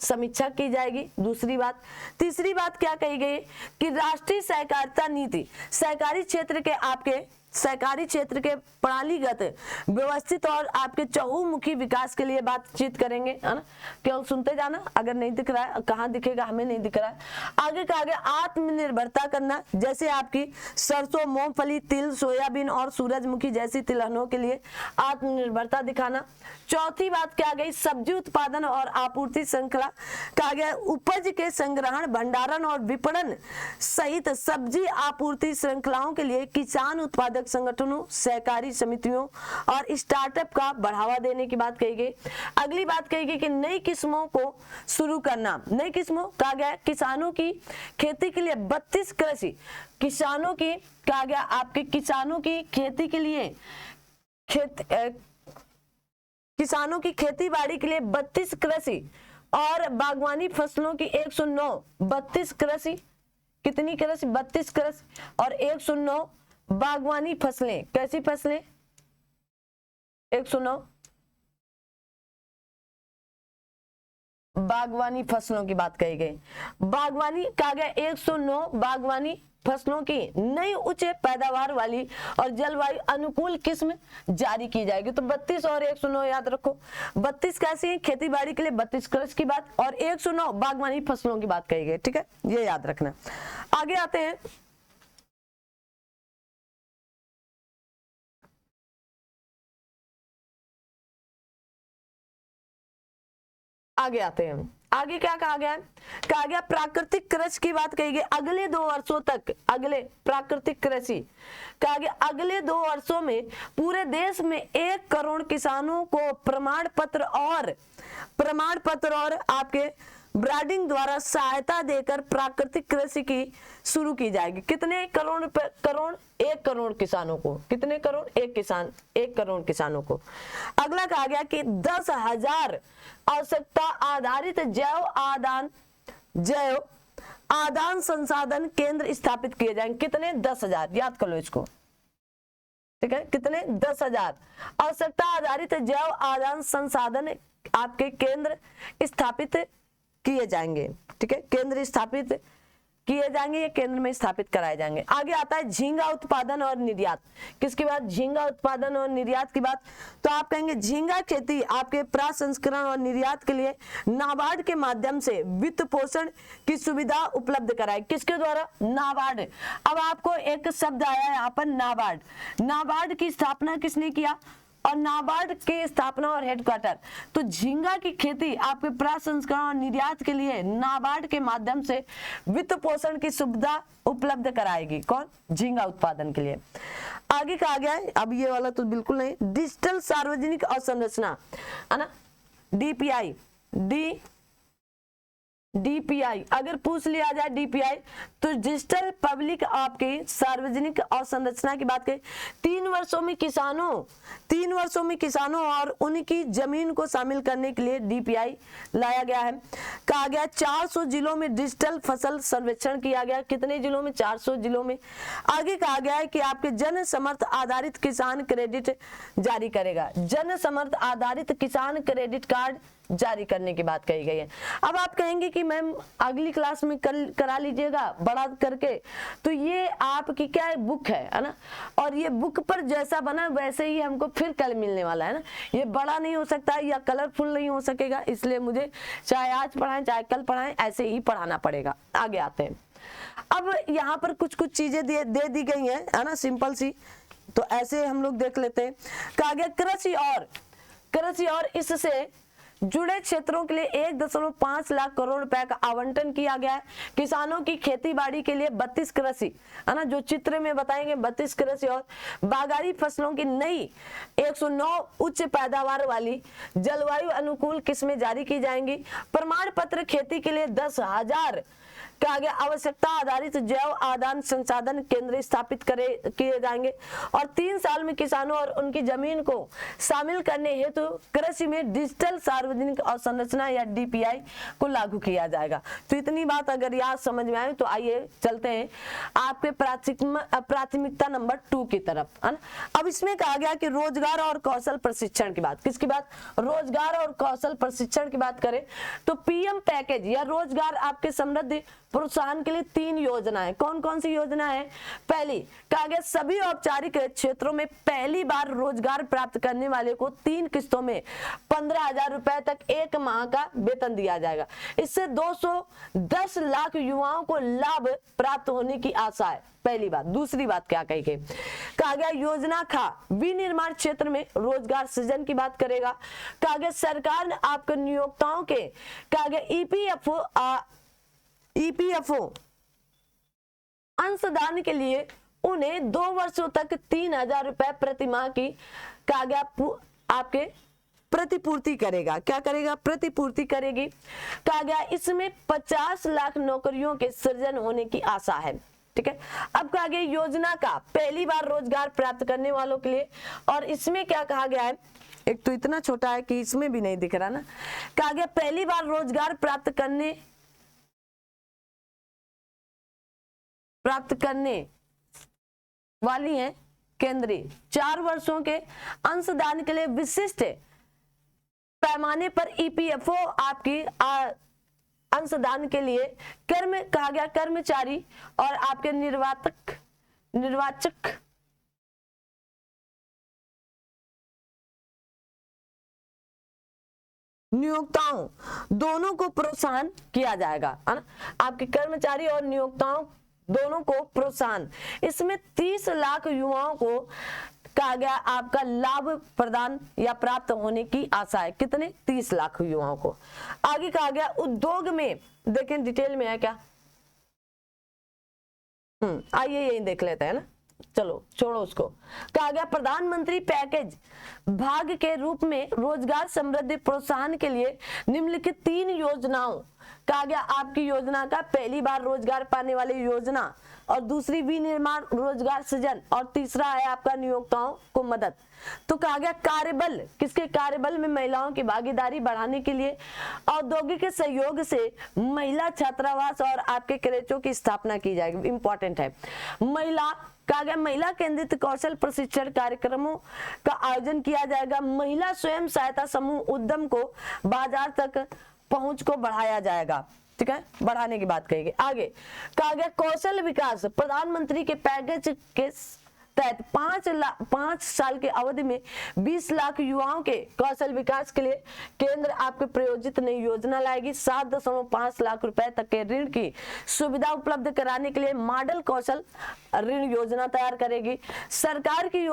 समीक्षा की जाएगी, दूसरी बात। तीसरी बात क्या कही गई कि राष्ट्रीय सहकारिता नीति सहकारी क्षेत्र के आपके सहकारी क्षेत्र के प्रणालीगत व्यवस्थित और आपके चहुमुखी विकास के लिए बातचीत करेंगे, है ना। केवल सुनते जाना, अगर नहीं दिख रहा है, कहाँ दिखेगा, हमें नहीं दिख रहा है। आगे का आगे आत्मनिर्भरता करना, जैसे आपकी सरसों, मूंगफली, तिल, सोयाबीन और सूरजमुखी जैसी तिलहनों के लिए आत्मनिर्भरता दिखाना। चौथी बात क्या गई, सब्जी उत्पादन और आपूर्ति श्रृंखला कहा गया, उपज के संग्रहण, भंडारण और विपणन सहित सब्जी आपूर्ति श्रृंखलाओं के लिए किसान उत्पादक संगठनों, सहकारी समितियों और स्टार्टअप का बढ़ावा देने की बात कही गई। अगली बात कही गई कि नई किस्मों को शुरू करना। नई किस्मों कहा गया किसानों की खेती के लिए 32 कृषि, किसानों की कहा गया आपके किसानों की खेती के लिए किसानों की खेती बाड़ी के लिए 32 कृषि और बागवानी फसलों की 109, 32 कृषि, कितनी कृषि, 32 कृषि और 109 बागवानी फसलें। कैसी फसलें, 109 बागवानी फसलों की बात कही गई। बागवानी कहा गया 109 बागवानी फसलों की नई उच्च पैदावार वाली और जलवायु अनुकूल किस्म जारी की जाएगी। तो 32 और 109 याद रखो। 32 कैसी है, खेती बाड़ी के लिए 32 कृषि की बात, और 109 बागवानी फसलों की बात कही गई। ठीक है, ये याद रखना। आगे आते हैं, आगे क्या कहा गया है, कहा गया प्राकृतिक कृषि की बात कही गई। अगले 2 वर्षों तक, अगले प्राकृतिक कृषि कहा गया अगले 2 वर्षों में पूरे देश में 1 करोड़ किसानों को प्रमाण पत्र और आपके ब्रांडिंग द्वारा सहायता देकर प्राकृतिक कृषि की शुरू की जाएगी। कितने करोड़ 1 करोड़ किसानों को, कितने करोड़, 1 करोड़ किसानों को। अगला कहा गया कि 10,000 आवश्यकता आधारित जैव आदान संसाधन केंद्र स्थापित किए जाएंगे। कितने, 10,000, याद कर लो इसको। ठीक है, कितने, 10,000 आवश्यकता आधारित जैव आदान संसाधन आपके केंद्र स्थापित किए जाएंगे। ठीक है, केंद्र स्थापित किए जाएंगे, ये केंद्र में स्थापित कराए जाएंगे। आगे आता है झींगा उत्पादन और निर्यात। किसकी बात, झींगा उत्पादन और निर्यात की बात। तो आप कहेंगे झींगा खेती आपके प्रसंस्करण और निर्यात के लिए नाबार्ड के माध्यम से वित्त पोषण की सुविधा उपलब्ध कराए। किसके द्वारा, नाबार्ड। अब आपको एक शब्द आया है यहाँ पर, नाबार्ड। नाबार्ड की स्थापना किसने किया, और नाबार्ड की स्थापना और हेडक्वार्टर। तो झींगा की खेती आपके प्रसंस्करण और निर्यात के लिए नाबार्ड के माध्यम से वित्त पोषण की सुविधा उपलब्ध कराएगी। कौन, झींगा उत्पादन के लिए। आगे कहा गया है, अब ये वाला तो बिल्कुल नहीं, डिजिटल सार्वजनिक अवसंरचना, है ना, डीपीआई, डीपीआई अगर पूछ लिया जाए डीपीआई तो डिजिटल पब्लिक आपकी सार्वजनिक अवसंरचना की बात करें। 3 वर्षों में किसानों और उनकी जमीन को शामिल करने के लिए डीपीआई लाया गया है। कहा गया 400 जिलों में डिजिटल फसल सर्वेक्षण किया गया। कितने जिलों में, 400 जिलों में। आगे कहा गया है कि आपके जन समर्थ आधारित किसान क्रेडिट जारी करेगा। जन समर्थ आधारित किसान क्रेडिट कार्ड जारी करने की बात कही गई है। अब आप कहेंगे कि मैम अगली क्लास में करा लीजिएगा बड़ा करके, तो ये आपकी क्या है, बुक है ना, और ये बुक पर जैसा बना वैसे ही हमको फिर कल मिलने वाला है ना। ये बड़ा नहीं हो सकता या कलरफुल नहीं हो सकेगा, इसलिए मुझे चाहे आज पढ़ाएं चाहे कल पढ़ाएं ऐसे ही पढ़ाना पड़ेगा। आगे आते हैं, अब यहाँ पर कुछ चीजें दे दी गई है ना, सिंपल सी, तो ऐसे हम लोग देख लेते हैं। कहा गया कृषि और इससे जुड़े क्षेत्रों के लिए 1.5 लाख करोड़ रुपए का आवंटन किया गया है। किसानों की खेती बाड़ी के लिए 32 कृषि, है ना, जो चित्र में बताएंगे 32 कृषि और बागानी फसलों की नई 109 उच्च पैदावार वाली जलवायु अनुकूल किस्में जारी की जाएंगी। प्रमाण पत्र खेती के लिए 10,000 कहा गया आवश्यकता आधारित जैव आदान संसाधन केंद्र स्थापित किए जाएंगे और 3 साल में किसानों और उनकी जमीन को शामिल करने हेतु कृषि में डिजिटल सार्वजनिक अवसंरचना या डीपीआई को लागू किया जाएगा। तो इतनी बात अगर याद समझ में आए तो आइए चलते हैं आपके प्राथमिकता नंबर 2 की तरफ, है ना। अब इसमें कहा गया कि रोजगार और कौशल प्रशिक्षण की बात। किसकी बात, रोजगार और कौशल प्रशिक्षण की बात करें तो पीएम पैकेज या रोजगार आपके समृद्धि प्रोत्साहन के लिए 3 योजनाएं। कौन कौन सी योजना है? पहली, कहा गया सभी औपचारिक क्षेत्रों में पहली बार रोजगार प्राप्त करने वाले को 3 किस्तों में 15,000 रुपए तक 1 माह का वेतन दिया जाएगा। इससे 210 लाख युवाओं को लाभ प्राप्त होने की आशा है। पहली बात। दूसरी बात क्या कही गई? कहा गया योजना खा विनिर्माण क्षेत्र में रोजगार सृजन की बात करेगा। कहा गया सरकार ने आपके नियोक्ताओं के कहा गया ईपीएफओ अंशदान के लिए उन्हें 2 वर्षों तक 3,000 रुपए प्रति माह की कहा गया आपके प्रतिपूर्ति करेगा। क्या करेगा? प्रतिपूर्ति करेगी। कहा गया इसमें 50 लाख नौकरियों के सृजन होने की आशा है। ठीक है। अब कहा गया योजना का पहली बार रोजगार प्राप्त करने वालों के लिए, और इसमें क्या कहा गया है, एक तो इतना छोटा है कि इसमें भी नहीं दिख रहा ना। कहा गया पहली बार रोजगार प्राप्त करने वाली है केंद्रीय 4 वर्षों के अंशदान के लिए विशिष्ट पैमाने पर ईपीएफओ आपकी अंशदान के लिए कहा गया कर्मचारी और आपके निर्वाचक नियोक्ताओं दोनों को प्रोत्साहन किया जाएगा, है ना। आपके कर्मचारी और नियोक्ताओं दोनों को प्रोत्साहन। इसमें 30 लाख युवाओं को कहा गया आपका लाभ प्रदान या प्राप्त होने की आशा है। कितने? 30 लाख युवाओं को। आगे कहा गया उद्योग में, देखें डिटेल में है क्या, आइए यही देख लेते हैं ना। चलो छोड़ो उसको। कहा गया प्रधानमंत्री पैकेज भाग के रूप में रोजगार समृद्धि प्रोत्साहन के लिए निम्नलिखित 3 योजनाओं कहा गया आपकी योजना का पहली बार रोजगार पाने वाली योजना, और दूसरी विनिर्माण रोजगार सृजन, और तीसरा है आपका नियोक्ताओं को मदद। तो कहा गया कार्यबल, किसके कार्यबल में महिलाओं की भागीदारी बढ़ाने के लिए औद्योगिक सहयोग से महिला छात्रावास और आपके क्रेचों की स्थापना की जाएगी। इंपॉर्टेंट है। कहा गया महिला केंद्रित कौशल प्रशिक्षण कार्यक्रमों का आयोजन किया जाएगा। महिला स्वयं सहायता समूह उद्यम को बाजार तक पहुंच को बढ़ाया जाएगा। ठीक है, बढ़ाने की बात कही गई। आगे कहा गया कौशल विकास प्रधानमंत्री के पैकेज के तहत 5 साल के अवधि में 20 लाख युवाओं के कौशल विकास के लिए केंद्र आपके प्रायोजित नई योजना लाएगी। 7.5 लाख रुपए तक के ऋण की सुविधा उपलब्ध कराने के लिए मॉडल कौशल ऋण योजना तैयार करेगी। सरकार की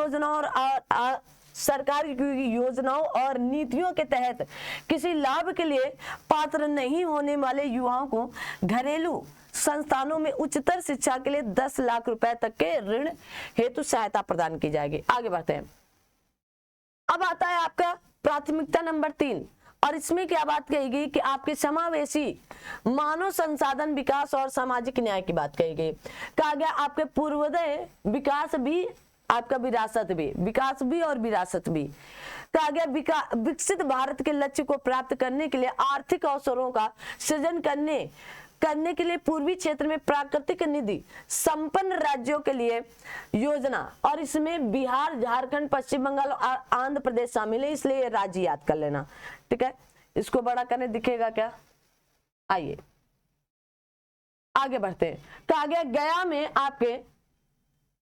योजनाओं और नीतियों के तहत किसी लाभ के लिए पात्र नहीं होने वाले युवाओं को घरेलू संस्थानों में उच्चतर शिक्षा के लिए 10 लाख रुपए तक के ऋण हेतु सहायता प्रदान की जाएगी। आगे बढ़ते हैं। अब आता है आपका प्राथमिकता नंबर 3, और इसमें क्या बात कही गई कि आपके समावेशी मानव संसाधन विकास और सामाजिक न्याय की बात कही गई। कहा गया आपके पूर्वोदय विकास भी, आपका विकास भी और विरासत भी। कहा गया विकसित भारत के लक्ष्य को प्राप्त करने के लिए आर्थिक अवसरों का सृजन करने के लिए पूर्वी क्षेत्र में प्राकृतिक निधि संपन्न राज्यों के लिए योजना, और इसमें बिहार, झारखंड, पश्चिम बंगाल और आंध्र प्रदेश शामिल है, इसलिए ये राज्य याद कर लेना। ठीक है, इसको बड़ा करने दिखेगा क्या? आइए आगे बढ़ते हैं। कहा गया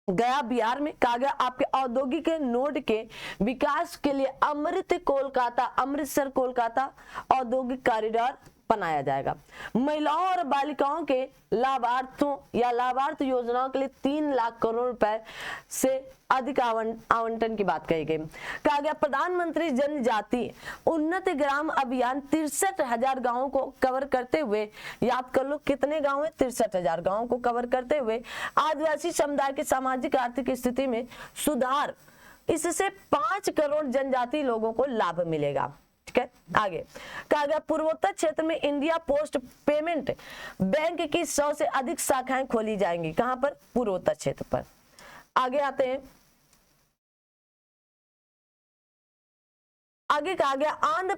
गया बिहार में कहा गया आपके औद्योगिक नोड के विकास के लिए अमृतसर कोलकाता औद्योगिक कॉरिडोर बनाया जाएगा। महिलाओं और बालिकाओं के लाभार्थ योजनाओं के लिए 3 लाख करोड़ रुपए से अधिक आवंटन की बात कही गई। कहा गया प्रधानमंत्री जनजाति उन्नति ग्राम अभियान 63,000 गांवों को कवर करते हुए, याद कर लो कितने गांव है? 63,000 गांवों को कवर करते हुए आदिवासी समुदाय की सामाजिक आर्थिक स्थिति में सुधार, इससे 5 करोड़ जनजाति लोगों को लाभ मिलेगा। ठीक है, आगे कहा गया पूर्वोत्तर क्षेत्र में इंडिया पोस्ट पेमेंट बैंक की 100 से अधिक शाखाएं खोली जाएंगी। कहां पर? पूर्वोत्तर क्षेत्र पर। आगे आते हैं। आगे कहा गया आंध्र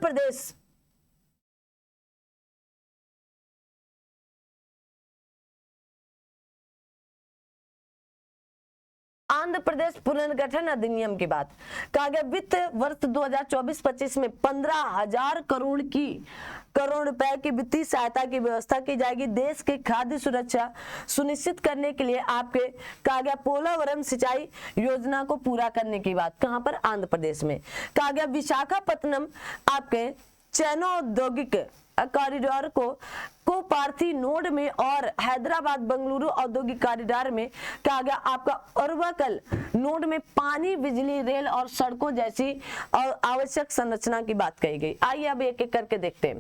आंध्र प्रदेश पुनर्गठन अधिनियम की बात कहा गया, वित्त वर्ष 2024-25 में 15,000 करोड़ रुपए की वित्तीय सहायता की व्यवस्था की जाएगी। देश के खाद्य सुरक्षा सुनिश्चित करने के लिए आपके कहा गया पोलावरम सिंचाई योजना को पूरा करने की बात, कहां पर, आंध्र प्रदेश में। कहा गया विशाखापत्तनम आपके चैनो औद्योगिक कॉरिडोर को पार्थी नोड में और हैदराबाद बेंगलुरु औद्योगिक कॉरिडोर में कहा गया आपका उर्वरकल नोड में पानी, बिजली, रेल और सड़कों जैसी आवश्यक संरचना की बात कही गई। आइए अब एक एक करके देखते हैं।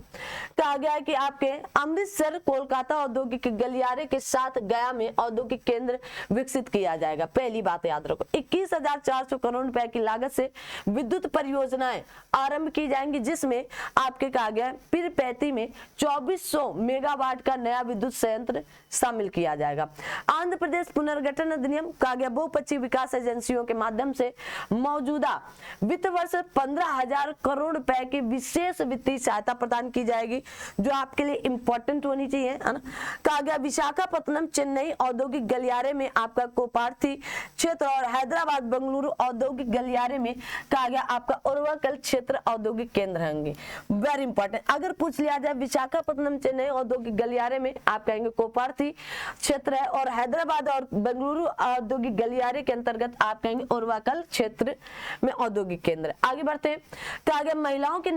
कहा गया है कि आपके अमृतसर कोलकाता औद्योगिक गलियारे के साथ गया में औद्योगिक केंद्र विकसित किया जाएगा। पहली बात याद रखो, 21,400 करोड़ रुपए की लागत से विद्युत परियोजनाएं आरंभ की जाएंगी, जिसमें आपके कहा गया पीरपैंती में 2400 मेगावाट का नया विद्युत संयंत्र शामिल किया जाएगा। आंध्र प्रदेश पुनर्गठन अधिनियम कहा गया बहुपक्षीय विकास एजेंसियों के माध्यम से मौजूदा वित्त वर्ष 15,000 करोड़ रुपए की विशेष वित्तीय सहायता प्रदान की जाएगी, जो आपके लिए इंपॉर्टेंट होनी चाहिए, है ना। कहा गया विशाखापत्तनम चेन्नई औद्योगिक गलियारे में आपका कोपार्थी क्षेत्र और हैदराबाद बेंगलुरु औद्योगिक गलियारे में कहा गया आपका उर्वरकल क्षेत्र औद्योगिक केंद्र होंगे। वेरी इंपॉर्टेंट, अगर पूछ लिया जाए विशाखापत्तनम चेन्नई औद्योगिक गलियारे में, आप कहेंगे कोपार्थी क्षेत्र है, और हैदराबाद और बेंगलुरु औद्योगिक गलियारे के अंतर्गत आप कहेंगे उर्वरकल क्षेत्र में औद्योगिक केंद्र। आगे बढ़ते हैं। कहा गया महिलाओं के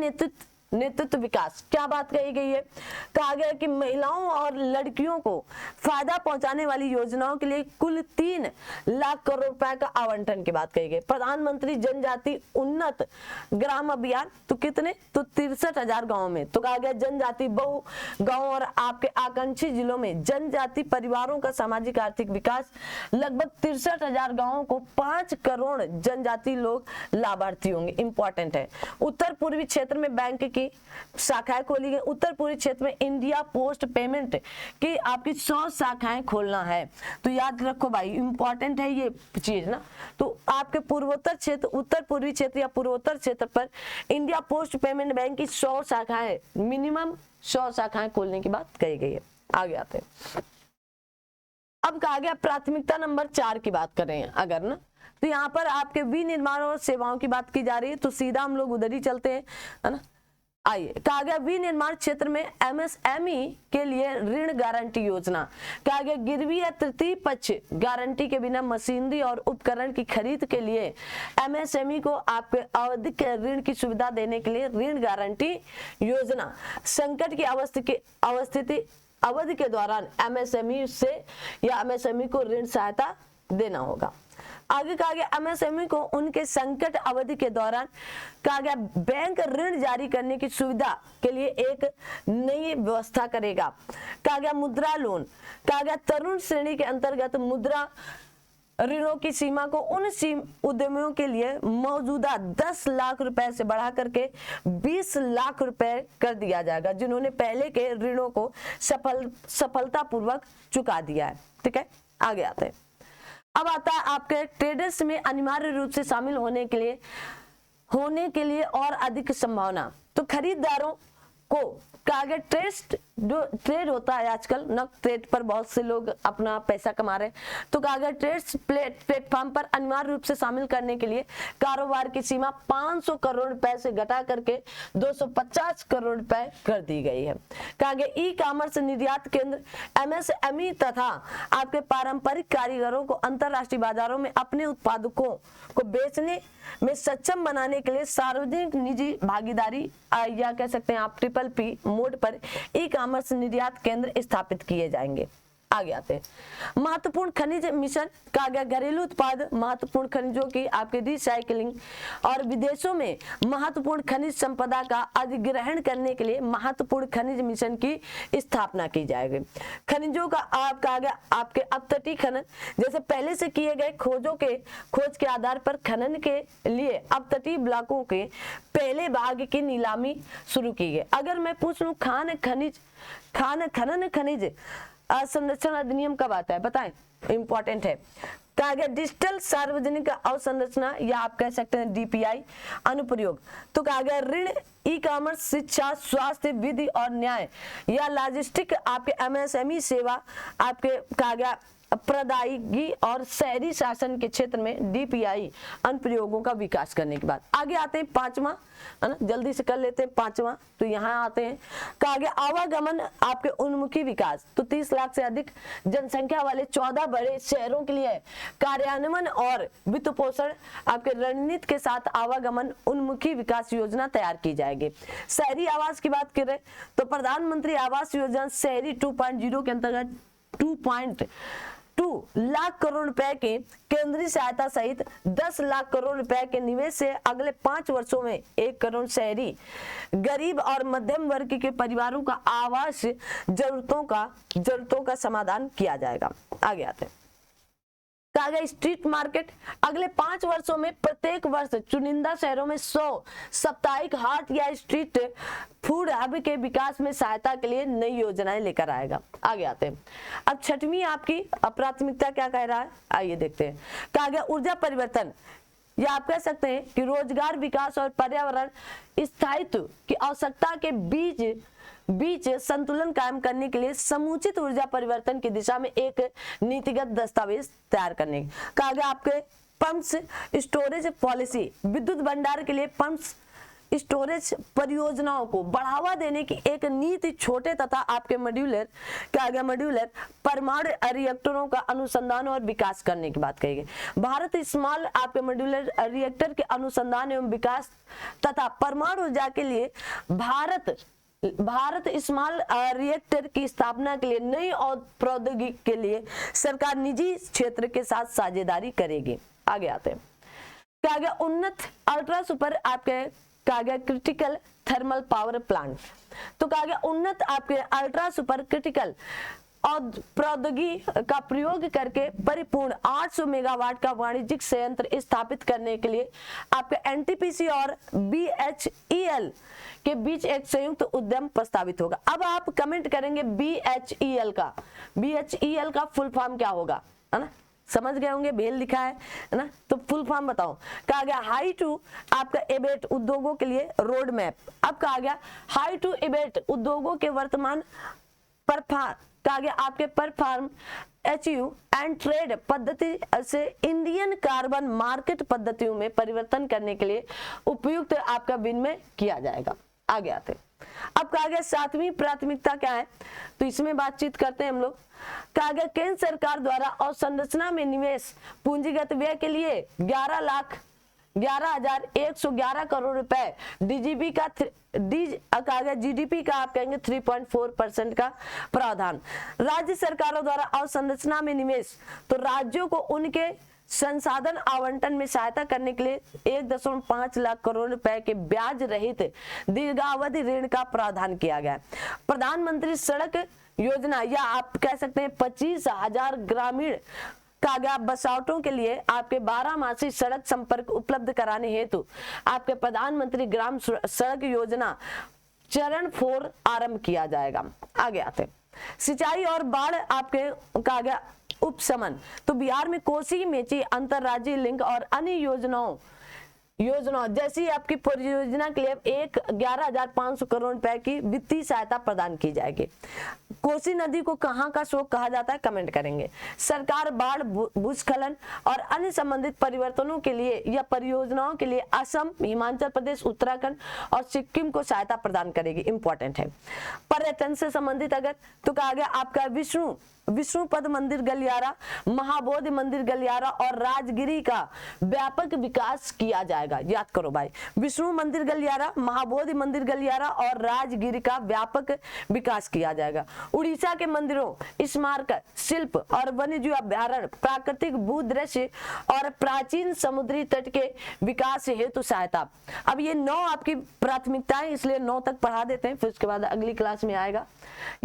नेतृत्व विकास, क्या बात कही गई है। कहा गया कि महिलाओं और लड़कियों को फायदा पहुंचाने वाली योजनाओं के लिए कुल 3 लाख करोड़ रुपए का आवंटन की बात कही गई। प्रधानमंत्री जनजाति उन्नत ग्राम अभियान, तो कितने, तो 63,000 गाँव में। तो कहा गया जनजाति बहु गाँव और आपके आकांक्षी जिलों में जनजाति परिवारों का सामाजिक आर्थिक विकास, लगभग 63,000 गाँवों को 5 करोड़ जनजाति लोग लाभार्थी होंगे। इंपॉर्टेंट है। उत्तर पूर्वी क्षेत्र में बैंक की शाखाएं खोली गई। उत्तर पूर्वी क्षेत्र में इंडिया पोस्ट पेमेंट की आपकी 100 शाखाएं खोलना है। तो याद रखो भाई, इंपॉर्टेंट है ये चीज ना। तो आपके पूर्वोत्तर क्षेत्र, उत्तर पूर्वी क्षेत्र या पूर्वोत्तर क्षेत्र पर इंडिया पोस्ट पेमेंट बैंक की 100 शाखाएं, मिनिमम 100 शाखाएं खोलने की बात कही गई है। आगे आते हैं। अब कहा गया प्राथमिकता नंबर 4 की बात करें अगर ना, तो यहाँ पर आपके विनिर्माण और सेवाओं की बात की जा रही है, तो सीधा हम लोग उधर ही चलते हैं, है ना। आइए, कहा गया विनिर्माण क्षेत्र में एमएसएमई के लिए ऋण गारंटी योजना। कहा गया गिरवी या तृतीय पक्ष गारंटी के बिना मशीनरी और उपकरण की खरीद के लिए एमएसएमई को आपके आवधिक ऋण की सुविधा देने के लिए ऋण गारंटी योजना। संकट की अवधि के दौरान एमएसएमई से या एमएसएमई को ऋण सहायता देना होगा। आगे कहा गया एमएसएमई को उनके संकट अवधि के दौरान कहा गया बैंक ऋण जारी करने की सुविधा के लिए एक नई व्यवस्था करेगा। कहा गया मुद्रा लोन, कहा गया तरुण श्रेणी के अंतर्गत मुद्रा ऋणों की सीमा को उन उद्यमियों के लिए मौजूदा 10 लाख रुपए से बढ़ा करके 20 लाख रुपए कर दिया जाएगा, जिन्होंने पहले के ऋणों को सफलतापूर्वक चुका दिया है। ठीक है, आगे आते हैं। अब आता है आपके ट्रेडर्स में अनिवार्य रूप से शामिल होने के लिए और अधिक संभावना। तो खरीदारों को कहा गया ट्रेड होता है आजकल ना, ट्रेड पर बहुत से लोग अपना पैसा कमा रहे हैं। तो कहा गया ट्रेड्स प्लेटफॉर्म पर अनिवार्य रूप से शामिल करने के लिए कारोबार की सीमा 500 करोड़ रुपए से घटा करके 250 करोड़ रुपए कर दी गई है। कहा गया ई कॉमर्स निर्यात केंद्र एमएसएमई तथा आपके पारंपरिक कारीगरों को अंतरराष्ट्रीय बाजारों में अपने उत्पादकों को बेचने में सक्षम बनाने के लिए सार्वजनिक निजी भागीदारी या कह सकते हैं आप PPP मोड पर ई कॉमर्स निर्यात केंद्र स्थापित किए जाएंगे। आगे आते हैं। महत्वपूर्ण खनिज मिशन, कहा गया घरेलू उत्पाद महत्वपूर्ण खनिजों की आपके रिसाइकलिंग और विदेशों में महत्वपूर्ण खनिज संपदा का अधिग्रहण करने के लिए महत्वपूर्ण खनिज मिशन की स्थापना की जाएगी। खनिजों का कहा गया आपके अपतटीय खनन, जैसे पहले से किए गए खोज के आधार पर खनन के लिए अपतटीय ब्लॉकों के पहले भाग की नीलामी शुरू की गई। अगर मैं पूछ लूं खान खनन खनिज संरक्षण अधिनियम कब आता है बताएं, इंपॉर्टेंट है। कहा गया डिजिटल सार्वजनिक अवसंरचना या आप कह सकते हैं DPI अनुप्रयोग। तो कहा गया ऋण, ई कॉमर्स, शिक्षा, स्वास्थ्य, विधि और न्याय या लॉजिस्टिक आपके MSME सेवा आपके कहा गया प्रदायगी और शहरी शासन के क्षेत्र में डीपीआई अनुप्रयोगों का विकास करने के बाद आगे आते हैं पांचवा, है ना, जल्दी से कर लेते हैं पांचवा। तो यहाँ आते हैं कहा गया आवागमन आपके उन्मुखी विकास। तो 30 लाख से अधिक जनसंख्या वाले 14 बड़े शहरों के लिए कार्यान्वयन और वित्त पोषण आपके रणनीति के साथ आवागमन उन्मुखी विकास योजना तैयार की जाएगी। शहरी आवास की बात करें तो प्रधानमंत्री आवास योजना शहरी 2.0 के अंतर्गत 2.2 लाख करोड़ रुपए के केंद्रीय सहायता सहित 10 लाख करोड़ रुपए के निवेश से अगले 5 वर्षों में 1 करोड़ शहरी गरीब और मध्यम वर्ग के परिवारों का आवास जरूरतों का समाधान किया जाएगा। आगे आते हैं कहा गया स्ट्रीट मार्केट अगले 5 वर्षों में प्रत्येक वर्ष चुनिंदा शहरों में 100 साप्ताहिक हाट या स्ट्रीट फूड हब के विकास में सहायता के लिए नई योजनाएं लेकर आएगा। आगे आते हैं अब छठवीं आपकी प्राथमिकता क्या कह रहा है, आइए देखते हैं। कहा गया ऊर्जा परिवर्तन, या आप कह सकते हैं कि रोजगार विकास और पर्यावरण स्थायित्व की आवश्यकता के बीच संतुलन कायम करने के लिए समुचित ऊर्जा परिवर्तन की दिशा में एक नीतिगत दस्तावेज तैयार करने। कहा गया आपके पंप्स स्टोरेज पॉलिसी, विद्युत भंडार के लिए पंप्स स्टोरेज परियोजनाओं को बढ़ावा देने की एक नीति छोटे तथा आपके मॉड्यूलर परमाणु रिएक्टरों का अनुसंधान और विकास करने की बात कही गई। भारत स्मॉल आपके मॉड्यूलर रिएक्टर के अनुसंधान एवं विकास तथा परमाणु ऊर्जा के लिए भारत स्मॉल रिएक्टर की स्थापना के लिए नई और प्रौद्योगिकी के लिए सरकार निजी क्षेत्र के साथ साझेदारी करेगी। आगे आते हैं कहा गया उन्नत अल्ट्रा सुपर आपके कहा गया क्रिटिकल थर्मल पावर प्लांट। तो कहा गया उन्नत आपके अल्ट्रा सुपर क्रिटिकल और प्रौद्योगिकी का प्रयोग करके परिपूर्ण 800 मेगावाट का वाणिज्यिक संयंत्र स्थापित करने के लिए आपके एनटीपीसी और बीएचईएल के बीच एक संयुक्त उद्यम प्रस्तावित होगा। अब आप कमेंट करेंगे बीएचईएल का फुल फॉर्म क्या होगा, है ना, समझ गए होंगे, भेल लिखा है ना, तो फुल फॉर्म बताओ। कहा गया हाई टू आपका एबेट उद्योगों के लिए रोड मैप। अब कहा गया हाई टू एबेट उद्योगों के वर्तमान कहा गया आपके परफॉर्म अचीव एंड ट्रेड पद्धति से इंडियन कार्बन मार्केट पद्धतियों में परिवर्तन करने के लिए उपयुक्त आपका विनिमय किया जाएगा। आगे आते अब कहा गया 7वीं प्राथमिकता क्या है, तो इसमें बातचीत करते हैं हम लोग। कहा गया केंद्र सरकार द्वारा अवसंरचना में निवेश पूंजीगत व्यय के लिए 11,111 करोड़ रुपए डीजीपी का कहा गया जीडीपी का आप कहेंगे 3.4% का प्रावधान। राज्य सरकारों द्वारा अवसंरचना में निवेश, तो राज्यों को उनके संसाधन आवंटन में सहायता करने के लिए 1.5 लाख करोड़ रुपए के ब्याज रहित दीर्घावधि ऋण का प्रावधान किया गया। प्रधानमंत्री सड़क योजना, या आप कह सकते हैं 25,000 ग्रामीण कहा गया बसावटों के लिए आपके 12 मासी सड़क संपर्क उपलब्ध कराने हेतु आपके प्रधानमंत्री ग्राम सड़क योजना चरण 4 आरंभ किया जाएगा। आगे आते सिंचाई और बाढ़ आपके कहा गया उपशमन, तो बिहार में कोसी मेची अंतरराज्यीय लिंक और अन्य योजनाओं जैसी आपकी परियोजना के लिए 11,500 करोड़ रुपए की वित्तीय सहायता प्रदान की जाएगी। कोसी नदी को कहाँ का शोक कहा जाता है, कमेंट करेंगे। सरकार बाढ़, भूस्खलन और अन्य संबंधित परिवर्तनों के लिए या परियोजनाओं के लिए असम, हिमाचल प्रदेश, उत्तराखंड और सिक्किम को सहायता प्रदान करेगी। इंपॉर्टेंट है। पर्यटन से संबंधित अगर तो कहा गया आपका विष्णुपद मंदिर गलियारा, महाबोधि मंदिर गलियारा और राजगिरी का व्यापक विकास किया जाएगा। याद करो भाई, विष्णु मंदिर गलियारा, महाबोधि मंदिर गलियारा और राजगिरी का व्यापक विकास किया जाएगा। उड़ीसा के मंदिरों, स्मारक, शिल्प और वन्यजीव अभ्यारण्य, प्राकृतिक भूदृश्य और प्राचीन समुद्री तट के विकास हेतु सहायता। अब ये 9 आपकी प्राथमिकताएं, इसलिए 9 तक पढ़ा देते हैं, फिर उसके बाद अगली क्लास में आएगा।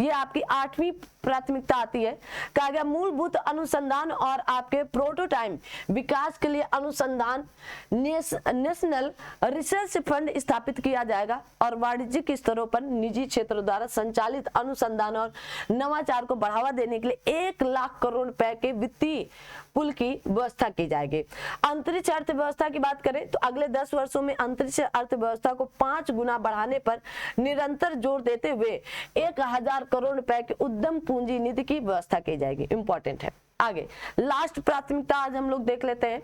ये आपकी 8वीं प्राथमिकता आती है। कहा गया मूलभूत अनुसंधान और आपके प्रोटोटाइप विकास के लिए अनुसंधान नेशनल रिसर्च फंड स्थापित किया जाएगा और वाणिज्यिक स्तरों पर निजी क्षेत्र द्वारा संचालित अनुसंधान और नवाचार को बढ़ावा देने के लिए 1 लाख करोड़ रुपए के वित्तीय पुल की व्यवस्था की जाएगी। अंतरिक्ष अर्थव्यवस्था की बात करें तो अगले 10 वर्षों में अंतरिक्ष अर्थव्यवस्था को 5 गुना बढ़ाने पर निरंतर जोर देते हुए 1,000 करोड़ रुपए के उद्यम पूंजी निधि की व्यवस्था की जाएगी। इंपॉर्टेंट है। आगे लास्ट प्राथमिकता आज हम लोग देख लेते हैं।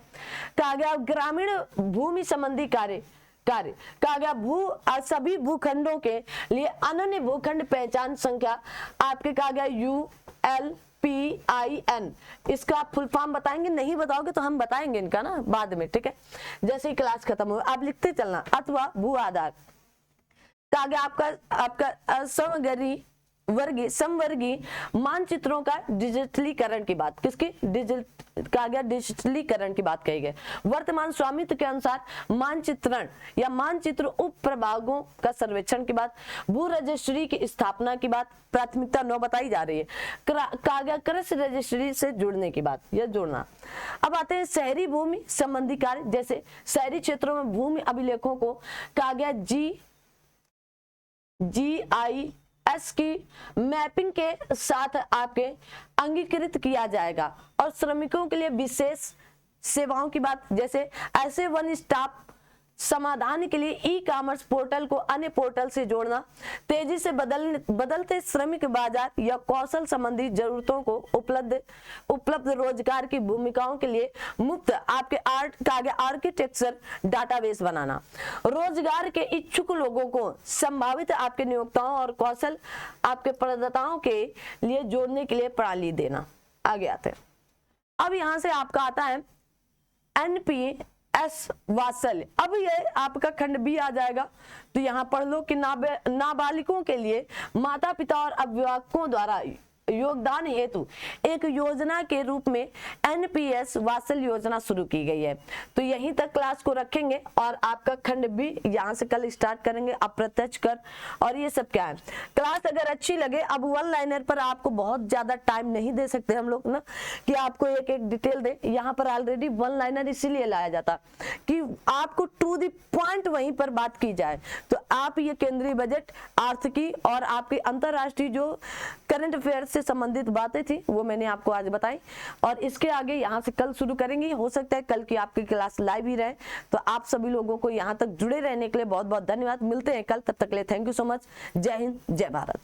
कहा गया ग्रामीण भूमि संबंधी कार्य कहा गया सभी भूखंडों के लिए अनन्य भूखंड पहचान संख्या आपके कहा गया ULPIN, इसका फुल फॉर्म बताएंगे, नहीं बताओगे तो हम बताएंगे इनका ना बाद में, ठीक है, जैसे ही क्लास खत्म हो आप लिखते चलना। अथवा भू आधार कहा गया आपका समवर्गीय मानचित्रों का डिजिटलीकरण की बात, किसकी कहा गया डिजिटलीकरण की बात कही गई। वर्तमान स्वामित्व के अनुसार मानचित्रण या मानचित्र उप प्रभागों का सर्वेक्षण की बात, भू रजिस्ट्री की स्थापना की बात, प्राथमिकता 9 बताई जा रही है। कहा गया कृषि रजिस्ट्री से जुड़ने की बात, यह जोड़ना। अब आते हैं शहरी भूमि संबंधी कार्य, जैसे शहरी क्षेत्रों में भूमि अभिलेखों को कहा गया GIS की मैपिंग के साथ आपके अंगीकृत किया जाएगा। और श्रमिकों के लिए विशेष सेवाओं की बात, जैसे ऐसे वन स्टॉप समाधान के लिए ई-कॉमर्स पोर्टल को अन्य पोर्टल से जोड़ना, तेजी से बदलते श्रमिक बाजार या कौशल संबंधी जरूरतों को उपलब्ध रोजगार की भूमिकाओं के लिए मुफ्त आपके आर्किटेक्चर डाटाबेस बनाना, रोजगार के इच्छुक लोगों को संभावित आपके नियोक्ताओं और कौशल आपके प्रदाताओं के लिए जोड़ने के लिए प्रणाली देना। आगे आते हैं। अब यहां से आपका आता है NPS वात्सल्य। अब ये आपका खंड बी आ जाएगा, तो यहाँ पढ़ लो कि नाबालिगों के लिए माता पिता और अभिभावकों द्वारा योगदान हेतु एक योजना के रूप में NPS वात्सल्य योजना शुरू की गई है। तो यहीं तक क्लास को रखेंगे और आपका खंड बी यहाँ से कल स्टार्ट करेंगे, अप्रत्यक्ष कर और ये सब क्या है। क्लास अगर अच्छी लगे, अब वन लाइनर पर आपको बहुत ज्यादा टाइम नहीं दे सकते हम लोग ना कि आपको एक एक डिटेल दे, यहाँ पर ऑलरेडी वन लाइनर इसीलिए लाया जाता कि आपको टू द पॉइंट वहीं पर बात की जाए। तो आप ये केंद्रीय बजट, आर्थिकी और आपके अंतरराष्ट्रीय जो करंट अफेयर से संबंधित बातें थी वो मैंने आपको आज बताई, और इसके आगे यहाँ से कल शुरू करेंगे। हो सकता है कल की आपकी क्लास लाइव ही रहे। तो आप सभी लोगों को यहाँ तक जुड़े रहने के लिए बहुत बहुत धन्यवाद। मिलते हैं कल, तब तक के लिए थैंक यू सो मच। जय हिंद, जय भारत।